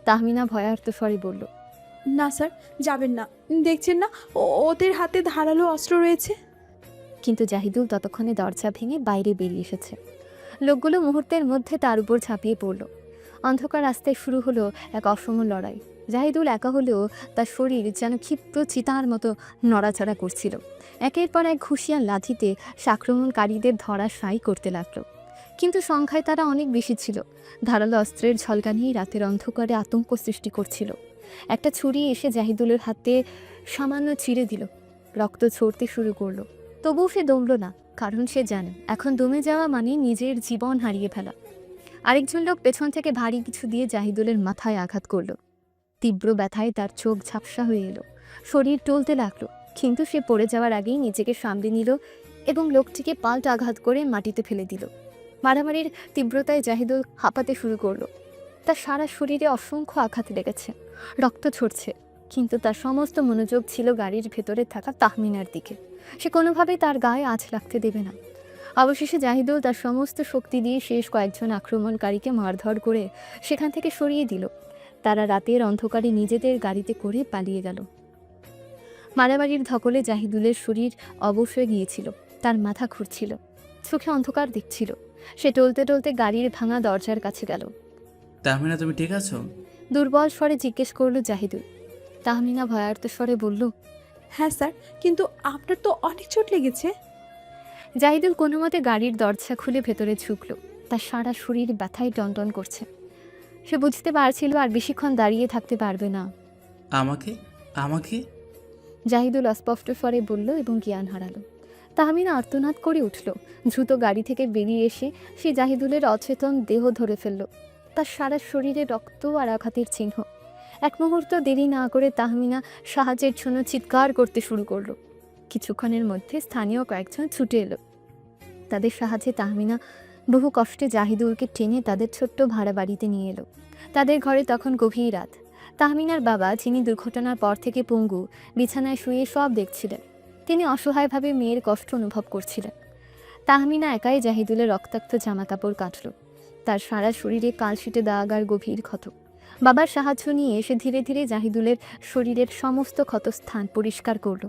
তাহমিনা ভয়ার্ত স্বরে বলল, না স্যার, যাবেন না। দেখছেন না ওদের হাতে ধারালো অস্ত্র রয়েছে? কিন্তু জাহিদুল ততক্ষণে দরজা ভেঙে বাইরে বেরিয়ে এসেছে। লোকগুলো মুহূর্তের মধ্যে তার উপর ঝাঁপিয়ে পড়ল। অন্ধকার রাস্তায় শুরু হলো এক অসম লড়াই। জাহিদুল একা হলেও তার শরীর যেন ক্ষিপ্র চিতার মতো নড়াচড়া করছিল। একের পর এক ঘুষিয়ার লাথিতে আক্রমণকারীদের ধরা সাই করতে লাগলো, কিন্তু সংখ্যায় তারা অনেক বেশি ছিল। ধারালো অস্ত্রের ঝলকানি রাতের অন্ধকারে আতঙ্ক সৃষ্টি করছিল। একটা ছুরি এসে জাহিদুলের হাতে সামান্য চিড়ে দিল। রক্ত ঝরতে শুরু করলো, তবুও সে দমল না, কারণ সে জানে এখন দমে যাওয়া মানে নিজের জীবন হারিয়ে ফেলা। আরেকজন লোক পেছন থেকে ভারী কিছু দিয়ে জাহিদুলের মাথায় আঘাত করল। তীব্র ব্যথায় তার চোখ ঝাপসা হয়ে এলো, শরীর টলতে লাগলো, কিন্তু সে পড়ে যাওয়ার আগেই নিজেকে সামলে নিল এবং লোকটিকে পাল্টা আঘাত করে মাটিতে ফেলে দিল। মারামারির তীব্রতায় জাহিদুল হাঁপাতে শুরু করলো। তার সারা শরীরে অসংখ্য আঘাত লেগেছে, রক্ত ঝরছে, কিন্তু তার সমস্ত মনোযোগ ছিল গাড়ির ভেতরে থাকা তাহমিনার দিকে। সে কোনোভাবেই তার গায়ে আঁচ লাগতে দেবে না। অবশেষে জাহিদুল তার সমস্ত শক্তি দিয়ে শেষ কয়েকজন আক্রমণকারীকে মারধর করে সেখান থেকে সরিয়ে দিল। তারা রাতের অন্ধকারে নিজেদের গাড়িতে করে পালিয়ে গেল। মারামারির ধকলে জাহিদুলের শরীর অবশ হয়ে গিয়েছিল, তার মাথা ঘুরছিল, চোখে অন্ধকার দেখছিল। সে টলতে টলতে গাড়ির ভাঙা দরজার কাছে গেল। তাহমিনা, তুমি ঠিক আছো? দুর্বল স্বরে জিজ্ঞেস করলো জাহিদুল। তাহমিনা ভয়ার্ত স্বরে বলল, হ্যাঁ স্যার, কিন্তু আপনার তো অনেক চোট লেগেছে। জাহিদুল কোনো মতে গাড়ির দরজা খুলে ভেতরে ঝুঁকল। তার সারা শরীর ব্যথায় টনটন করছে। সে বুঝতে পারছিল আর বেশিক্ষণ দাঁড়িয়ে থাকতে পারবে না। আমাকে আমাকে জাহিদুল অস্পষ্ট স্বরে বলল এবং জ্ঞান হারালো। তাহমিনা আর্তনাদ করে উঠল। দ্রুত গাড়ি থেকে বেরিয়ে এসে সে জাহিদুলের অচেতন দেহ ধরে ফেলল। তার সারা শরীরে রক্ত আর আঘাতের চিহ্ন। এক মুহূর্ত দেরি না করে তাহমিনা সাহায্যের জন্য চিৎকার করতে শুরু করলো। কিছুক্ষণের মধ্যে স্থানীয় কয়েকজন ছুটে এলো। তাদের সাহায্যে তাহমিনা বহু কষ্টে জাহিদুলকে টেনে তাদের ছোট্ট ভাড়া বাড়িতে নিয়ে এলো। তাদের ঘরে তখন গভীর রাত। তাহমিনার বাবা, যিনি দুর্ঘটনার পর থেকে পঙ্গু, বিছানায় শুয়ে সব দেখছিলেন। তিনি অসহায়ভাবে মেয়ের কষ্ট অনুভব করছিলেন। তাহমিনা একাই জাহিদুলের রক্তাক্ত জামাকাপড় কাটল। তার সারা শরীরে কালশিটে দাগ আর গভীর ক্ষত। বাবার সাহায্য নিয়ে এসে ধীরে ধীরে জাহিদুলের শরীরের সমস্ত ক্ষতস্থান পরিষ্কার করল।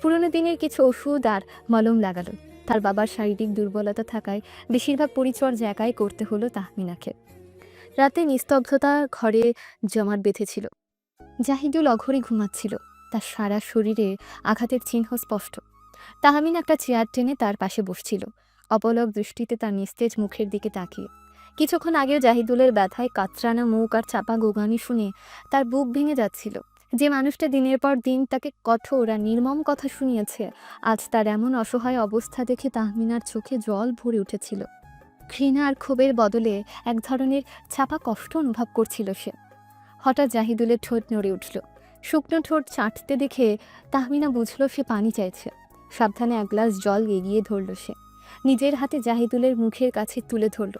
পুরনো দিনের কিছু ওষুধ আর মলম লাগালো। তার বাবার শারীরিক দুর্বলতা থাকায় বেশিরভাগ পরিচর্যা একাই করতে হলো তাহমিনাকে। রাতে নিস্তব্ধতা ঘরে জমাট বেঁধেছিল। জাহিদুল অঘরে ঘুমাচ্ছিল, তার সারা শরীরে আঘাতের চিহ্ন স্পষ্ট। তাহমিনা একটা চেয়ার টেনে তার পাশে বসছিল, অপলক দৃষ্টিতে তার নিস্তেজ মুখের দিকে তাকিয়ে। কিছুক্ষণ আগেও জাহিদুলের ব্যথায় কাতরানো মুখ আর চাপা গোগানি শুনে তার বুক ভেঙে যাচ্ছিল, যে মানুষটা দিনের পর দিন তাকে কঠোর আর নির্মম কথা শুনিয়েছে, আজ তার এমন অসহায় অবস্থা দেখে তাহমিনার চোখে জল ভরে উঠেছিল। ঘৃণা আর ক্ষোভের বদলে এক ধরনের ছাপা কষ্ট অনুভব করছিল সে। হঠাৎ জাহিদুলের ঠোঁট নড়ে উঠল। শুকনো ঠোঁট চাটতে দেখে তাহমিনা বুঝল সে পানি চাইছে। সাবধানে এক গ্লাস জল এগিয়ে ধরল সে, নিজের হাতে জাহিদুলের মুখের কাছে তুলে ধরল।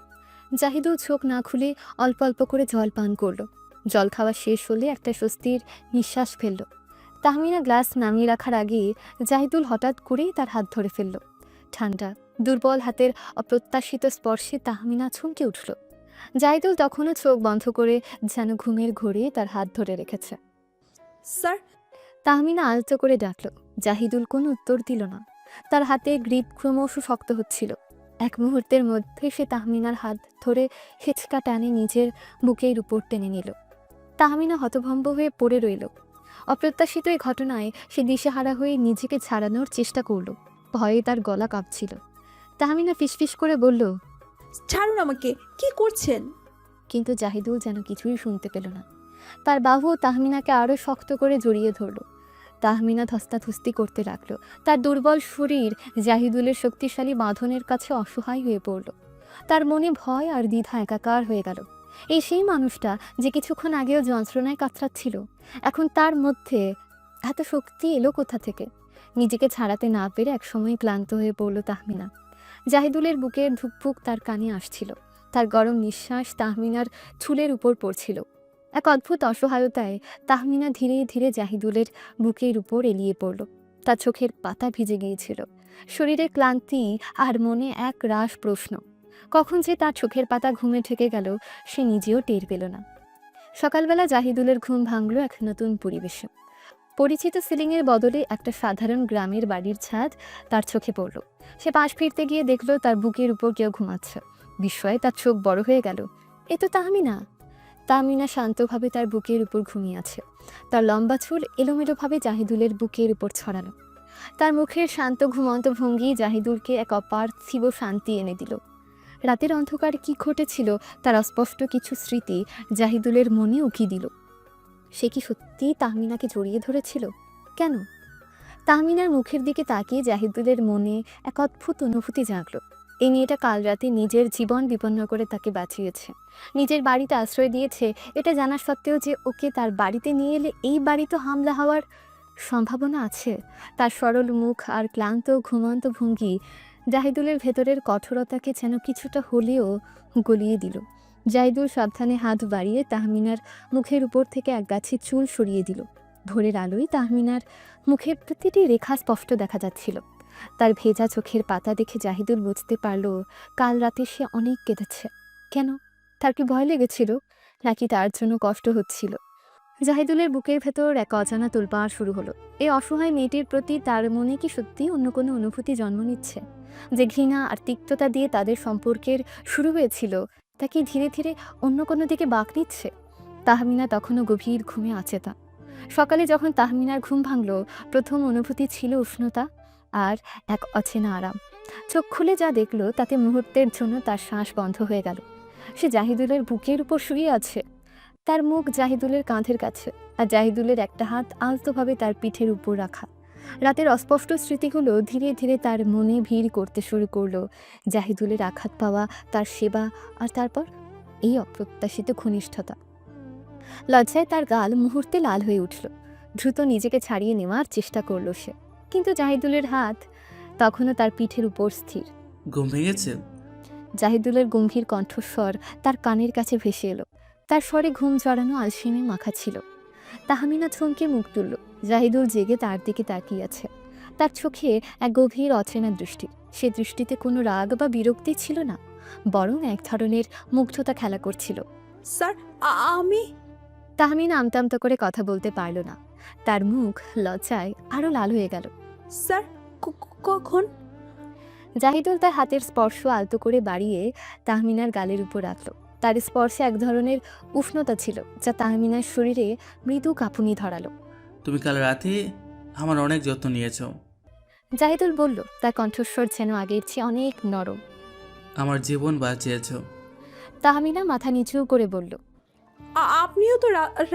জাহিদুল চোখ না খুলে অল্প অল্প করে জল পান করল। জল খাওয়া শেষ হলে একটা স্বস্তির নিঃশ্বাস ফেলল। তাহমিনা গ্লাস নামিয়ে রাখার আগে জাহিদুল হঠাৎ করেই তার হাত ধরে ফেলল। ঠান্ডা দুর্বল হাতের অপ্রত্যাশিত স্পর্শে তাহমিনা চমকে উঠল। জাহিদুল তখনও চোখ বন্ধ করে যেন ঘুমের ঘোরে তার হাত ধরে রেখেছে। স্যার। তাহমিনা আলতো করে ডাকল। জাহিদুল কোনো উত্তর দিল না। তার হাতে গ্রিপ ক্রমশ শক্ত হচ্ছিল। এক মুহূর্তের মধ্যে সে তাহমিনার হাত ধরে হেঁচকা টানে নিজের বুকের উপর টেনে নিল। তাহমিনা হতভম্ব হয়ে পড়ে রইল। অপ্রত্যাশিত এই ঘটনায় সে দিশেহারা হয়ে নিজেকে ছাড়ানোর চেষ্টা করল। ভয়ে তার গলা কাঁপছিল। তাহমিনা ফিসফিস করে বলল, ছাড়ুন আমাকে, কি করছেন? কিন্তু জাহিদুল যেন কিছুই শুনতে পেল না। তার বাহু তাহমিনাকে আরও শক্ত করে জড়িয়ে ধরল। তাহমিনা ধস্তাধস্তি করতে লাগলো। তার দুর্বল শরীর জাহিদুলের শক্তিশালী বাঁধনের কাছে অসহায় হয়ে পড়ল। তার মনে ভয় আর দ্বিধা একাকার হয়ে গেল। এই সেই মানুষটা যে কিছুক্ষণ আগেও যন্ত্রণায় কাতরাচ্ছিল, এখন তার মধ্যে এত শক্তি এলো কোথা থেকে? নিজেকে ছাড়াতে না পেরে একসময় ক্লান্ত হয়ে পড়ল তাহমিনা। জাহিদুলের বুকের ধুকপুক তার কানে আসছিল। তার গরম নিঃশ্বাস তাহমিনার চুলের উপর পড়ছিল। এক অদ্ভুত অসহায়তায় তাহমিনা ধীরে ধীরে জাহিদুলের বুকের উপর এলিয়ে পড়ল। তার চোখের পাতা ভিজে গিয়েছিল। শরীরের ক্লান্তি আর মনে এক রাশ প্রশ্ন। কখন যে তার চোখের পাতা ঘুমে ঠেকে গেল সে নিজেও টের পেল না। সকালবেলা জাহিদুলের ঘুম ভাঙল এক নতুন পরিবেশে। পরিচিত সিলিংয়ের বদলে একটা সাধারণ গ্রামের বাড়ির ছাদ তার চোখে পড়ল। সে পাশ ফিরতে গিয়ে দেখল তার বুকের উপর কেউ ঘুমাচ্ছে। বিস্ময়ে তার চোখ বড় হয়ে গেল। এ তো তাহমিনা। তাহমিনা শান্তভাবে তার বুকের উপর ঘুমিয়ে আছে। তার লম্বা চুল এলোমেলোভাবে জাহিদুলের বুকের উপর ছড়ানো। তার মুখের শান্ত ঘুমন্ত ভঙ্গি জাহিদুলকে এক অপার্থিব শান্তি এনে দিল। রাতের অন্ধকারে কি ঘটেছিল তার অস্পষ্ট কিছু স্মৃতি জাহিদুলের মনে উকি দিল। সে কি সত্যিই তাহমিনাকে জড়িয়ে ধরেছিল? কেন? তাহমিনার মুখের দিকে তাকিয়ে জাহিদুলের মনে এক অদ্ভুত অনুভূতি জাগল। এই মেয়েটা কাল রাতে নিজের জীবন বিপন্ন করে তাকে বাঁচিয়েছে, নিজের বাড়িতে আশ্রয় দিয়েছে। এটা জানা সত্ত্বেও যে ওকে তার বাড়িতে নিয়ে এলে এই বাড়িতে হামলা হওয়ার সম্ভাবনা আছে। তার সরল মুখ আর ক্লান্ত ঘুমন্ত ভঙ্গি জাহিদুলের ভেতরের কঠোরতাকে যেন কিছুটা হলেও গলিয়ে দিল। জাহিদুল সাবধানে হাত বাড়িয়ে তাহমিনার মুখের উপর থেকে এক গাছি চুল সরিয়ে দিল। ভোরের আলোয় তাহমিনার মুখের প্রতিটি রেখা স্পষ্ট দেখা যাচ্ছিল। তার ভেজা চোখের পাতা দেখে জাহিদুল বুঝতে পারল কাল রাতে সে অনেক কেঁদেছে। কেন? তার কি ভয় লেগেছিল, নাকি তার জন্য কষ্ট হচ্ছিল? জাহিদুলের বুকের ভেতর এক অজানা তোলপাড় শুরু হলো। এই অসহায় মেয়েটির প্রতি তার মনে কি সত্যি অন্য কোনো অনুভূতি জন্ম নিচ্ছে? যে ঘৃণা আর তিক্ততা দিয়ে তাদের সম্পর্কের শুরু হয়েছিল তা কি ধীরে ধীরে অন্য কোনো দিকে বাঁক নিচ্ছে? তাহমিনা তখনও গভীর ঘুমে আচেতা। সকালে যখন তাহমিনার ঘুম ভাঙল, প্রথম অনুভূতি ছিল উষ্ণতা আর এক অচেনা আরাম। চোখ খুলে যা দেখল তাতে মুহূর্তের জন্য তার শ্বাস বন্ধ হয়ে গেল। সে জাহিদুলের বুকের উপর শুয়ে আছে। তার মুখ জাহিদুলের কাঁধের কাছে, আর জাহিদুলের একটা হাত আলতোভাবে তার পিঠের উপর রাখা। রাতের অস্পষ্ট স্মৃতিগুলো ধীরে ধীরে তার মনে ভিড় করতে শুরু করলো। জাহিদুলের আঘাত পাওয়া, তার সেবা, আর তারপর এই অপ্রত্যাশিত ঘনিষ্ঠতা। লজ্জায় তার গাল মুহূর্তে লাল হয়ে উঠল। দ্রুত নিজেকে ছাড়িয়ে নেওয়ার চেষ্টা করলো সে, কিন্তু জাহিদুলের হাত তখনও তার পিঠের উপর স্থির। ঘুম ভেঙেছে? জাহিদুলের গম্ভীর কণ্ঠস্বর তার কানের কাছে ভেসে এলো। তার স্বরে ঘুম জড়ানো আলসেমি মাখা ছিল। তাহমিনা থমকে মুখ তুলল। জাহিদুল জেগে তার দিকে তাকিয়ে আছে। তার চোখে এক গভীর অচেনা দৃষ্টি। সে দৃষ্টিতে কোনো রাগ বা বিরক্তি ছিল না, বরং এক ধরনের মুগ্ধতা খেলা করছিল। স্যার, আমি... তাহমিনা আমতা আমতা করে কথা বলতে পারল না। তার মুখ লজ্জায় আরও লাল হয়ে গেল। স্যার, কখন? জাহিদুল তার হাতের স্পর্শ আলতো করে বাড়িয়ে তাহমিনার গালের উপর রাখল। তার স্পর্শে এক ধরনের উষ্ণতা ছিল যা তাহমিনার শরীরে মৃদু কাঁপুনি ধরালো। তুমি কাল রাতে আমার অনেক যত্ন নিয়েছ। জাহিদুল বলল, তার কণ্ঠস্বর যেন আগের চেয়ে অনেক নরম। আমার জীবন বাঁচিয়েছ। তাহমিনা মাথা নিচু করে বলল, আপনিও তো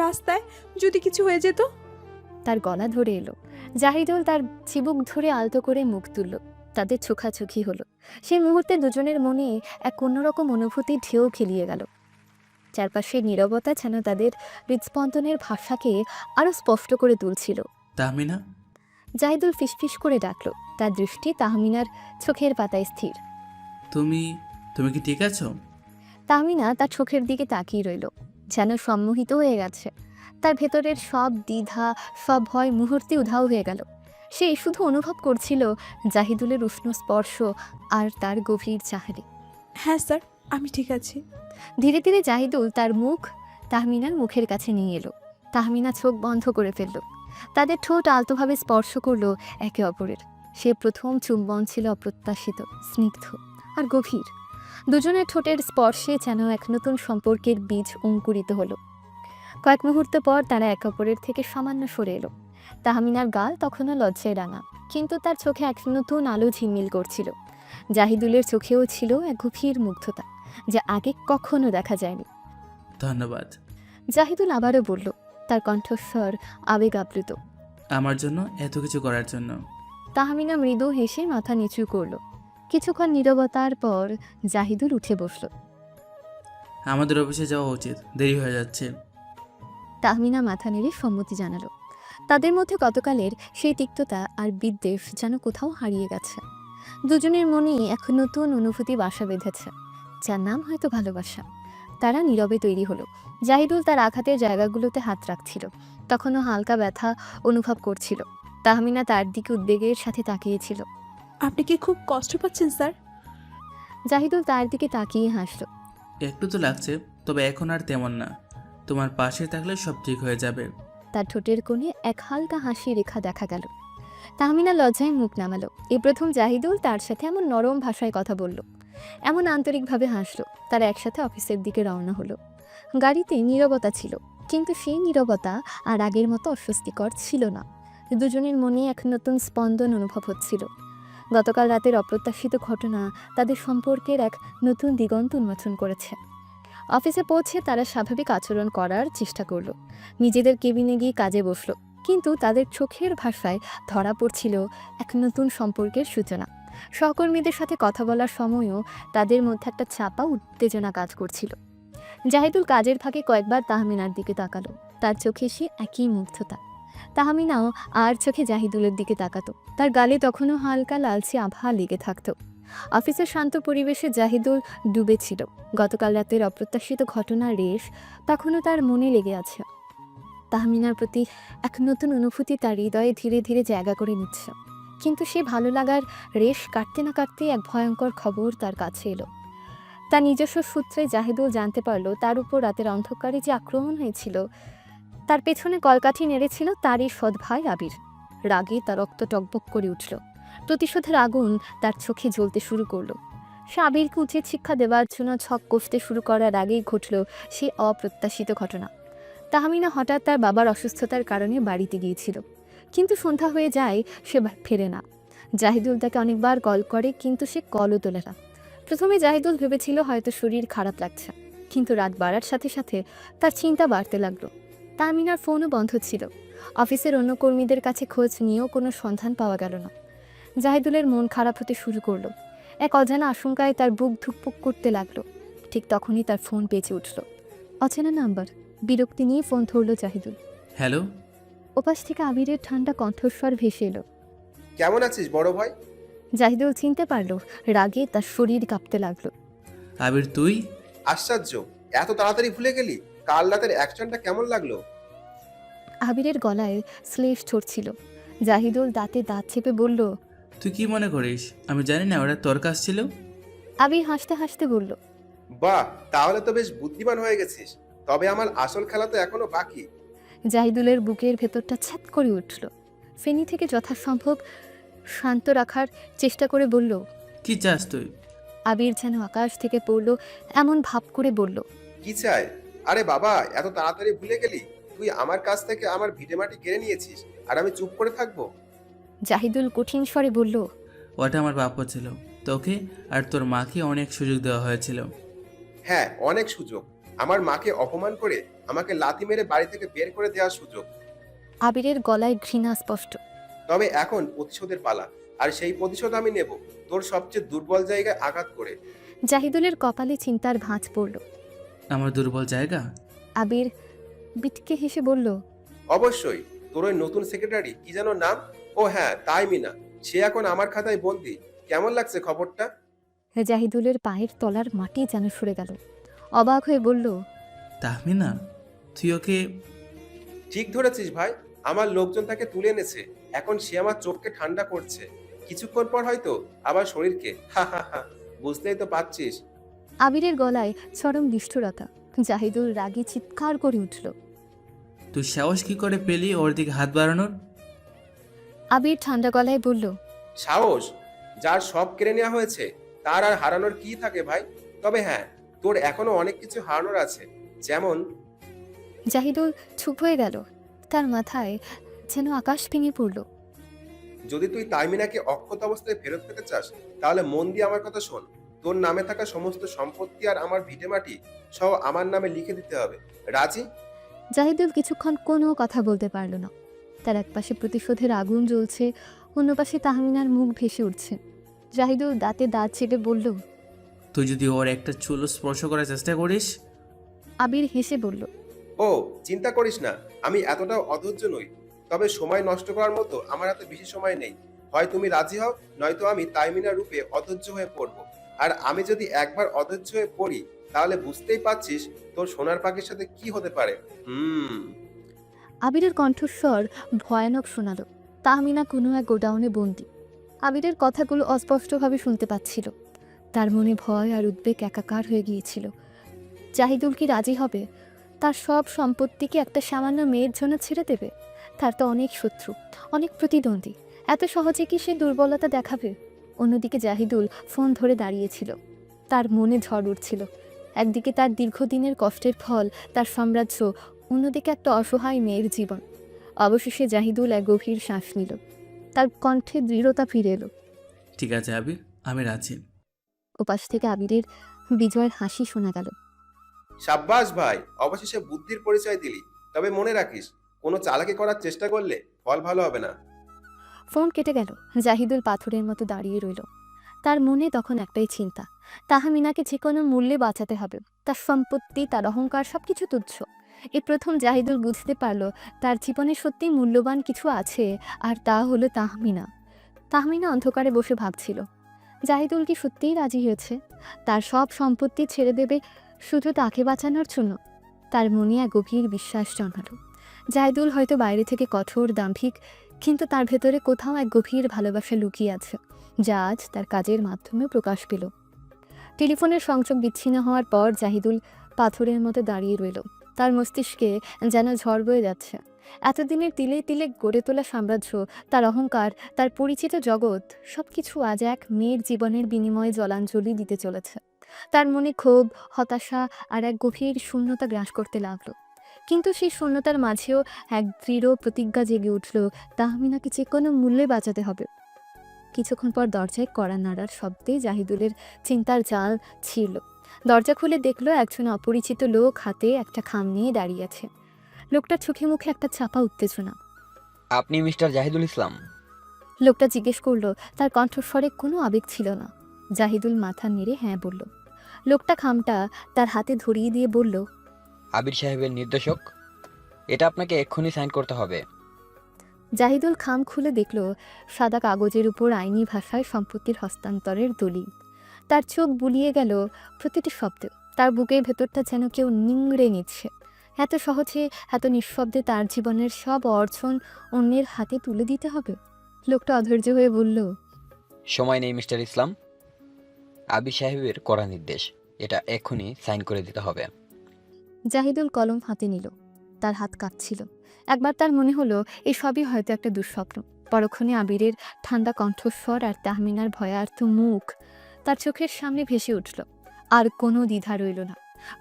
রাস্তায়, যদি কিছু হয়ে যেত? তার গলা ধরে এলো। জাহিদুল তার চিবুক ধরে আলতো করে মুখ তুলল। তাদের চোখাচোখি হলো। সেই মুহূর্তে দুজনের মনে এক অন্যরকম অনুভূতি ঢেউ খেলিয়ে গেল। চারপাশের নীরবতা যেন তাদের হৃদস্পন্দনের ভাষাকে আরো স্পষ্ট করে তুলছিল। তাহমিনা, জাহিদুল ফিসফিস করে ডাকল। তার দৃষ্টি তাহমিনার চোখের পাতায় স্থির। তুমি তুমি কি ঠিক আছো? তাহমিনা তার চোখের দিকে তাকিয়ে রইল, যেন সম্মোহিত হয়ে গেছে। তার ভেতরের সব দ্বিধা, সব ভয় মুহূর্তে উধাও হয়ে গেল। সে শুধু অনুভব করছিল জাহিদুলের উষ্ণ স্পর্শ আর তার গভীর চাহানি। হ্যাঁ স্যার, আমি ঠিক আছি। ধীরে ধীরে জাহিদুল তার মুখ তাহমিনার মুখের কাছে নিয়ে এলো। তাহমিনা চোখ বন্ধ করে ফেলল। তাদের ঠোঁট আলতোভাবে স্পর্শ করলো একে অপরের। সে প্রথম চুম্বন ছিল অপ্রত্যাশিত, স্নিগ্ধ আর গভীর। দুজনের ঠোঁটের স্পর্শে যেন এক নতুন সম্পর্কের বীজ অঙ্কুরিত হলো। কয়েক মুহূর্ত পর তারা একে অপরের থেকে সামান্য সরে এলো। তাহমিনার গাল তখনও লজ্জায় রাঙা, কিন্তু তার চোখে এক নতুন আলো ঝিলমিল করছিল। জাহিদুলের চোখেও ছিল এক গভীর মুগ্ধতা, যা আগে কখনো দেখা যায়নি। ধন্যবাদ। জাহিদুল আবারও বলল, তার কণ্ঠস্বর আবেগ আপ্লুত। আমার জন্য এত কিছু করার জন্য। তাহমিনা মৃদু হেসে মাথা নিচু করল। কিছুক্ষণ নীরবতার পর জাহিদুল উঠে বসল। আমাদের অফিসে যাওয়া উচিত, দেরি হয়ে যাচ্ছে। তাহমিনা মাথা নেড়ে সম্মতি জানালো। তাদের মধ্যে গতকালের সেই তিক্ততা আর বিদ্বেষ যেন কোথাও হারিয়ে গেছে। দুজনের মনে এক নতুন অনুভূতি বাসা বেঁধেছে, যার নাম হয়তো ভালোবাসা। তারা নীরবে তৈরি হলো। জাহিদুল তার আঘাতের জায়গাগুলোতে হাত রাখছিল, তখনও হালকা ব্যথা অনুভব করছিল। তাহমিনা তার দিকে উদ্বেগের সাথে তাকিয়েছিল। আপনি কি খুব কষ্ট পাচ্ছেন স্যার? জাহিদুল তার দিকে তাকিয়ে হাসল। একটু তো লাগছে, তবে এখন আর তেমন না। তোমার পাশে থাকলে সব ঠিক হয়ে যাবে। তার ঠোঁটের কোণে এক হালকা হাসি রেখা দেখা গেল। তাহমিনা লজ্জায় মুখ নামালো। এই প্রথম জাহিদুল তার সাথে এমন নরম ভাষায় কথা বলল, এমন আন্তরিকভাবে হাসলো। তারা একসাথে অফিসের দিকে রওনা হলো। গাড়িতে নীরবতা ছিল, কিন্তু সেই নীরবতা আর আগের মতো অস্বস্তিকর ছিল না। দুজনের মনে এক নতুন স্পন্দন অনুভব হচ্ছিল। গতকাল রাতের অপ্রত্যাশিত ঘটনা তাদের সম্পর্কের এক নতুন দিগন্ত উন্মোচন করেছে। অফিসে পৌঁছে তারা স্বাভাবিক আচরণ করার চেষ্টা করলো। নিজেদের কেবিনে গিয়ে কাজে বসলো, কিন্তু তাদের চোখের ভাষায় ধরা পড়ছিল এক নতুন সম্পর্কের সূচনা। সহকর্মীদের সাথে কথা বলার সময়ও তাদের মধ্যে একটা চাপা উত্তেজনা কাজ করছিল। জাহিদুল কাজের ফাঁকে কয়েকবার তাহমিনার দিকে তাকালো। তার চোখে সে একই মুগ্ধতা। তাহমিনাও আর চোখে জাহিদুলের দিকে তাকাতো। তার গালে তখনও হালকা লালচে আভা লেগে থাকতো। অফিসের শান্ত পরিবেশে জাহিদুল ডুবেছিল। গতকাল রাতের অপ্রত্যাশিত ঘটনার রেশ তখনও তার মনে লেগে আছে। তাহমিনার প্রতি এক নতুন অনুভূতি তার হৃদয়ে ধীরে ধীরে জায়গা করে নিচ্ছে। কিন্তু সে ভালো লাগার রেশ কাটতে না কাটতে এক ভয়ঙ্কর খবর তার কাছে এলো। তার নিজস্ব সূত্রে জাহিদুল জানতে পারল তার উপর রাতের অন্ধকারে যে আক্রমণ হয়েছিল, তার পেছনে কলকাঠি নেড়েছিল তারই সৎ ভাই আবির। রাগে তার রক্ত টকবক করে উঠল। প্রতিশোধের আগুন তার চোখে জ্বলতে শুরু করলো। সে আবিরকে উচিত শিক্ষা দেওয়ার জন্য ছক কষতে শুরু করার আগেই ঘটল সে অপ্রত্যাশিত ঘটনা। তাহমিনা হঠাৎ তার বাবার অসুস্থতার কারণে বাড়িতে গিয়েছিল, কিন্তু সন্ধ্যা হয়ে যায়, সে ফেরে না। জাহিদুল তাকে অনেকবার কল করে, কিন্তু সে কলও তোলে না। প্রথমে জাহিদুল ভেবেছিল হয়তো শরীর খারাপ লাগছে, কিন্তু রাত বাড়ার সাথে সাথে তার চিন্তা বাড়তে লাগলো। তাহমিনার ফোনও বন্ধ ছিল। অফিসের অন্য কর্মীদের কাছে খোঁজ নিয়েও কোনো সন্ধান পাওয়া গেল না। জাহিদুলের মন খারাপ হতে শুরু করলো। এক অজানা আশঙ্কায় তার বুক ধুকপুক করতে লাগলো। ঠিক তখনই তার ফোন বেজে উঠল। অচেনা নাম্বার। বিরক্তি নিয়ে ফোন ধরলো জাহিদুল। হ্যালো। ওপাশ থেকে আবিরের ঠান্ডা কণ্ঠস্বর ভেসে এলো। কেমন আছিস বড় ভাই? জাহিদুল চিনতে পারলো। রাগে তার শরীর কাঁপতে লাগলো। আবির, তুই? আশ্চর্য, এত তাড়াতাড়ি ভুলে গেলি? কাল রাতের অ্যাকশনটা কেমন লাগলো? আবিরের গলায় শ্লেষ ছড়ছিল। জাহিদুল দাঁতে দাঁত চেপে বলল, তুই কি মনে করিস আমি জানি না ওরা তোর কাজ ছিল? আবির হাসতে হাসতে বলল, বাহ, তাহলে তো বেশ বুদ্ধিমান হয়ে গেছিস। তবে আমার আসল খেলা তো এখনো বাকি। জাহিদুলের বুকের ভেতরটা ছ্যাদ করে উঠল। ফেনী থেকে যথাসম্ভব শান্ত রাখার চেষ্টা করে বলল, কি চাস তুই? আবির যেন আকাশ থেকে পড়ল এমন ভাব করে বলল, কি চাই? আরে বাবা, এত তাড়াতাড়ি ভুলে গেলি? তুই আমার কাছ থেকে আমার ভিটেমাটি কেড়ে নিয়েছিস, আর আমি চুপ করে থাকবো? জাহিদুল কঠিন স্বরে বলল, ওটা আমার প্রাপ্য ছিল। তোকে আর তোর মাকে অনেক সুযোগ দেওয়া হয়েছিল। হ্যাঁ, অনেক সুযোগ। আমার মাকে অপমান করে আমাকে লাথি মেরে বাড়ি থেকে বের করে দেওয়ার সুযোগ। আবিরের গলায় ঘৃণা স্পষ্ট। তবে এখন প্রতিশোধের পালা, আর সেই প্রতিশোধ আমি নেব তোর সবচেয়ে দুর্বল জায়গায় আঘাত করে। জাহিদুলের কপালে চিন্তার ভাঁজ পড়ল। আমার দুর্বল জায়গা? আবির বিটকে হেসে বলল, অবশ্যই, তোর ওই নতুন সেক্রেটারি কি যেন নাম? ও হ্যাঁ, তাই মিনা, সে এখন আমার খাতায় বন্দি। কেমন লাগছে খবরটা? জাহিদুলের পায়ের তলার মাটি যেন সরে গেল। অবাক হয়ে বলল, তাহমিনা, তুই ওকে? ঠিক ধরেছিস ভাই, আমার লোকজন তাকে তুলে এনেছে। এখন সে আমার চোখকে ঠান্ডা করছে, কিছুক্ষণ পর হয়তো আবার শরীরকে। হা হা হা, বুঝতেই তো পারছিস। আবিরের গলায় চরম নিষ্ঠুরতা। জাহিদুল রাগী চিৎকার করে উঠল। তুই সাহস কি করে পেলি ওর দিকে হাত বাড়ানোর? আবির ঠান্ডা গলায় বলল, সাহস? যার সব কেড়ে নেওয়া হয়েছে তার আর হারানোর কি থাকে ভাই? তবে হ্যাঁ, তোর এখনো অনেক কিছু হারানোর আছে, যেমন। জাহিদুল চুপ হয়ে গেল। তার মাথায় যেন আকাশ ভেঙে পড়ল। যদি তুই তাইমিনাকে অক্ষত অবস্থায় ফেরত পেতে চাস, তাহলে মন দিয়ে আমার কথা শোন। তোর নামে থাকা সমস্ত সম্পত্তি আর আমার ভিটেমাটি সহ আমার নামে লিখে দিতে হবে। রাজি? জাহিদুল কিছুক্ষণ কোনো কথা বলতে পারল না। তার একপাশে প্রতিশোধের আগুন জ্বলছে, অন্য পাশে তাহমিনার মুখ ভেসে উঠছে। জাহিদুল দাঁতে দাঁত চেপে বলল, তুই যদি ওর একটা চুলো স্পর্শ করার চেষ্টা করিস। আবির হেসে বলল, ও চিন্তা করিস না, আমি এতটাও অধৈর্য নই। তবে সময় নষ্ট করার মতো আমার হাতে বেশি সময় নেই। হয় তুমি রাজি হও, নয়তো আমি তাইমিনার রূপে অধৈর্য হয়ে পড়ব। আর আমি যদি একবার অধৈর্য হয়ে পড়ি, তাহলে বুঝতেই পারছিস তোর সোনার পাখির সাথে কি হতে পারে। আবিরের কণ্ঠস্বর ভয়ানক শোনালো। তাহমিনা কোনো এক গোডাউনে বন্দী। আবিরের কথাগুলো অস্পষ্টভাবে শুনতে পাচ্ছিল। তার মনে ভয় আর উদ্বেগ একাকার হয়ে গিয়েছিল। জাহিদুল কি রাজি হবে? তার সব সম্পত্তিকে একটা সামান্য মেয়ের জন্য ছেড়ে দেবে? তার তো অনেক শত্রু, অনেক প্রতিদ্বন্দ্বী। এত সহজে কি সে দুর্বলতা দেখাবে? অন্যদিকে জাহিদুল ফোন ধরে দাঁড়িয়েছিল। তার মনে ঝড় উঠছিল। একদিকে তার দীর্ঘদিনের কষ্টের ফল, তার সাম্রাজ্য, অন্যদিকে একটা অসহায় মেয়ের জীবন। অবশেষে জাহিদুল এক গভীর শ্বাস নিল। তার কণ্ঠে দৃঢ়তা ফিরে এলো। ঠিক আছে আবির, আমি রাজি। ওপাশ থেকে আবিরের বিজয়ের হাসি শোনা গেল। সাব্বাস ভাই, অবশেষে বুদ্ধির পরিচয় দিলি। তবে মনে রাখিস, কোনো চালাকি করার চেষ্টা করলে ফল ভালো হবে না। ফোন কেটে গেল। জাহিদুল পাথরের মতো দাঁড়িয়ে রইল। তার মনে তখন একটাই চিন্তা, তাহমিনাকে যে কোনো মূল্যে বাঁচাতে হবে। তার সম্পত্তি, তার অহংকার, সবকিছু তুচ্ছ। এই প্রথম জাহিদুল বুঝতে পারল তার জীবনে সত্যি মূল্যবান কিছু আছে, আর তা হলো তাহমিনা। তাহমিনা অন্ধকারে বসে ভাবছিল, জাহিদুল কি সত্যিই রাজি হয়েছে? তার সব সম্পত্তি ছেড়ে দেবে শুধু তাকে বাঁচানোর জন্য? তার মনে এক গভীর বিশ্বাস জন্মালো, জাহিদুল হয়তো বাইরে থেকে কঠোর, দাম্ভিক, কিন্তু তার ভেতরে কোথাও এক গভীর ভালোবাসা লুকিয়ে আছে, যা আজ তার কাজের মাধ্যমে প্রকাশ পেল। টেলিফোনের সংযোগ বিচ্ছিন্ন হওয়ার পর জাহিদুল পাথরের মতো দাঁড়িয়ে রইল। তার মস্তিষ্কে যেন ঝড় বয়ে যাচ্ছে। এতদিনের তিলে তিলে গড়ে তোলা সাম্রাজ্য, তার অহংকার, তার পরিচিত জগৎ, সবকিছু আজ এক মেয়ের জীবনের বিনিময়ে জলাঞ্জলি দিতে চলেছে। তার মনে ক্ষোভ, হতাশা আর এক গভীর শূন্যতা গ্রাস করতে লাগলো। কিন্তু সেই শূন্যতার মাঝেও এক দৃঢ় প্রতিজ্ঞা জেগে উঠল, তাহমিনাকে যে কোনো মূল্যে বাঁচাতে হবে। কিছুক্ষণ পর দরজায় কড়া নাড়ার শব্দে জাহিদুলের চিন্তার জাল ছিঁড়ল। দরজা খুলে দেখল একজন অপরিচিত লোক হাতে একটা খাম নিয়ে দাঁড়িয়ে আছে। লোকটার চোখে মুখে একটা চাপা উত্তেজনা। আপনি মিস্টার জাহিদুল ইসলাম? লোকটা জিজ্ঞেস করলো। তার কণ্ঠস্বরে কোনো আবেগ ছিল না। জাহিদুল মাথা নেড়ে হ্যাঁ বলল। লোকটা খামটা তার হাতে ধরিয়ে দিয়ে বলল, আবির সাহেবের নির্দেশক, এটা আপনাকে এক্ষুনি সাইন করতে হবে। জাহিদুল খাম খুলে দেখল সাদা কাগজের উপর আইনি ভাষায় সম্পত্তির হস্তান্তরের দলিল। তার চোখ বুলিয়ে গেল প্রতিটি শব্দে। তার বুকের ভেতরটা যেন কেউ নিংড়ে নিচ্ছে। এত সহজে, এত নিঃশব্দে তার জীবনের সব অর্জন অন্যের হাতে তুলে দিতে হবে? লোকটা অধৈর্য হয়ে বলল, সময় নেই মিস্টার ইসলাম, আবির সাহেবের কড়া নির্দেশ, এটা এক্ষুনি সাইন করে দিতে হবে। জাহিদুল কলম হাতে নিল। তার হাত কাঁপছিল। একবার তার মনে হলো এই সবই হয়তো একটা দুঃস্বপ্ন। পরক্ষণে আবিরের ঠান্ডা কণ্ঠস্বর আর তাহমিনার ভয়ার্থ মুখ তার চোখের সামনে ভেসে উঠল। আর কোনো দ্বিধা রইল না।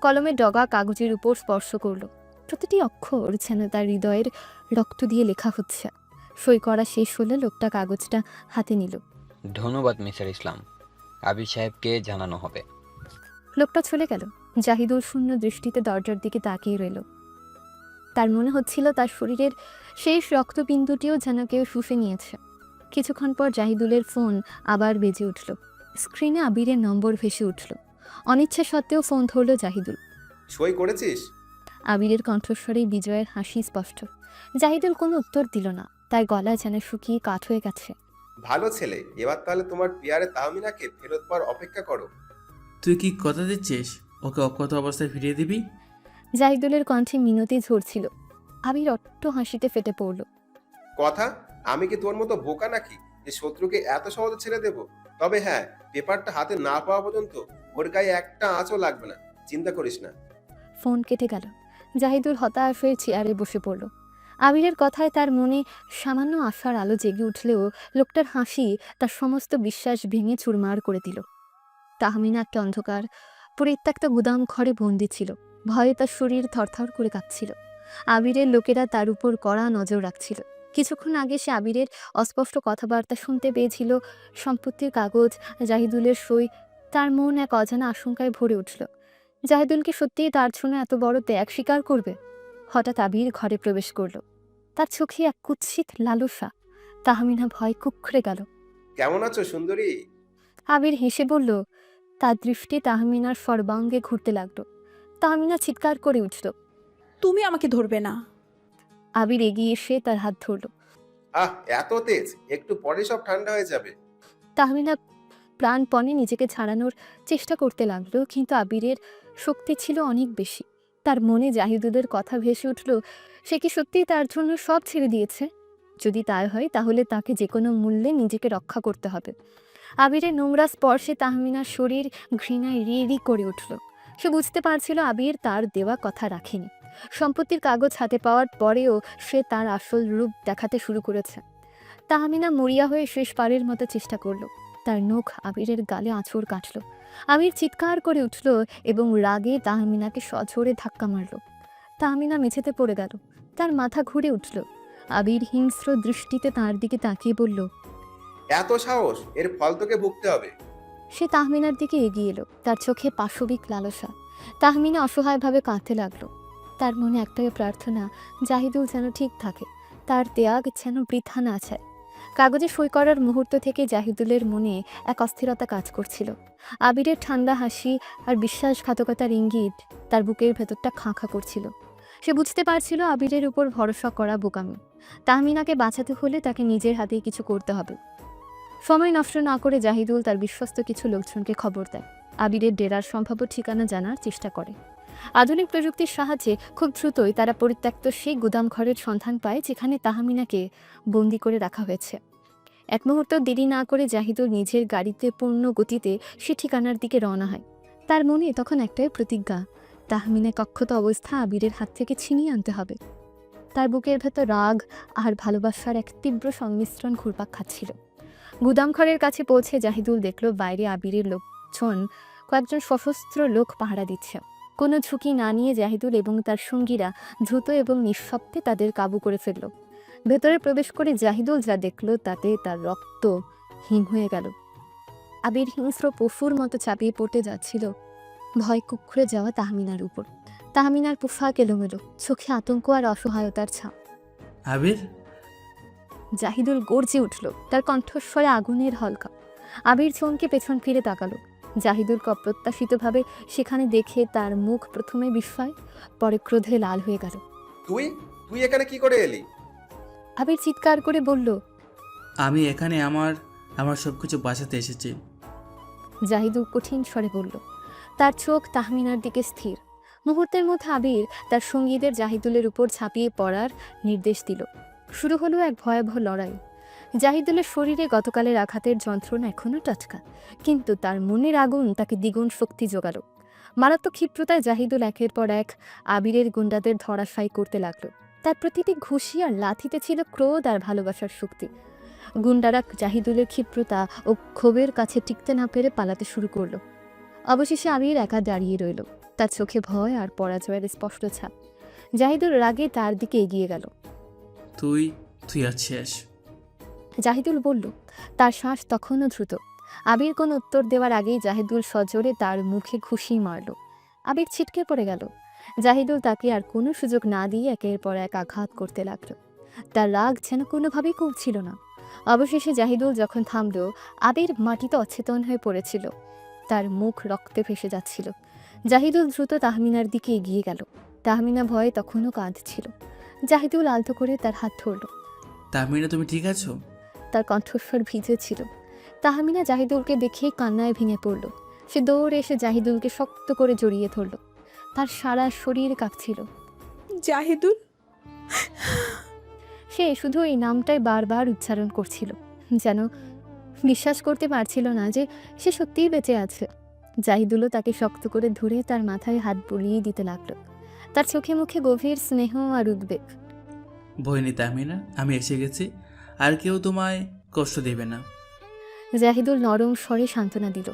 কলমের ডগা কাগজের উপর স্পর্শ করল। প্রতিটি অক্ষর যেন তার হৃদয়ের রক্ত দিয়ে লেখা হচ্ছে। সই করা শেষ হলে লোকটা কাগজটা হাতে নিল। ধন্যবাদ মিস্টার ইসলাম, আবির সাহেবকে জানানো হবে। লোকটা চলে গেল। জাহিদুল শূন্য দৃষ্টিতে দরজার দিকে তাকিয়ে রইল। তার মনে হচ্ছিল তার শরীরের শেষ রক্তবিন্দুটিও যেন কেউ শুষে নিয়েছে। কিছুক্ষণ পর জাহিদুলের ফোন আবার বেজে উঠল। স্ক্রিনে আবিরের নম্বর ভেসে উঠল। অনিচ্ছা সত্ত্বেও ফোন ধরল জাহিদুল। সই করেছিস? আবিরের কণ্ঠস্বরে বিজয়ের হাসি স্পষ্ট। জাহিদুল কোনো উত্তর দিল না, তার গলা যেন শুকিয়ে কাঠ হয়ে গেছে। ভালো ছেলে, এবার তাহলে তোমার পিয়ারে তাহমিনাকে ফেরত পাওয়ার অপেক্ষা করো। তুই কি কথা দিচ্ছিস ওকে অক্ষত অবস্থায় ফিরিয়ে দিবি? জাহিদুলের কণ্ঠে মিনতি ঝরছিল। আবির অট্ট হাসিতে ফেটে পড়ল। কথা? আমি কি তোর মতো বোকা নাকি যে শত্রুকে এত সহজে ছেড়ে দেব? তবে হ্যাঁ, পেপারটা হাতে না পাওয়া পর্যন্ত ওর গায়ে একটা আঁচও লাগবে না, চিন্তা করিস না। ফোন কেটে গেল। জাহিদুল হতাশ হয়ে চেয়ারে বসে পড়ল। আবিরের কথায় তার মনে সামান্য আশার আলো জেগে উঠলেও লোকটার হাসি তার সমস্ত বিশ্বাস ভেঙে চুরমার করে দিল। তাহমিনা একটা অন্ধকার পরিত্যক্ত গুদাম ঘরে বন্দি ছিল। ভয়ে তার শরীর থরথর করে কাঁপছিল। আবিরের লোকেরা তার উপর কড়া নজর রাখছিল। কিছুক্ষণ আগে সে আবিরের অস্পষ্ট কথাবার্তা শুনতে পেয়েছিল, সম্পত্তির কাগজ, জাহিদুলের সই। তার মন এক অজানা আশঙ্কায় ভরে উঠল। জাহিদুলকে সত্যিই তার জন্য এত বড় ত্যাগ স্বীকার করবে? হঠাৎ আবির ঘরে প্রবেশ করল। তার চোখে এক কুৎসিত লালসা। তাহমিনা ভয় কুঁকড়ে গেল। কেমন আছো সুন্দরী? আবির হেসে বলল। তার দৃষ্টি তাহমিনার সর্বাঙ্গে ঘুরতে লাগলো। তাহমিনা চিৎকার করে উঠল। তুমি আমাকে ধরবে না। আবির এগিয়ে এসে তার হাত ধরল। আহ, এত তেজ! একটু পরে সব ঠান্ডা হয়ে যাবে। তাহমিনা প্রাণপণে নিজেকে ছাড়ানোর চেষ্টা করতে লাগলো, কিন্তু আবিরের শক্তি ছিল অনেক বেশি। তার মনে জাহিদুলের কথা ভেসে উঠল। সে কি সত্যিই তার জন্য সব ছেড়ে দিয়েছে? যদি তাই হয় তাহলে তাকে যে কোনো মূল্যে নিজেকে রক্ষা করতে হবে। আবিরের নোংরা স্পর্শে তাহমিনার শরীর ঘৃণায় রি করে উঠল। সে বুঝতে পারছিল আবির তার দেওয়া কথা রাখেনি। সম্পত্তির কাগজ হাতে পাওয়ার পরেও সে তার আসল রূপ দেখাতে শুরু করেছে। তাহমিনা মরিয়া হয়ে শেষ পারের মতো চেষ্টা করল। তার নখ আবিরের গালে আঁচড় কাটল। আবির চিৎকার করে উঠল এবং রাগে তাহমিনাকে সজোরে ধাক্কা মারল। তাহমিনা মেঝেতে পড়ে গেল। তার মাথা ঘুরে উঠল। আবির হিংস্র দৃষ্টিতে তার দিকে তাকিয়ে বলল, এত সাহস! এর ফল তোকে ভুগতে হবে। সে তাহমিনার দিকে এগিয়ে এলো, তার চোখে পাশবিক লালসা। তাহমিনা অসহায়ভাবে কাঁদতে লাগলো। তার মনে একটাই প্রার্থনা, জাহিদুল যেন ঠিক থাকে, তার ত্যাগ যেন বৃথা না যায়। কাগজে সই করার মুহূর্ত থেকে জাহিদুলের মনে এক অস্থিরতা কাজ করছিল। আবিরের ঠান্ডা হাসি আর বিশ্বাসঘাতকতার ইঙ্গিত তার বুকের ভেতরটা খাঁ খাঁ করছিল। সে বুঝতে পারছিল আবিরের উপর ভরসা করা বোকামি। তাহমিনাকে বাঁচাতে হলে তাকে নিজের হাতেই কিছু করতে হবে। সময় নষ্ট না করে জাহিদুল তার বিশ্বস্ত কিছু লোকজনকে খবর দেয়। আবিরের ডেরার সম্ভাব্য ঠিকানা জানার চেষ্টা করে। আধুনিক প্রযুক্তির সাহায্যে খুব দ্রুতই তারা পরিত্যক্ত সেই গুদাম ঘরের সন্ধান পায় যেখানে তাহমিনাকে বন্দি করে রাখা হয়েছে। এক মুহূর্ত দেরি না করে জাহিদুল নিজের গাড়িতে পূর্ণ গতিতে সে ঠিকানার দিকে রওনা হয়। তার মনে তখন একটাই প্রতিজ্ঞা, তাহমিনা কক্ষত অবস্থা আবিরের হাত থেকে ছিনিয়ে আনতে হবে। তার বুকের ভেতর রাগ আর ভালোবাসার এক তীব্র সংমিশ্রণ ঘুরপাক খাচ্ছিল। গুদামঘরের কাছে পৌঁছে জাহিদুল দেখল বাইরে আবিরের লোকজন কয়েকজন সশস্ত্র লোক পাহারা দিচ্ছে। কোনো ঝুঁকি না নিয়ে জাহিদুল এবং তার সঙ্গীরা দ্রুত এবং নিঃশব্দে তাদের কাবু করে ফেলল। ভেতরে প্রবেশ করে জাহিদুল যা দেখল তাতে তার রক্ত হিম হয়ে গেল। আবির হিংস্র পশুর মতো চাপিয়ে পড়তে যাচ্ছিল ভয় কুঁকড়ে যাওয়া তাহমিনার উপর। তাহমিনার পোশাক এলোমেলো, চোখে আতঙ্ক আর অসহায়তার ছাপ। আবির! জাহিদুল গর্জে উঠল, তার কণ্ঠস্বরে আগুনের হলকা। আবির চমকে পেছন ফিরে তাকালো। জাহিদুলকে অপ্রত্যাশিতভাবে সেখানে দেখে তার মুখ প্রথমে বিস্ময়, পরে ক্রোধে লাল হয়ে গেল। তুই তুই এখানে কি করে এলি? আবির চিৎকার করে বলল, আমি এখানে আমার সব কিছু বাঁচাতে এসেছি। জাহিদুল কঠিন স্বরে বলল। তার চোখ তাহমিনার দিকে স্থির। মুহূর্তের মধ্যে আবির তার সঙ্গীদের জাহিদুলের উপর ঝাঁপিয়ে পড়ার নির্দেশ দিল। শুরু হলো এক ভয়াবহ লড়াই। জাহিদুলের শরীরে গতকালের আঘাতের যন্ত্রণা এখনও টাটকা, কিন্তু তার মনের আগুন তাকে দ্বিগুণ শক্তি জোগাল। মারাত্মক ক্ষিপ্রতায় জাহিদুল একের পর এক আবিরের গুন্ডাদের ধরাশায়ী করতে লাগলো। তার প্রতিটি ঘুষি আর লাথিতে ছিল ক্রোধ আর ভালোবাসার শক্তি। গুন্ডারা জাহিদুলের ক্ষিপ্রতা ও ক্ষোভের কাছে টিকতে না পেরে পালাতে শুরু করলো। অবশেষে আবির একা দাঁড়িয়ে রইল, তার চোখে ভয় আর পরাজয়ের স্পষ্ট ছাপ। জাহিদুল রাগে তার দিকে এগিয়ে গেল। তুই আছিস? জাহিদুল বলল, তার শ্বাস তখনও দ্রুত। আবির কোনো উত্তর দেওয়ার আগেই জাহিদুল সজোরে তার মুখে ঘুষি মারল। আবির ছিটকে পড়ে গেল। জাহিদুল তাকে আর কোনো সুযোগ না দিয়ে একের পর এক আঘাত করতে লাগলো। তার রাগ যেন কোনোভাবেই কমছিল না। অবশেষে জাহিদুল যখন থামল, আবির মাটিতে অচেতন হয়ে পড়েছিল। তার মুখ রক্তে ভেসে যাচ্ছিল। জাহিদুল দ্রুত তাহমিনার দিকে এগিয়ে গেল। তাহমিনা ভয়ে তখনও কাঁদছিল। জাহিদুল আলতো করে তার হাত ধরল। তাহমিনা, তুমি ঠিক আছো? তার কণ্ঠস্বর ভিজে ছিল। তাহমিনা জাহিদুলকে দেখেই কান্নায় ভেঙে পড়ল। সে দৌড়ে এসে জাহিদুলকে শক্ত করে জড়িয়ে ধরল। তার সারা শরীর কাঁপছিল। জাহিদুল। সে শুধু এই নামটাই বারবার উচ্চারণ করছিল, যেন বিশ্বাস করতে পারছিল না যে সে সত্যিই বেঁচে আছে। জাহিদুলও তাকে শক্ত করে ধরে তার মাথায় হাত বুলিয়ে দিতে লাগলো। তার চোখে মুখে গভীর স্নেহ আর উদ্বেগ। ভয় নেই তাহমিনা, আমি এসে গেছি, আর কেউ তোমায় কষ্ট দেবে না। জাহিদুল নরম স্বরে সান্ত্বনা দিল।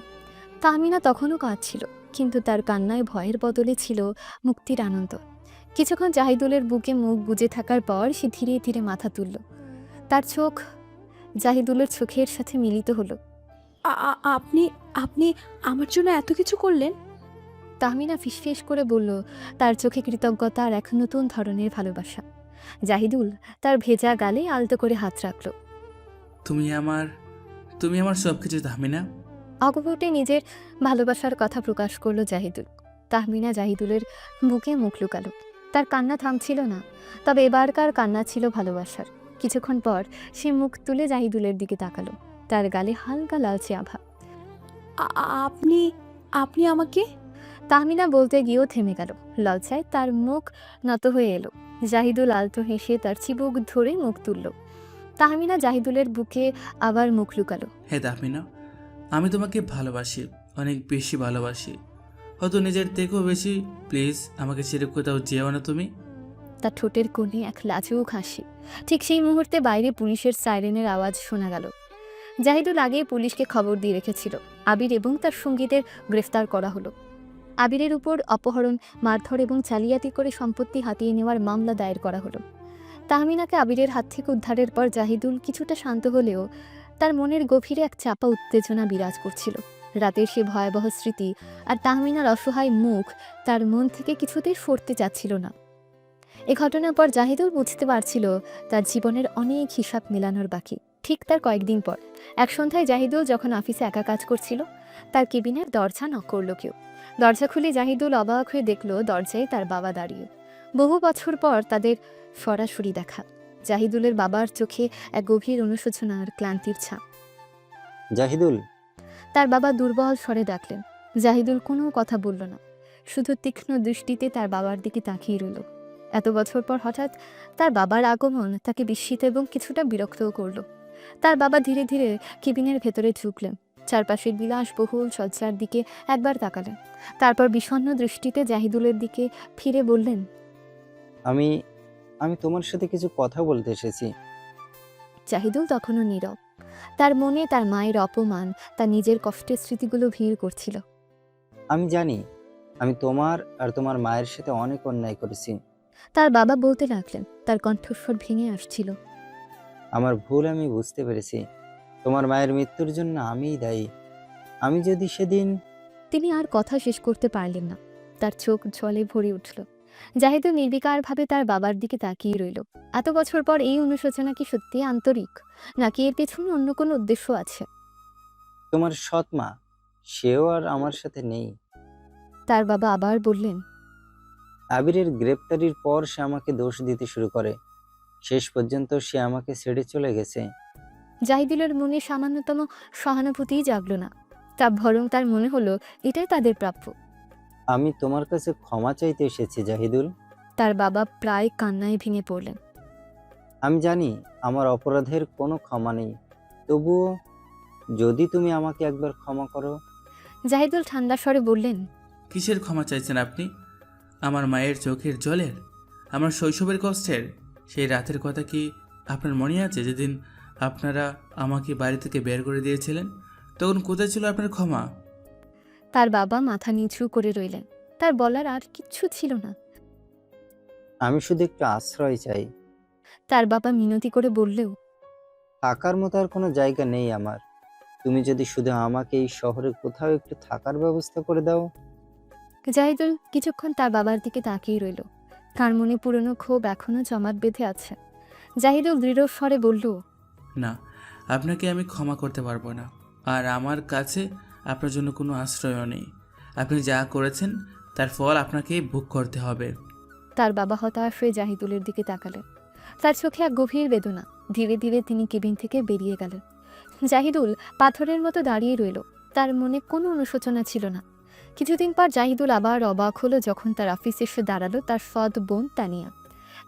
তাহমিনা তখনও কাঁদছিল, কিন্তু তার কান্নায় ভয়ের বদলে ছিল মুক্তির আনন্দ। কিছুক্ষণ জাহিদুলের বুকে মুখ গুজে থাকার পর সে ধীরে ধীরে মাথা তুলল। তার চোখ জাহিদুলের চোখের সাথে মিলিত হলো। আপনি আপনি আমার জন্য এত কিছু করলেন? তাহমিনা ফিসফিস করে বলল, তার চোখে কৃতজ্ঞতা আর এক নতুন ধরনের ভালোবাসা। জাহিদুল তার ভেজা গালে আলতো করে হাত রাখল। তুমি আমার সব কিছু তাহমিনা। অগভটে নিজের ভালোবাসার কথা প্রকাশ করলো জাহিদুল। তাহমিনা জাহিদুলের বুকে মুখ লুকালো। তার কান্না থামছিল না, তবে এবারকার কান্না ছিল ভালোবাসার। কিছুক্ষণ পর সে মুখ তুলে জাহিদুলের দিকে তাকালো। তার গালে হালকা লালচে আভা। আপনি আপনি আমাকে? তাহমিনা বলতে গিয়েও থেমে গেল। লজ্জায় তার মুখ নত হয়ে এলো। জাহিদুল আলতো হেসে তার চিবুক ধরে মুখ তুলল। তাহমিনা জাহিদুলের বুকে আবার মুখ লুকালো। হ্যাঁ তাহমিনা, আমি তোমাকে ভালোবাসি, অনেক বেশি ভালোবাসি, হয়তো নিজের থেকেও বেশি। প্লিজ আমাকে ছেড়ে কোথাও যেও না তুমি। তার ঠোঁটের কোণে এক লাজুক হাসি। ঠিক সেই মুহূর্তে বাইরে পুলিশের সাইরেনের আওয়াজ শোনা গেল। জাহিদুল আগেই পুলিশকে খবর দিয়ে রেখেছিল। আবির এবং তার সঙ্গীদের গ্রেফতার করা হলো। আবিরের উপর অপহরণ, মারধর এবং জালিয়াতি করে সম্পত্তি হাতিয়ে নেওয়ার মামলা দায়ের করা হলো। তাহমিনাকে আবিরের হাত থেকে উদ্ধারের পর জাহিদুল কিছুটা শান্ত হলেও তার মনের গভীরে এক চাপা উত্তেজনা বিরাজ করছিল। রাতের সে ভয়াবহ স্মৃতি আর তাহমিনার অসহায় মুখ তার মন থেকে কিছুতেই সরতে চাচ্ছিল না। এ ঘটনার পর জাহিদুল বুঝতে পারছিল তার জীবনের অনেক হিসাব মেলানোর বাকি। ঠিক তার কয়েকদিন পর এক সন্ধ্যায় জাহিদুল যখন অফিসে একা কাজ করছিল, তার কেবিনের দরজা নক করল কেউ। দরজা খুলে জাহিদুল অবাক হয়ে দেখল দরজায় তার বাবা দাঁড়িয়ে। বহু বছর পর তাদের সরাসরি দেখা। জাহিদুলের বাবার চোখে এক গভীর অনুশোচনা আর ক্লান্তির ছাপ। জাহিদুল। তার বাবা দুর্বল স্বরে ডাকলেন। জাহিদুল কোনো কথা বলল না, শুধু তীক্ষ্ণ দৃষ্টিতে তার বাবার দিকে তাকিয়ে রইল। এত বছর পর হঠাৎ তার বাবার আগমন তাকে বিস্মিত এবং কিছুটা বিরক্তও করল। তার বাবা ধীরে ধীরে কেবিনের ভেতরে ঢুকলেন। চারপাশের বিলাসবহুল সজ্জার দিকে একবার তাকালেন, তারপর বিষণ্ণ দৃষ্টিতে জাহিদুলের দিকে ফিরে বললেন, আমি আমি তোমার সাথে কিছু কথা বলতে এসেছি। জাহিদুল তখনও নীরব। তার মনে তার মায়ের অপমান, তার নিজের কষ্টের স্মৃতিগুলো ভিড় করছিল। আমি জানি আমি তোমার আর তোমার মায়ের সাথে অনেক অন্যায় করেছি। তার বাবা বলতে লাগলেন, তার কণ্ঠস্বর ভেঙে আসছিল। আমার ভুল আমি বুঝতে পেরেছি। তোমার মায়ের মৃত্যুর জন্য আমিই দায়ী। আমি যদি সেদিন... তিনি আর কথা শেষ করতে পারলেন না। তার চোখ জলে ভরে উঠল। জাহিদুল নির্বিকারভাবে তার বাবার দিকে তাকিয়ে রইল। এত বছর পর এই অনুশোচনা কি সত্যি আন্তরিক, নাকি এর পেছনে অন্য কোনো উদ্দেশ্য আছে? তোমার সৎ মা, সেও আর আমার সাথে নেই। তার বাবা আবার বললেন, আবিরের গ্রেপ্তারির পর সে আমাকে দোষ দিতে শুরু করে। শেষ পর্যন্ত সে আমাকে ছেড়ে চলে গেছে। জাহিদুলের মনে সামান্যতম সহানুভূতিই জাগল না। তা বরং তার মনে হলো এটাই তাদের প্রাপ্য। আমি তোমার কাছে ক্ষমা চাইতে এসেছি জাহিদুল। তার বাবা প্রায় কান্নায় ভেঙে পড়লেন। আমি জানি আমার অপরাধের কোনো ক্ষমা নেই, তবুও যদি তুমি আমাকে একবার ক্ষমা করো। জাহিদুল ঠান্ডা স্বরে বললেন, কিসের ক্ষমা চাইছেন আপনি? আমার মায়ের চোখের জলের, আমার শৈশবের কষ্টের? সেই রাতের কথা কি আপনার মনে আছে, যেদিন আপনারা আমাকে বাড়ি থেকে বের করে দিয়েছিলেন? তখন কোথায় ছিল আপনার ক্ষমা? তার বাবা মাথা নিচু করে রইলেন। তার বলার আর কিচ্ছু ছিল না। আমি শুধু একটু আশ্রয় চাই। তার বাবা মিনতি করে বললেও, থাকার মতো আর কোনো জায়গা নেই আমার। তুমি যদি শুধু আমাকে এই শহরে কোথাও একটু থাকার ব্যবস্থা করে দাও। জাহিদুল কিছুক্ষণ তার বাবার দিকে তাকিয়ে রইল। তার মনে পুরনো ক্ষোভ এখনো জমাট বেঁধে আছে। জাহিদুল দৃঢ় স্বরে বলল, না, আপনাকে আমি ক্ষমা করতে পারবো না। আর আমার কাছে আপনার জন্য কোনো আশ্রয়ও নেই। আপনি যা করেছেন তার ফল আপনাকেই ভোগ করতে হবে। তার বাবা হতাশ হয়ে জাহিদুলের দিকে তাকালেন। তার চোখে এক গভীর বেদনা। ধীরে ধীরে তিনি কেবিন থেকে বেরিয়ে গেলেন। জাহিদুল পাথরের মতো দাঁড়িয়ে রইল। তার মনে কোনো অনুশোচনা ছিল না। কিছুদিন পর জাহিদুল আবার অবাক হলো যখন তার অফিসে এসে দাঁড়ালো তার সৎ বোন তানিয়া।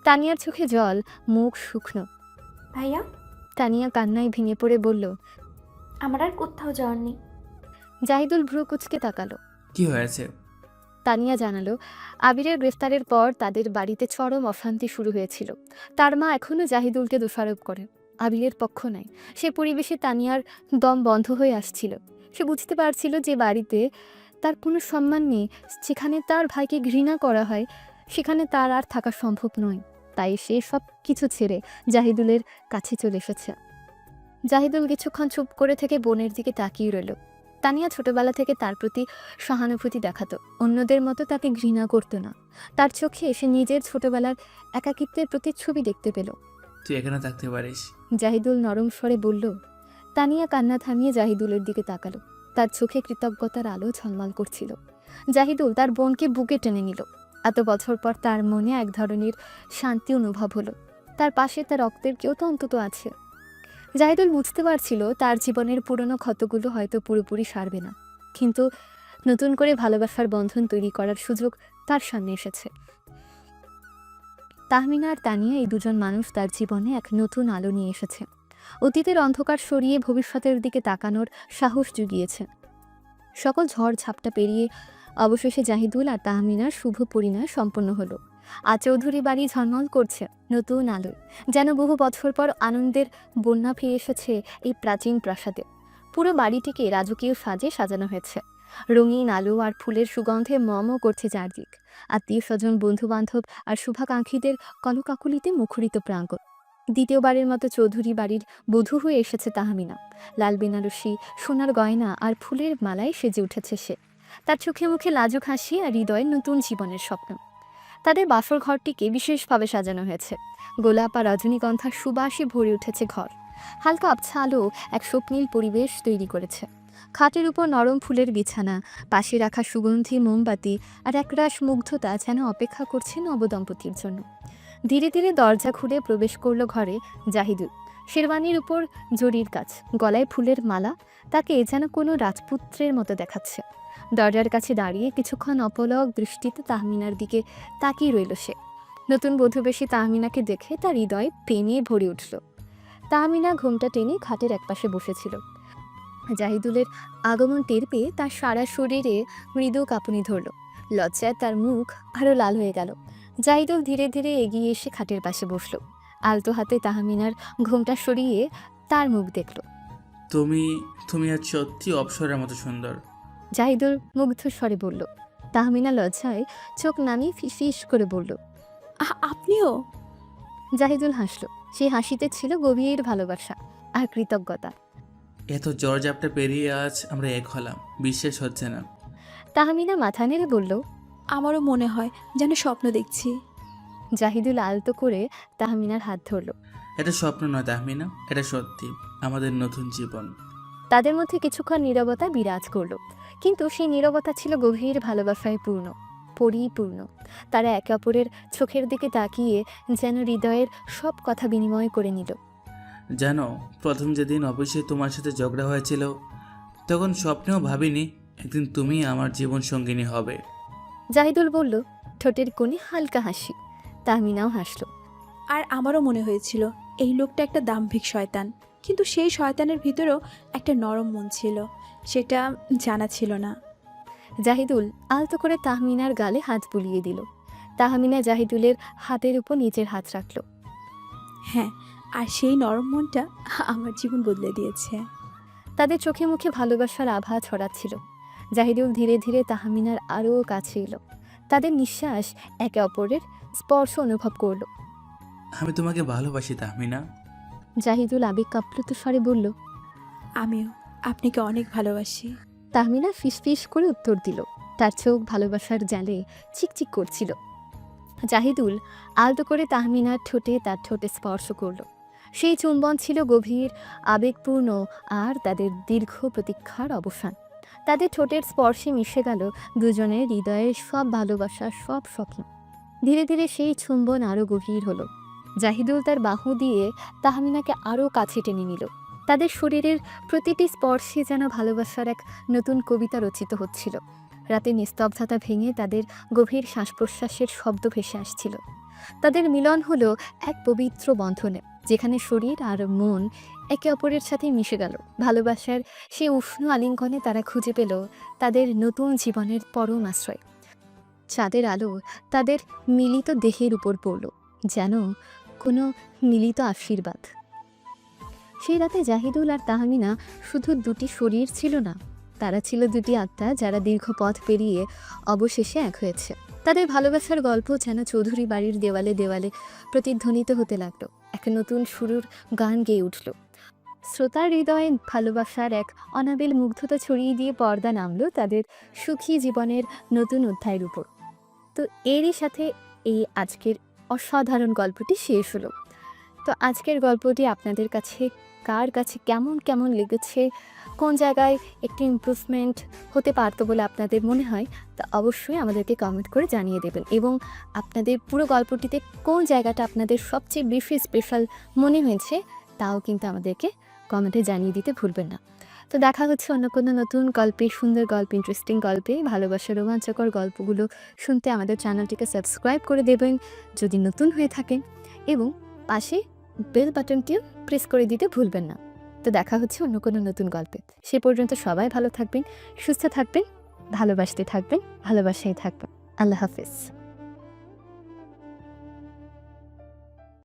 তানিয়ার চোখে জল, মুখ শুকনো। ভাইয়া, তানিয়া কান্নায় ভেঙে পড়ে বলল। আমার আর কোথাও যাওয়ার নেই। জাহিদুল ভ্রু কুঁচকে তাকালো। কি হয়েছে? তানিয়া জানালো, আবিরের গ্রেফতারের পর তাদের বাড়িতে চরম অশান্তি শুরু হয়েছিল। তার মা এখনও জাহিদুলকে দোষারোপ করে। আবিরের পক্ষ নেয়। সে পরিবেশে তানিয়ার দম বন্ধ হয়ে আসছিল। সে বুঝতে পারছিল যে বাড়িতে তার কোনো সম্মান নেই, যেখানে তার ভাইকে ঘৃণা করা হয় সেখানে তার আর থাকা সম্ভব নয়। তাই সে সব কিছু ছেড়ে জাহিদুলের কাছে চলে এসেছে। জাহিদুল কিছুক্ষণ চুপ করে থেকে বোনের দিকে তাকিয়ে রইল। তানিয়া ছোটবেলা থেকে তার প্রতি সহানুভূতি দেখাতো, অন্যদের মতো তাকে ঘৃণা করতো না। তার চোখে সে নিজের ছোটবেলার একাকিত্বের প্রতিচ্ছবি দেখতে পেল। তুই এখানে থাকতে পারিস। জাহিদুল নরম স্বরে বলল। তানিয়া কান্না থামিয়ে জাহিদুলের দিকে তাকালো। তার চোখে কৃতজ্ঞতার আলো ঝলমল করছিল। জাহিদুল তার বোনকে বুকে টেনে নিল। এত বছর পর তার মনে এক ধরনের শান্তি অনুভব হলো। তার পাশে তার রক্তের কেউ তো অন্তত আছে। জাহিদুল বুঝতে পারছিল তার জীবনের পুরনো ক্ষতগুলো হয়তো পুরোপুরি সারবে না, কিন্তু নতুন করে ভালোবাসার বন্ধন তৈরি করার সুযোগ তার সামনে এসেছে। তাহমিনা আর তানিয়া, এই দুজন মানুষ তার জীবনে এক নতুন আলো নিয়ে এসেছে। অতীতের অন্ধকার সরিয়ে ভবিষ্যতের দিকে তাকানোর সাহস জুগিয়েছে। সকল ঝড় ঝাপটা পেরিয়ে অবশেষে জাহিদুল আর তাহমিনার শুভ পরিণয় সম্পন্ন হলো। আজ চৌধুরী বাড়ি ঝলমল করছে নতুন আলোয়, যেন বহু বছর পর আনন্দের বন্যা ফিরে এসেছে এই প্রাচীন প্রাসাদে। পুরো বাড়িটিকে রাজকীয় সাজে সাজানো হয়েছে। রঙিন আলো আর ফুলের সুগন্ধে মমও করছে চারদিক। আত্মীয় স্বজন, বন্ধু বান্ধব আর শুভাকাঙ্ক্ষীদের কলকাকুলিতে মুখরিত প্রাঙ্গণ। দ্বিতীয়বারের মতো চৌধুরী বাড়ির বধূ হয়ে এসেছে তাহমিনা। লাল বেনারসি, সোনার গয়না আর ফুলের মালায় সেজে উঠেছে সে। তার চোখে মুখে লাজুক হাসি আর হৃদয়ে নতুন জীবনের স্বপ্ন। তাদের বাসর ঘরটিকে বিশেষভাবে সাজানো হয়েছে। গোলাপ আর রজনীগন্ধার সুবাসে ভরে উঠেছে ঘর। হালকা আবছা আলো এক স্বপ্নীল পরিবেশ তৈরি করেছে। খাটের উপর নরম ফুলের বিছানা, পাশে রাখা সুগন্ধি মোমবাতি আর একরাশ মুগ্ধতা যেন অপেক্ষা করছে নবদম্পতির জন্য। ধীরে ধীরে দরজা খুলে প্রবেশ করলো ঘরে জাহিদুল। শেরওয়ানির উপর জরির কাজ, গলায় ফুলের মালা, তাকে যেন কোনো রাজপুত্রের মতো দেখাচ্ছে। দরজার কাছে দাঁড়িয়ে কিছুক্ষণ অপলক দৃষ্টিতে তাহমিনার দিকে তাকিয়ে রইল সে। নতুন বধূবেশী তাহমিনাকে দেখে তার হৃদয় প্রেমে ভরে উঠল। তাহমিনা ঘোমটা টেনে খাটের একপাশে বসেছিল। জাহিদুলের আগমন টের পেয়ে তার সারা শরীরে মৃদু কাঁপুনি ধরল। লজ্জায় তার মুখ আরও লাল হয়ে গেল। জাহিদুল ধীরে ধীরে এগিয়ে এসে খাটের পাশে বসল। আলতো হাতে তাহমিনার ঘোমটা সরিয়ে তার মুখ দেখল। তুমি আজ সত্যি অপসরের মতো সুন্দর। জাহিদুল মুগ্ধ স্বরে বলল। তাহমিনা লজ্জায় চোখ নামিয়ে ফিস করে বলল, আপনিও? জাহিদুল হাসল। সেই হাসিতে ছিল গভীর ভালোবাসা আর কৃতজ্ঞতা। এত ঝড়ঝাপটা পেরিয়ে আজ আমরা এক হলাম, বিশ্বাস হচ্ছে না। তাহমিনা মাথা নেড়ে বলল, আমারও মনে হয় যেন স্বপ্ন দেখছি। জাহিদুল আলতো করে তাহমিনার হাত ধরল। এটা স্বপ্ন নয় তাহমিনা, এটা সত্যি, আমাদের নতুন জীবন। তাদের মধ্যে কিছুক্ষণ নীরবতা বিরাজ করল, কিন্তু সেই নীরবতা ছিল গভীর ভালোবাসায় পরিপূর্ণ। তারা একে অপরের চোখের দিকে তাকিয়ে যেন হৃদয়ের সব কথা বিনিময় করে নিল। জানো, প্রথম যেদিন অফিসে তোমার সাথে ঝগড়া হয়েছিল, তখন স্বপ্নেও ভাবিনি একদিন তুমি আমার জীবন সঙ্গিনী হবে। জাহিদুল বলল, ঠোঁটের কোণে হালকা হাসি। তাহমিনাও হাসল। আর আমারও মনে হয়েছিল এই লোকটা একটা দাম্ভিক শয়তান, কিন্তু সেই শয়তানের ভিতরেও একটা নরম মন ছিল, সেটা জানা ছিল না। জাহিদুল আলতো করে তাহমিনার গালে হাত বুলিয়ে দিল। তাহমিনা জাহিদুলের হাতের উপর নিজের হাত রাখল। হ্যাঁ, আর সেই নরম মনটা আমার জীবন বদলে দিয়েছে। তাদের চোখে মুখে ভালোবাসার আভা ছড়াচ্ছিল। জাহিদুল ধীরে ধীরে তাহমিনার আরও কাছে এলো। তাদের নিঃশ্বাস একে অপরের স্পর্শ অনুভব করল। আমি তোমাকে ভালোবাসি তাহমিনা। জাহিদুল আবেগ আপ্লুত স্বরে বলল, আমিও আপনাকে অনেক ভালোবাসি। তাহমিনা ফিসফিস করে উত্তর দিল। তার চোখ ভালোবাসার জালে চিকচিক করছিল। জাহিদুল আলতো করে তাহমিনার ঠোঁটে তার ঠোঁটে স্পর্শ করল। সেই চুম্বন ছিল গভীর, আবেগপূর্ণ আর তাদের দীর্ঘ প্রতীক্ষার অবসান। তাদের ঠোঁটের স্পর্শে মিশে গেল দুজনের হৃদয়ের সব ভালোবাসা, সব স্বপ্ন। ধীরে ধীরে সেই চুম্বন আরও গভীর হলো। জাহিদুল তার বাহু দিয়ে তাহমিনাকে আরও কাছে টেনে নিল। তাদের শরীরের প্রতিটি স্পর্শে যেন ভালোবাসার এক নতুন কবিতা রচিত হচ্ছিল। রাতের নিস্তব্ধতা ভেঙে তাদের গভীর শ্বাস প্রশ্বাসের শব্দ ভেসে আসছিল। তাদের মিলন হলো এক পবিত্র বন্ধনে, যেখানে শরীর আর মন একে অপরের সাথে মিশে গেল। ভালোবাসার সেই উষ্ণ আলিঙ্গনে তারা খুঁজে পেল তাদের নতুন জীবনের পরম আশ্রয়। চাঁদের আলো তাদের মিলিত দেহের উপর পড়ল, যেন কোনো মিলিত আশীর্বাদ। সেই রাতে জাহিদুল আর তাহমিনা শুধু দুটি শরীর ছিল না, তারা ছিল দুটি আত্মা যারা দীর্ঘ পথ পেরিয়ে অবশেষে এক হয়েছে। তাদের ভালোবাসার গল্প যেন চৌধুরী বাড়ির দেওয়ালে দেওয়ালে প্রতিধ্বনিত হতে লাগলো, এক নতুন শুরুর গান গেয়ে উঠল। শ্রোতার হৃদয়ে ভালোবাসার এক অনাবিল মুগ্ধতা ছড়িয়ে দিয়ে পর্দা নামলো তাদের সুখী জীবনের নতুন অধ্যায়ের উপর। তো এরই সাথে এই আজকের অসাধারণ গল্পটি শেষ হলো। তো আজকের গল্পটি আপনাদের কাছে কার কাছে কেমন কেমন লেগেছে, কোন জায়গায় একটি ইমপ্রুভমেন্ট হতে পারতো বলে আপনাদের মনে হয়, তা অবশ্যই আমাদেরকে কমেন্ট করে জানিয়ে দেবেন। এবং আপনাদের পুরো গল্পটিতে কোন জায়গাটা আপনাদের সবচেয়ে বেশি স্পেশাল মনে হয়েছে তাও কিন্তু আমাদেরকে কমেন্টে জানিয়ে দিতে ভুলবেন না। তো দেখা হচ্ছে অন্য কোনো নতুন গল্পে, সুন্দর গল্প, ইন্টারেস্টিং গল্পে। ভালোবাসার রোমাঞ্চকর গল্পগুলো শুনতে আমাদের চ্যানেলটিকে সাবস্ক্রাইব করে দেবেন যদি নতুন হয়ে থাকেন, এবং পাশে বেল বাটনটিও প্রেস করে দিতে ভুলবেন না। তো দেখা হচ্ছে অন্য কোনো নতুন গল্পে। সে পর্যন্ত সবাই ভালো থাকবেন, সুস্থ থাকবেন, ভালোবাসতে থাকবেন, ভালোবাসায় থাকবেন। আল্লাহ হাফেজ।